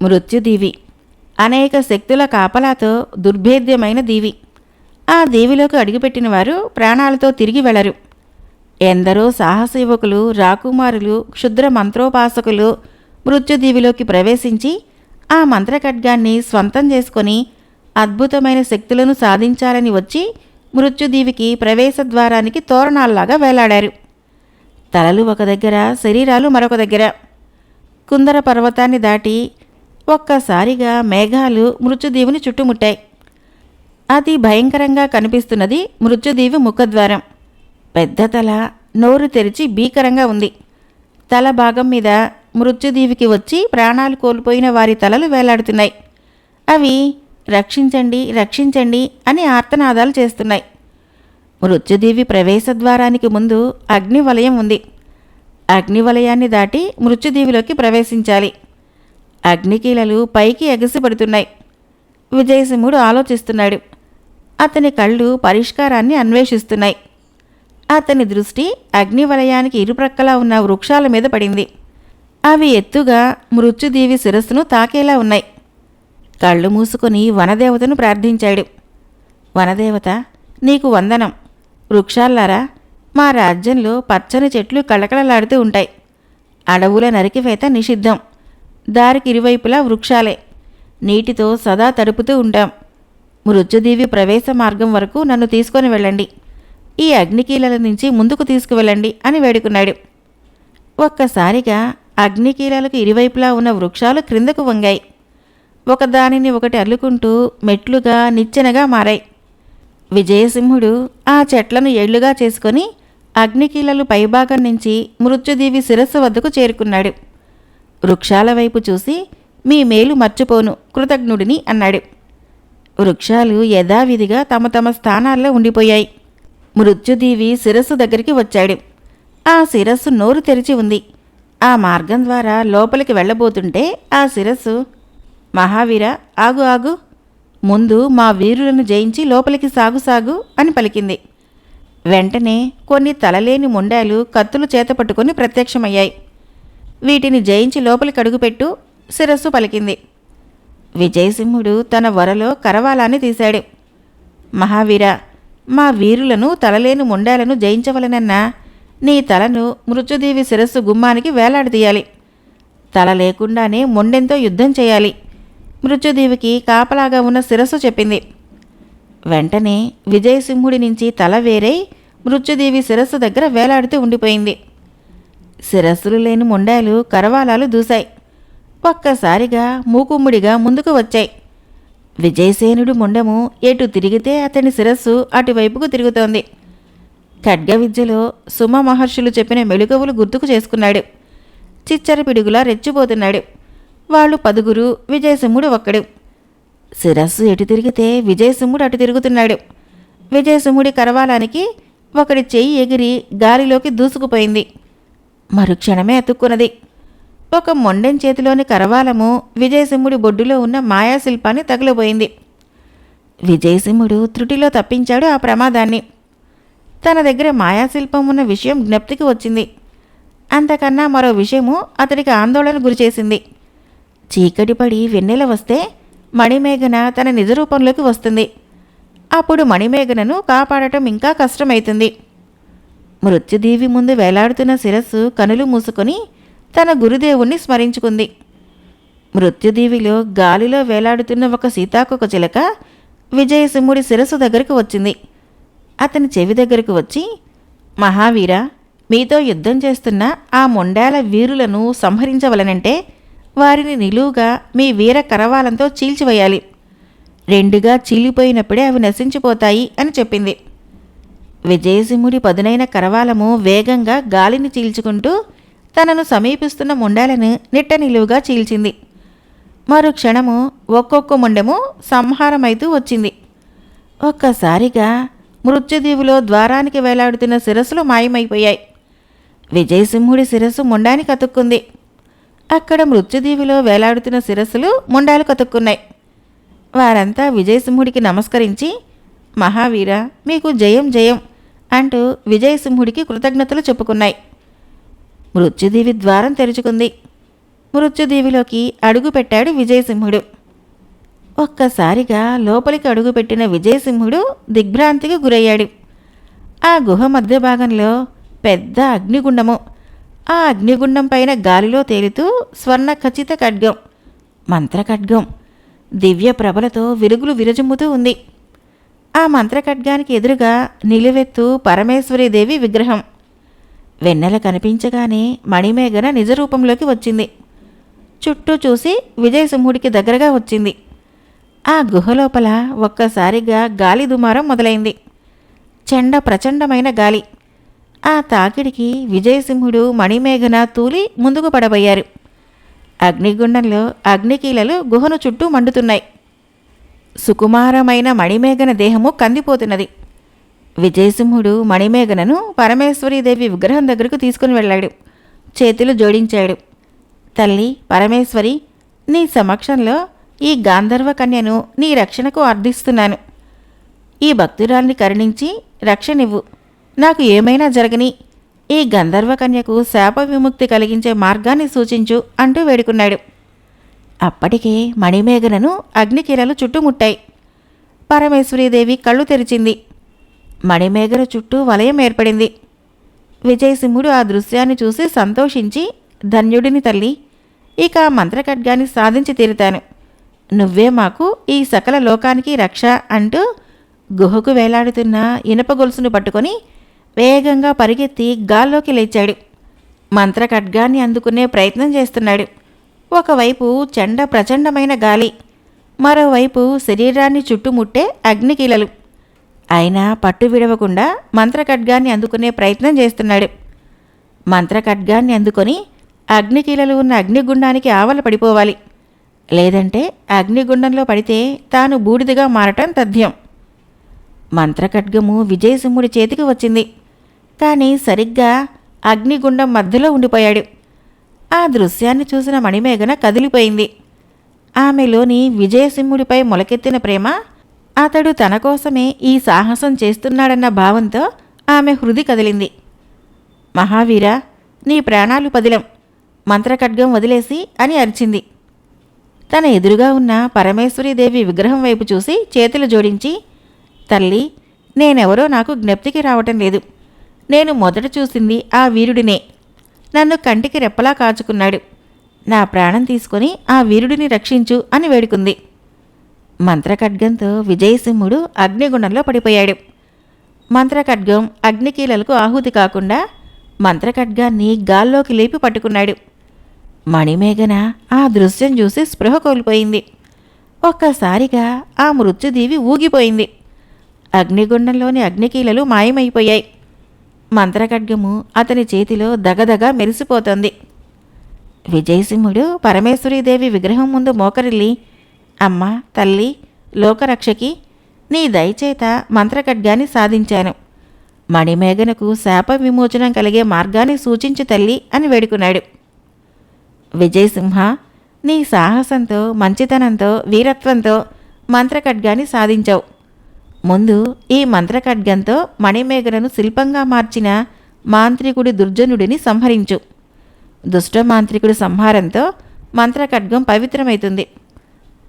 మృత్యుదీవి అనేక శక్తుల కాపలాతో దుర్భేద్యమైన దీవి. ఆ దీవిలోకి అడుగుపెట్టిన వారు ప్రాణాలతో తిరిగి వెళ్లరు. ఎందరో సాహస యువకులు, రాకుమారులు, క్షుద్ర మంత్రోపాసకులు మృత్యుదీవిలోకి ప్రవేశించి ఆ మంత్రఖడ్గాన్ని స్వంతం చేసుకొని అద్భుతమైన శక్తులను సాధించాలని వచ్చి మృత్యుదీవికి ప్రవేశద్వారానికి తోరణాల్లాగా వేలాడారు. తలలు ఒక దగ్గర, శరీరాలు మరొక దగ్గర. కుందర పర్వతాన్ని దాటి ఒక్కసారిగా మేఘాలు మృత్యుదీవిని చుట్టుముట్టాయి. అతి భయంకరంగా కనిపిస్తున్నది మృత్యుదీవి ముఖద్వారం. పెద్ద తల, నోరు తెరిచి భీకరంగా ఉంది. తల భాగం మీద మృత్యుదీవికి వచ్చి ప్రాణాలు కోల్పోయిన వారి తలలు వేలాడుతున్నాయి. అవి రక్షించండి, రక్షించండి అని ఆర్తనాదాలు చేస్తున్నాయి. మృత్యుదీవి ప్రవేశద్వారానికి ముందు అగ్నివలయం ఉంది. అగ్నివలయాన్ని దాటి మృత్యుదీవిలోకి ప్రవేశించాలి. అగ్నికీలలు పైకి ఎగసిపడుతున్నాయి. విజయసింహుడు ఆలోచిస్తున్నాడు. అతని కళ్ళు పరిష్కారాన్ని అన్వేషిస్తున్నాయి. అతని దృష్టి అగ్నివలయానికి ఇరుప్రక్కలా ఉన్న వృక్షాల మీద పడింది. అవి ఎత్తుగా మృత్యుదీవి శిరస్సును తాకేలా ఉన్నాయి. కళ్ళు మూసుకొని వనదేవతను ప్రార్థించాడు. వనదేవత, నీకు వందనం. వృక్షాల్లారా, మా రాజ్యంలో పచ్చని చెట్లు కళకళలాడుతూ ఉంటాయి. అడవుల నరికివేత నిషిద్ధం. దారికి ఇరువైపులా వృక్షాలే. నీటితో సదా తడుపుతూ ఉంటాం. మృత్యుదీవి ప్రవేశ మార్గం వరకు నన్ను తీసుకొని వెళ్ళండి. ఈ అగ్నికీలల నుంచి ముందుకు తీసుకువెళ్ళండి అని వేడుకున్నాడు. ఒక్కసారిగా అగ్నికీలలకు ఇరువైపులా ఉన్న వృక్షాలు క్రిందకు వంగాయి. ఒకదానిని ఒకటి అల్లుకుంటూ మెట్లుగా నిచ్చెనగా మారాయి. విజయసింహుడు ఆ చెట్లను ఏళ్లుగా చేసుకొని అగ్నికీలలు పైభాగం నుంచి మృత్యుదీవి శిరస్సు వద్దకు చేరుకున్నాడు. వృక్షాల వైపు చూసి, మీ మేలు మర్చిపోను, కృతజ్ఞుడిని అన్నాడు. వృక్షాలు యథావిధిగా తమ తమ స్థానాల్లో ఉండిపోయాయి. మృత్యుదీవి శిరస్సు దగ్గరికి వచ్చాడు. ఆ శిరస్సు నోరు తెరిచి ఉంది. ఆ మార్గం ద్వారా లోపలికి వెళ్ళబోతుంటే ఆ శిరస్సు, మహావీర, ఆగు ఆగు, ముందు మా వీరులను జయించి లోపలికి సాగు సాగు అని పలికింది. వెంటనే కొన్ని తలలేని మొండాలు కత్తులు చేతపట్టుకుని ప్రత్యక్షమయ్యాయి. వీటిని జయించి లోపలికి అడుగుపెట్టు, శిరస్సు పలికింది. విజయసింహుడు తన వరలో కరవాలాన్ని తీశాడు. మహావీర, మా వీరులను తలలేని మొండాలను జయించవలనన్నా నీ తలను మృత్యుదేవి శిరస్సు గుమ్మానికి వేలాడదీయాలి. తల లేకుండానే మొండెంతో యుద్ధం చేయాలి. మృత్యుదేవికి కాపలాగా ఉన్న శిరస్సు చెప్పింది. వెంటనే విజయసింహుడి నుంచి తల వేరై మృత్యుదేవి శిరస్సు దగ్గర వేలాడుతూ ఉండిపోయింది. శిరస్సులు లేని మొండాలు కరవాలాలు దూశాయి. ఒక్కసారిగా మూకుమ్ముడిగా ముందుకు వచ్చాయి. విజయసేనుడు మొండము ఎటు తిరిగితే అతని శిరస్సు అటువైపుకు తిరుగుతోంది. ఖడ్గ విద్యలో సుమ మహర్షులు చెప్పిన మెళుకువలు గుర్తుకు చేసుకున్నాడు. చిచ్చర పిడుగులా రెచ్చిపోతున్నాడు. వాళ్ళు 10. విజయసింహుడు ఒక్కడు. శిరస్సు ఎటు తిరిగితే విజయసింహుడు అటు తిరుగుతున్నాడు. విజయసింహుడి కరవాలానికి ఒకడి చెయ్యి ఎగిరి గాలిలోకి దూసుకుపోయింది. మరుక్షణమే అతుక్కున్నది. ఒక మొండెం చేతిలోని కరవాలము విజయసింహుడి బొడ్డులో ఉన్న మాయాశిల్పాన్ని తగిలిపోయింది. విజయసింహుడు త్రుటిలో తప్పించాడు ఆ ప్రమాదాన్ని. తన దగ్గర మాయాశిల్పం ఉన్న విషయం జ్ఞప్తికి వచ్చింది. అంతకన్నా మరో విషయము అతడికి ఆందోళన గురిచేసింది. చీకటి పడి వెన్నెల వస్తే మణిమేఘన తన నిజరూపంలోకి వస్తుంది. అప్పుడు మణిమేఘనను కాపాడటం ఇంకా కష్టమవుతుంది. మృత్యుదేవి ముందు వేలాడుతున్న శిరస్సు కనులు మూసుకొని తన గురుదేవుణ్ణి స్మరించుకుంది. మృత్యుదేవిలో గాలిలో వేలాడుతున్న ఒక సీతాకొక చిలక విజయసింహుడి శిరస్సు దగ్గరకు వచ్చింది. అతని చెవి దగ్గరకు వచ్చి, మహావీర, మీతో యుద్ధం చేస్తున్న ఆ మొండాల వీరులను సంహరించవలనంటే వారిని నిలువుగా మీ వీర కరవాలంతో చీల్చివేయాలి. 2గా చీలిపోయినప్పుడే అవి నశించిపోతాయి అని చెప్పింది. విజయసింహుడి పదునైన కరవాలము వేగంగా గాలిని చీల్చుకుంటూ తనను సమీపిస్తున్న మొండాలను నిట్ట నిలువుగా చీల్చింది. మరుక్షణము ఒక్కొక్క మొండెము సంహారమైతూ వచ్చింది. ఒక్కసారిగా మృత్యుదీవులో ద్వారానికి వేలాడుతున్న శిరస్సులు మాయమైపోయాయి. విజయసింహుడి శిరస్సు మొండానికి అతుక్కుంది. అక్కడ మృత్యుదీవిలో వేలాడుతున్న శిరస్సులు మొండాలు కతుక్కున్నాయి. వారంతా విజయసింహుడికి నమస్కరించి, మహావీర, మీకు జయం జయం అంటూ విజయసింహుడికి కృతజ్ఞతలు చెప్పుకున్నాయి. మృత్యుదీవి ద్వారం తెరుచుకుంది. మృత్యుదీవిలోకి అడుగుపెట్టాడు విజయసింహుడు. ఒక్కసారిగా లోపలికి అడుగుపెట్టిన విజయసింహుడు దిగ్భ్రాంతికి గురయ్యాడు. ఆ గుహ మధ్య భాగంలో పెద్ద అగ్నిగుండము. ఆ అగ్నిగుండం పైన గాలిలో తేలుతూ స్వర్ణ ఖచ్చిత ఖడ్గం, మంత్రఖడ్గం, దివ్య ప్రభలతో విరుగులు విరజుమ్ముతూ ఉంది. ఆ మంత్రఖడ్గానికి ఎదురుగా నిలువెత్తు పరమేశ్వరీదేవి విగ్రహం. వెన్నెల కనిపించగానే మణిమేఘన నిజరూపంలోకి వచ్చింది. చుట్టూ చూసి విజయసింహుడికి దగ్గరగా వచ్చింది. ఆ గుహలోపల ఒక్కసారిగా గాలి దుమారం మొదలైంది. ప్రచండమైన గాలి. ఆ తాకిడికి విజయసింహుడు మణిమేఘన తూలి ముందుకు పడబోయారు. అగ్నిగుండంలో అగ్నికీలలు గుహను చుట్టూ మండుతున్నాయి. సుకుమారమైన మణిమేఘన దేహము కందిపోతున్నది. విజయసింహుడు మణిమేఘనను పరమేశ్వరీదేవి విగ్రహం దగ్గరకు తీసుకుని వెళ్ళాడు. చేతులు జోడించాడు. తల్లి పరమేశ్వరి, నీ సమక్షంలో ఈ గాంధర్వ కన్యను నీ రక్షణకు అర్థిస్తున్నాను. ఈ భక్తురాల్ని కరుణించి రక్షనివ్వు. నాకు ఏమైనా జరగని ఈ గంధర్వ కన్యకు శాప విముక్తి కలిగించే మార్గాన్ని సూచించు అంటూ వేడుకున్నాడు. అప్పటికే మణిమేఘనను అగ్నికీలలు చుట్టుముట్టాయి. పరమేశ్వరీదేవి కళ్ళు తెరిచింది. మణిమేఘన చుట్టూ వలయం ఏర్పడింది. విజయసింహుడు ఆ దృశ్యాన్ని చూసి సంతోషించి, ధన్యుడిని తల్లి, ఇక ఆ మంత్రఖడ్గాన్ని సాధించి తీరుతాను. నువ్వే మాకు ఈ సకల లోకానికి రక్ష అంటూ గుహకు వేలాడుతున్న ఇనప గొలుసును పట్టుకొని వేగంగా పరిగెత్తి గాల్లోకి లేచాడు. మంత్రఖడ్గాన్ని అందుకునే ప్రయత్నం చేస్తున్నాడు. ఒకవైపు ప్రచండమైన గాలి, మరోవైపు శరీరాన్ని చుట్టుముట్టే అగ్నికీలలు. అయినా పట్టు విడవకుండా మంత్రఖడ్గాన్ని అందుకునే ప్రయత్నం చేస్తున్నాడు. మంత్రఖడ్గాన్ని అందుకొని అగ్నికీలలు ఉన్న అగ్నిగుండానికి ఆవల పడిపోవాలి. లేదంటే అగ్నిగుండంలో పడితే తాను బూడిదగా మారటం తథ్యం. మంత్రఖడ్గము విజయసింహుడి చేతికి వచ్చింది. కానీ సరిగ్గా అగ్నిగుండం మధ్యలో ఉండిపోయాడు. ఆ దృశ్యాన్ని చూసిన మణిమేఘన కదిలిపోయింది. ఆమెలోని విజయసింహుడిపై మొలకెత్తిన ప్రేమ, అతడు తన కోసమే ఈ సాహసం చేస్తున్నాడన్న భావంతో ఆమె హృది కదిలింది. మహావీర, నీ ప్రాణాలు పదిలం, మంత్రఖడ్గం వదిలేసి అని అరిచింది. తన ఎదురుగా ఉన్న పరమేశ్వరీదేవి విగ్రహం వైపు చూసి చేతులు జోడించి, తల్లి, నేనెవరో నాకు జ్ఞప్తికి రావటం లేదు. నేను మొదట చూసింది ఆ వీరుడినే. నన్ను కంటికి రెప్పలా కాచుకున్నాడు. నా ప్రాణం తీసుకొని ఆ వీరుడిని రక్షించు అని వేడుకుంది. మంత్రఖడ్గంతో విజయసింహుడు అగ్నిగుండంలో పడిపోయాడు. మంత్రఖడ్గం అగ్నికీలలకు ఆహుతి కాకుండా మంత్రఖడ్గాన్ని గాల్లోకి లేపి పట్టుకున్నాడు. మణిమేఘన ఆ దృశ్యం చూసి స్పృహ కోల్పోయింది. ఒక్కసారిగా ఆ మృత్యుదీవి ఊగిపోయింది. అగ్నిగుండంలోని అగ్నికీలలు మాయమైపోయాయి. మంత్రఖడ్గము అతని చేతిలో దగదగా మెరిసిపోతోంది. విజయసింహుడు పరమేశ్వరీదేవి విగ్రహం ముందు మోకరిల్లి, అమ్మ, తల్లి, లోకరక్షకి, నీ దయచేత మంత్రఖడ్గాన్ని సాధించాను. మణిమేఘనకు శాప విమోచనం కలిగే మార్గాన్ని సూచించు తల్లి అని వేడుకున్నాడు. విజయసింహ, నీ సాహసంతో, మంచితనంతో, వీరత్వంతో మంత్రఖడ్గాన్ని సాధించావు. ముందు ఈ మంత్రఖడ్గంతో మణిమేఘనను శిల్పంగా మార్చిన మాంత్రికుడి దుర్జనుడిని సంహరించు. దుష్టమాంత్రికుడి సంహారంతో మంత్రఖడ్గం పవిత్రమవుతుంది.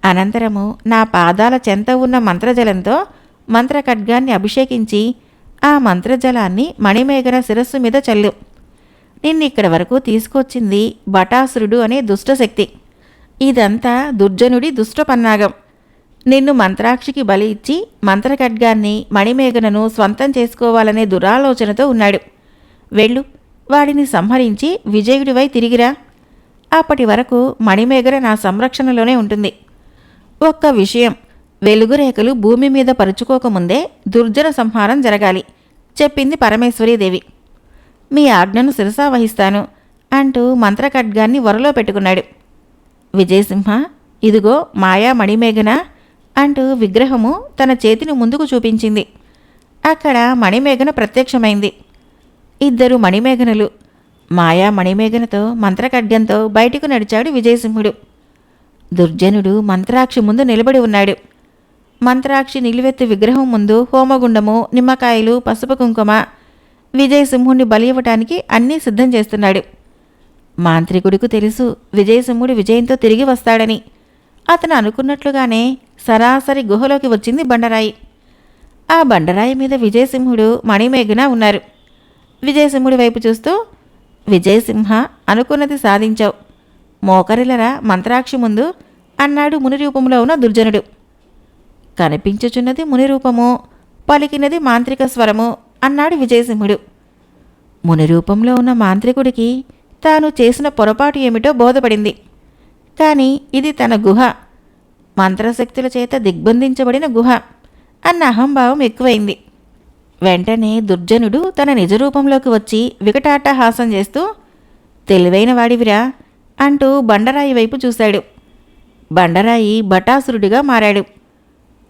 అనంతరము నా పాదాల చెంత ఉన్న మంత్రజలంతో మంత్రఖడ్గాన్ని అభిషేకించి ఆ మంత్రజలాన్ని మణిమేఘన శిరస్సు మీద చల్లు. నిన్నిక్కడి వరకు తీసుకొచ్చింది బటాసురుడు అనే దుష్టశక్తి. ఇదంతా దుర్జనుడి దుష్టపన్నాగం. నిన్ను మంత్రాక్షికి బలి ఇచ్చి మంత్రఖడ్గాన్ని, మణిమేఘనను స్వంతం చేసుకోవాలనే దురాలోచనతో ఉన్నాడు. వెళ్ళు, వాడిని సంహరించి విజయుడివై తిరిగిరా. అప్పటి వరకు మణిమేఘన నా సంరక్షణలోనే ఉంటుంది. ఒక్క విషయం, వెలుగురేఖలు భూమి మీద పరుచుకోకముందే దుర్జన సంహారం జరగాలి చెప్పింది పరమేశ్వరీదేవి. మీ ఆజ్ఞను శిరసావహిస్తాను అంటూ మంత్రఖడ్గాన్ని వరలో పెట్టుకున్నాడు. విజయసింహ, ఇదిగో మాయా మణిమేఘన అంటూ విగ్రహము తన చేతిని ముందుకు చూపించింది. అక్కడ మణిమేఘన ప్రత్యక్షమైంది. ఇద్దరు మణిమేఘనలు. మాయా మణిమేఘనతో మంత్రఖడ్గంతో బయటకు నడిచాడు విజయసింహుడు. దుర్జనుడు మంత్రాక్షి ముందు నిలబడి ఉన్నాడు. మంత్రాక్షి నిలువెత్తు విగ్రహం ముందు హోమగుండము, నిమ్మకాయలు, పసుపు కుంకుమ, విజయసింహుణ్ణి బలి ఇవ్వటానికి అన్నీ సిద్ధం చేస్తున్నాడు. మాంత్రికుడికి తెలుసు విజయసింహుడు విజయంతో తిరిగి వస్తాడని. అతను అనుకున్నట్లుగానే సరాసరి గుహలోకి వచ్చింది బండరాయి. ఆ బండరాయి మీద విజయసింహుడు, మణిమేఘన ఉన్నారు. విజయసింహుడి వైపు చూస్తూ, విజయసింహ, అనుకున్నది సాధించావు. మోకరిలరా మంత్రాక్షి ముందు అన్నాడు మునిరూపంలో ఉన్న దుర్జనుడు. కనిపించుచున్నది మునిరూపము, పలికినది మాంత్రిక స్వరము అన్నాడు విజయసింహుడు. మునిరూపంలో ఉన్న మాంత్రికుడికి తాను చేసిన పొరపాటు ఏమిటో బోధపడింది. కానీ ఇది తన గుహ, మంత్రశక్తుల చేత దిగ్బంధించబడిన గుహ అన్న అహంభావం ఎక్కువైంది. వెంటనే దుర్జనుడు తన నిజరూపంలోకి వచ్చి వికటాట్టహాసం చేస్తూ, తెలివైన వాడివిరా అంటూ బండరాయి వైపు చూశాడు. బండరాయి బటాసురుడిగా మారాడు.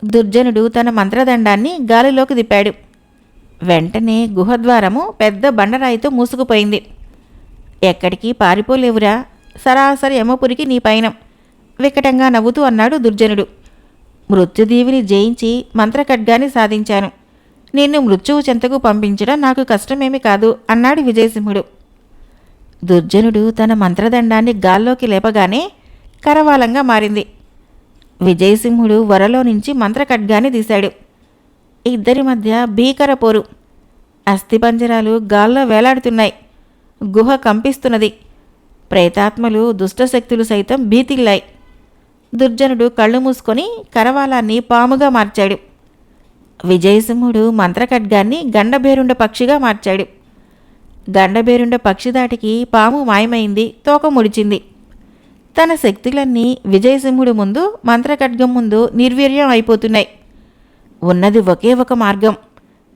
దుర్జనుడు తన మంత్రదండాన్ని గాలిలోకి దిప్పాడు. వెంటనే గుహద్వారము పెద్ద బండరాయితో మూసుకుపోయింది. ఎక్కడికి పారిపోలేవురా, సరాసరి యమపురికి నీ పైన వికటంగా నవ్వుతూ అన్నాడు దుర్జనుడు. మృత్యుదేవిని జయించి మంత్రఖడ్గాన్ని సాధించాను. నిన్ను మృత్యువు చెంతకు పంపించడం నాకు కష్టమేమి కాదు అన్నాడు విజయసింహుడు. దుర్జనుడు తన మంత్రదండాన్ని గాల్లోకి లేపగానే కరవాలంగా మారింది. విజయసింహుడు వరలో నుంచి మంత్రఖడ్గాన్ని తీశాడు. ఇద్దరి మధ్య భీకర పోరు. అస్థిపంజరాలు గాల్లో వేలాడుతున్నాయి. గుహ కంపిస్తున్నది. ప్రేతాత్మలు, దుష్టశక్తులు సైతం భీతిల్లాయి. దుర్జనుడు కళ్ళు మూసుకొని కరవాలాన్ని పాముగా మార్చాడు. విజయసింహుడు మంత్రఖడ్గాన్ని గండభేరుండ పక్షిగా మార్చాడు. గండభేరుండ పక్షి దాటికి పాము మాయమైంది, తోక ముడిచింది. తన శక్తులన్నీ విజయసింహుడు ముందు, మంత్రఖడ్గం ముందు నిర్వీర్యం అయిపోతున్నాయి. ఉన్నది ఒకే ఒక మార్గం.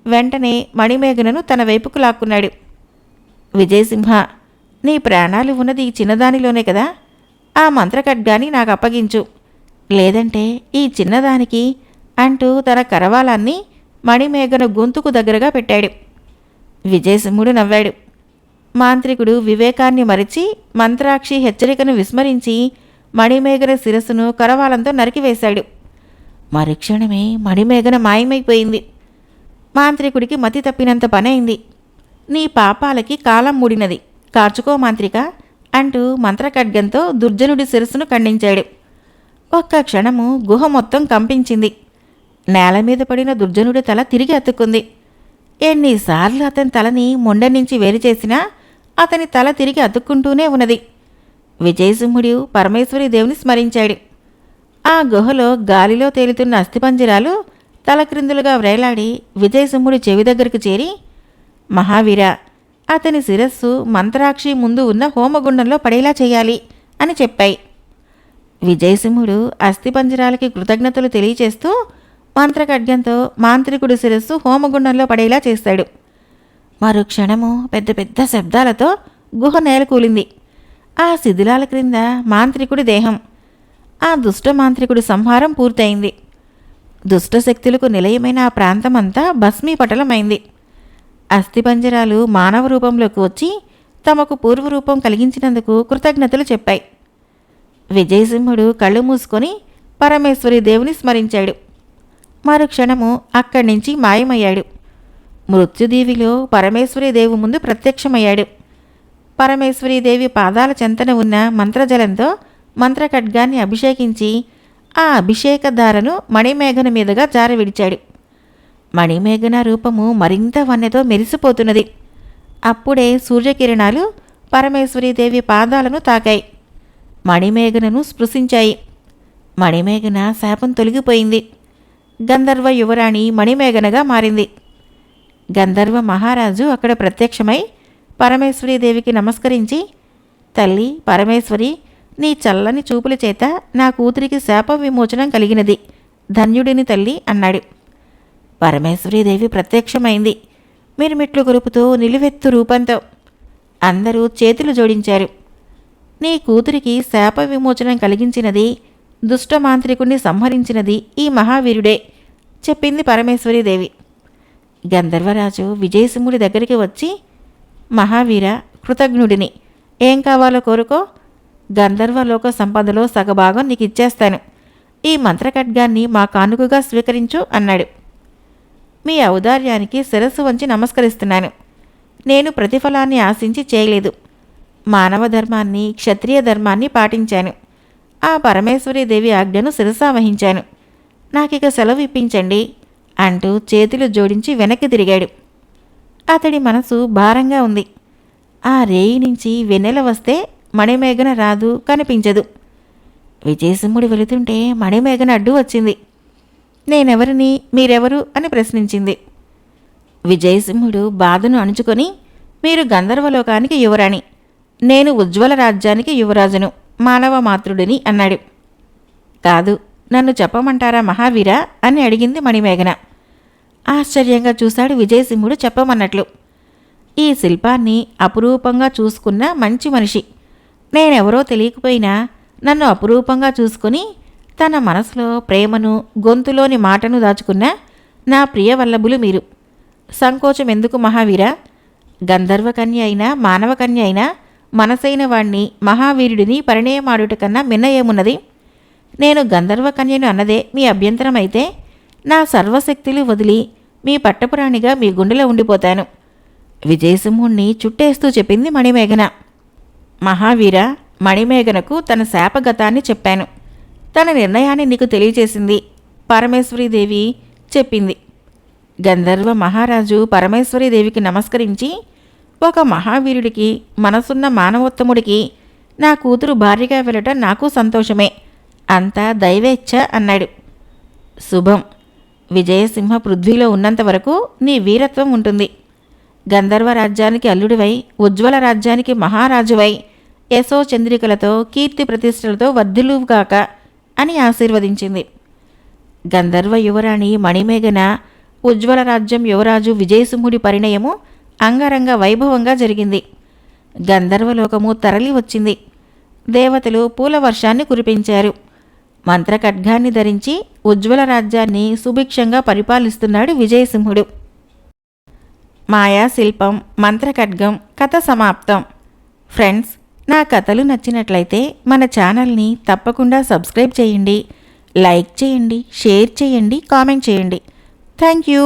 వెంటనే మణిమేఘనను తన వైపుకు లాక్కున్నాడు. విజయసింహ, నీ ప్రాణాలు ఉన్నది ఈ చిన్నదానిలోనే కదా. ఆ మంత్రఖడ్గాన్ని నాకు అప్పగించు, లేదంటే ఈ చిన్నదానికి అంటూ తన కరవాలాన్ని మణిమేఘన గొంతుకు దగ్గరగా పెట్టాడు. విజయసింహుడు నవ్వాడు. మాంత్రికుడు వివేకాన్ని మరిచి మంత్రాక్షి హెచ్చరికను విస్మరించి మణిమేఘన శిరస్సును కరవాలంతో నరికివేశాడు. మరుక్షణమే మణిమేఘన మాయమైపోయింది. మాంత్రికుడికి మతి తప్పినంత పనైంది. నీ పాపాలకి కాలం మూడినది, కార్చుకో మాంత్రిక అంటూ మంత్రఖడ్గంతో దుర్జనుడి శిరస్సును ఖండించాడు. ఒక్క క్షణము గుహ మొత్తం కంపించింది. నేల మీద పడిన దుర్జనుడి తల తిరిగి అతుక్కుంది. ఎన్నిసార్లు అతని తలని మొండ నుంచి వేరు చేసినా అతని తల తిరిగి అతుక్కుంటూనే ఉన్నది. విజయసింహుడు పరమేశ్వరీదేవిని స్మరించాడు. ఆ గుహలో గాలిలో తేలుతున్న అస్థిపంజరాలు తలక్రిందులుగా వ్రేలాడి విజయసింహుడి చెవి దగ్గరకు చేరి, మహావీర, అతని శిరస్సు మంత్రాక్షి ముందు ఉన్న హోమగుండంలో పడేలా చేయాలి అని చెప్పాయి. విజయసింహుడు అస్థిపంజరాలకి కృతజ్ఞతలు తెలియచేస్తూ మంత్రఖడ్గంతో మాంత్రికుడి శిరస్సు హోమగుండంలో పడేలా చేశాడు. మరుక్షణము పెద్ద పెద్ద శబ్దాలతో గుహ నేలకూలింది. ఆ శిథిలాల క్రింద మాంత్రికుడి దేహం. ఆ దుష్ట మాంత్రికుడి సంహారం పూర్తయింది. దుష్టశక్తులకు నిలయమైన ఆ ప్రాంతమంతా భస్మీపటలమైంది. అస్థిపంజరాలు మానవ రూపంలోకి వచ్చి తమకు పూర్వరూపం కలిగించినందుకు కృతజ్ఞతలు చెప్పాయి. విజయసింహుడు కళ్ళు మూసుకొని పరమేశ్వరి దేవుని స్మరించాడు. మరుక్షణము అక్కడి నుంచి మాయమయ్యాడు. మృత్యుదీవిలో పరమేశ్వరీదేవి ముందు ప్రత్యక్షమయ్యాడు. పరమేశ్వరీదేవి పాదాల చెంతన ఉన్న మంత్రజలంతో మంత్రఖడ్గాన్ని అభిషేకించి ఆ అభిషేకధారను మణిమేఘన మీదుగా జారవిడిచాడు. మణిమేఘన రూపము మరింత వన్నెతో మెరిసిపోతున్నది. అప్పుడే సూర్యకిరణాలు పరమేశ్వరీదేవి పాదాలను తాకాయి. మణిమేఘనను స్పృశించాయి. మణిమేఘన శాపం తొలగిపోయింది. గంధర్వ యువరాణి మణిమేఘనగా మారింది. గంధర్వ మహారాజు అక్కడ ప్రత్యక్షమై పరమేశ్వరీదేవికి నమస్కరించి, తల్లి పరమేశ్వరి, నీ చల్లని చూపుల చేత నా కూతురికి శాప విమోచనం కలిగినది, ధన్యుడిని తల్లి అన్నాడు. పరమేశ్వరీదేవి ప్రత్యక్షమైంది, మిరుమిట్లు గొరుపుతూ నిలువెత్తు రూపంతో. అందరూ చేతులు జోడించారు. నీ కూతురికి శాప విమోచనం కలిగించినది, దుష్టమాంత్రికుణ్ణి సంహరించినది ఈ మహావీరుడే చెప్పింది పరమేశ్వరీదేవి. గంధర్వరాజు విజయసింహుడి దగ్గరికి వచ్చి, మహావీర, కృతజ్ఞుడిని, ఏం కావాలో కోరుకో, గంధర్వలోక సంపదలో సగభాగం నీకు ఇచ్చేస్తాను. ఈ మంత్రఖడ్గాన్ని మా కానుకగా స్వీకరించు అన్నాడు. మీ ఔదార్యానికి శిరస్సు వంచి నమస్కరిస్తున్నాను. నేను ప్రతిఫలాన్ని ఆశించి చేయలేదు. మానవ ధర్మాన్ని, క్షత్రియ ధర్మాన్ని పాటించాను. ఆ పరమేశ్వరీదేవి ఆజ్ఞను శిరసావహించాను. నాకిక సెలవు ఇప్పించండి అంటూ చేతులు జోడించి వెనక్కి తిరిగాడు. అతడి మనసు భారంగా ఉంది. ఆ రేయి నుంచి వెన్నెల వస్తే మణిమేఘన రాదు, కనిపించదు. విజయసింహుడు వెళుతుంటే మణిమేఘన అడ్డు వచ్చింది. నేనెవరిని, మీరెవరు అని ప్రశ్నించింది. విజయసింహుడు బాధను అణుచుకొని, మీరు గంధర్వలోకానికి యువరాణి, నేను ఉజ్వల రాజ్యానికి యువరాజును, మానవ మాతృడిని అన్నాడు. కాదు, నన్ను చెప్పమంటారా మహావీరా అని అడిగింది మణిమేఘన. ఆశ్చర్యంగా చూశాడు విజయసింహుడు చెప్పమన్నట్లు. ఈ శిల్పాన్ని అపురూపంగా చూసుకున్న మంచి మనిషి, నేనెవరో తెలియకపోయినా నన్ను అపురూపంగా చూసుకుని తన మనసులో ప్రేమను, గొంతులోని మాటను దాచుకున్న నా ప్రియ వల్లభులు మీరు. సంకోచం ఎందుకు మహావీరా? గంధర్వకన్య అయినా మానవకన్య అయినా మనసైన వాణ్ణి, మహావీరుడిని పరిణయమాడుట కన్నా మిన్న ఏమున్నది? నేను గంధర్వకన్యను అన్నదే మీ అభ్యంతరమైతే నా సర్వశక్తులు వదిలి మీ పట్టపురాణిగా మీ గుండెలో ఉండిపోతాను. విజయసింహుణ్ణి చుట్టేస్తూ చెప్పింది మణిమేఘన. మహావీర, మణిమేఘనకు తన శాపగతాన్ని చెప్పాను. తన నిర్ణయాన్ని నీకు తెలియచేసింది పరమేశ్వరీదేవి చెప్పింది. గంధర్వ మహారాజు పరమేశ్వరీదేవికి నమస్కరించి, ఒక మహావీరుడికి, మనసున్న మానవోత్తముడికి నా కూతురు భార్యగా వెళ్ళటం నాకు సంతోషమే, అంతా దైవేచ్ఛ అన్నాడు. శుభం. విజయసింహ పృథ్వీలో ఉన్నంత వరకు నీ వీరత్వం ఉంటుంది. గంధర్వ రాజ్యానికి అల్లుడివై, ఉజ్వల రాజ్యానికి మహారాజువై, యశో చంద్రికలతో, కీర్తి ప్రతిష్టలతో వర్ధిల్లువుగాక అని ఆశీర్వదించింది. గంధర్వ యువరాణి మణిమేఘన, ఉజ్వల రాజ్యం యువరాజు విజయసింహుడి పరిణయము అంగరంగ వైభవంగా జరిగింది. గంధర్వలోకము తరలి వచ్చింది. దేవతలు పూల వర్షాన్ని కురిపించారు. మంత్రఖడ్గాన్ని ధరించి ఉజ్వల రాజ్యాన్ని సుభిక్షంగా పరిపాలిస్తున్నాడు విజయసింహుడు. మాయా శిల్పం, మంత్రఖడ్గం కథ సమాప్తం. ఫ్రెండ్స్, నా కథలు నచ్చినట్లయితే మన ఛానల్ని తప్పకుండా సబ్స్క్రైబ్ చేయండి, లైక్ చేయండి, షేర్ చేయండి, కామెంట్ చేయండి. Thank you.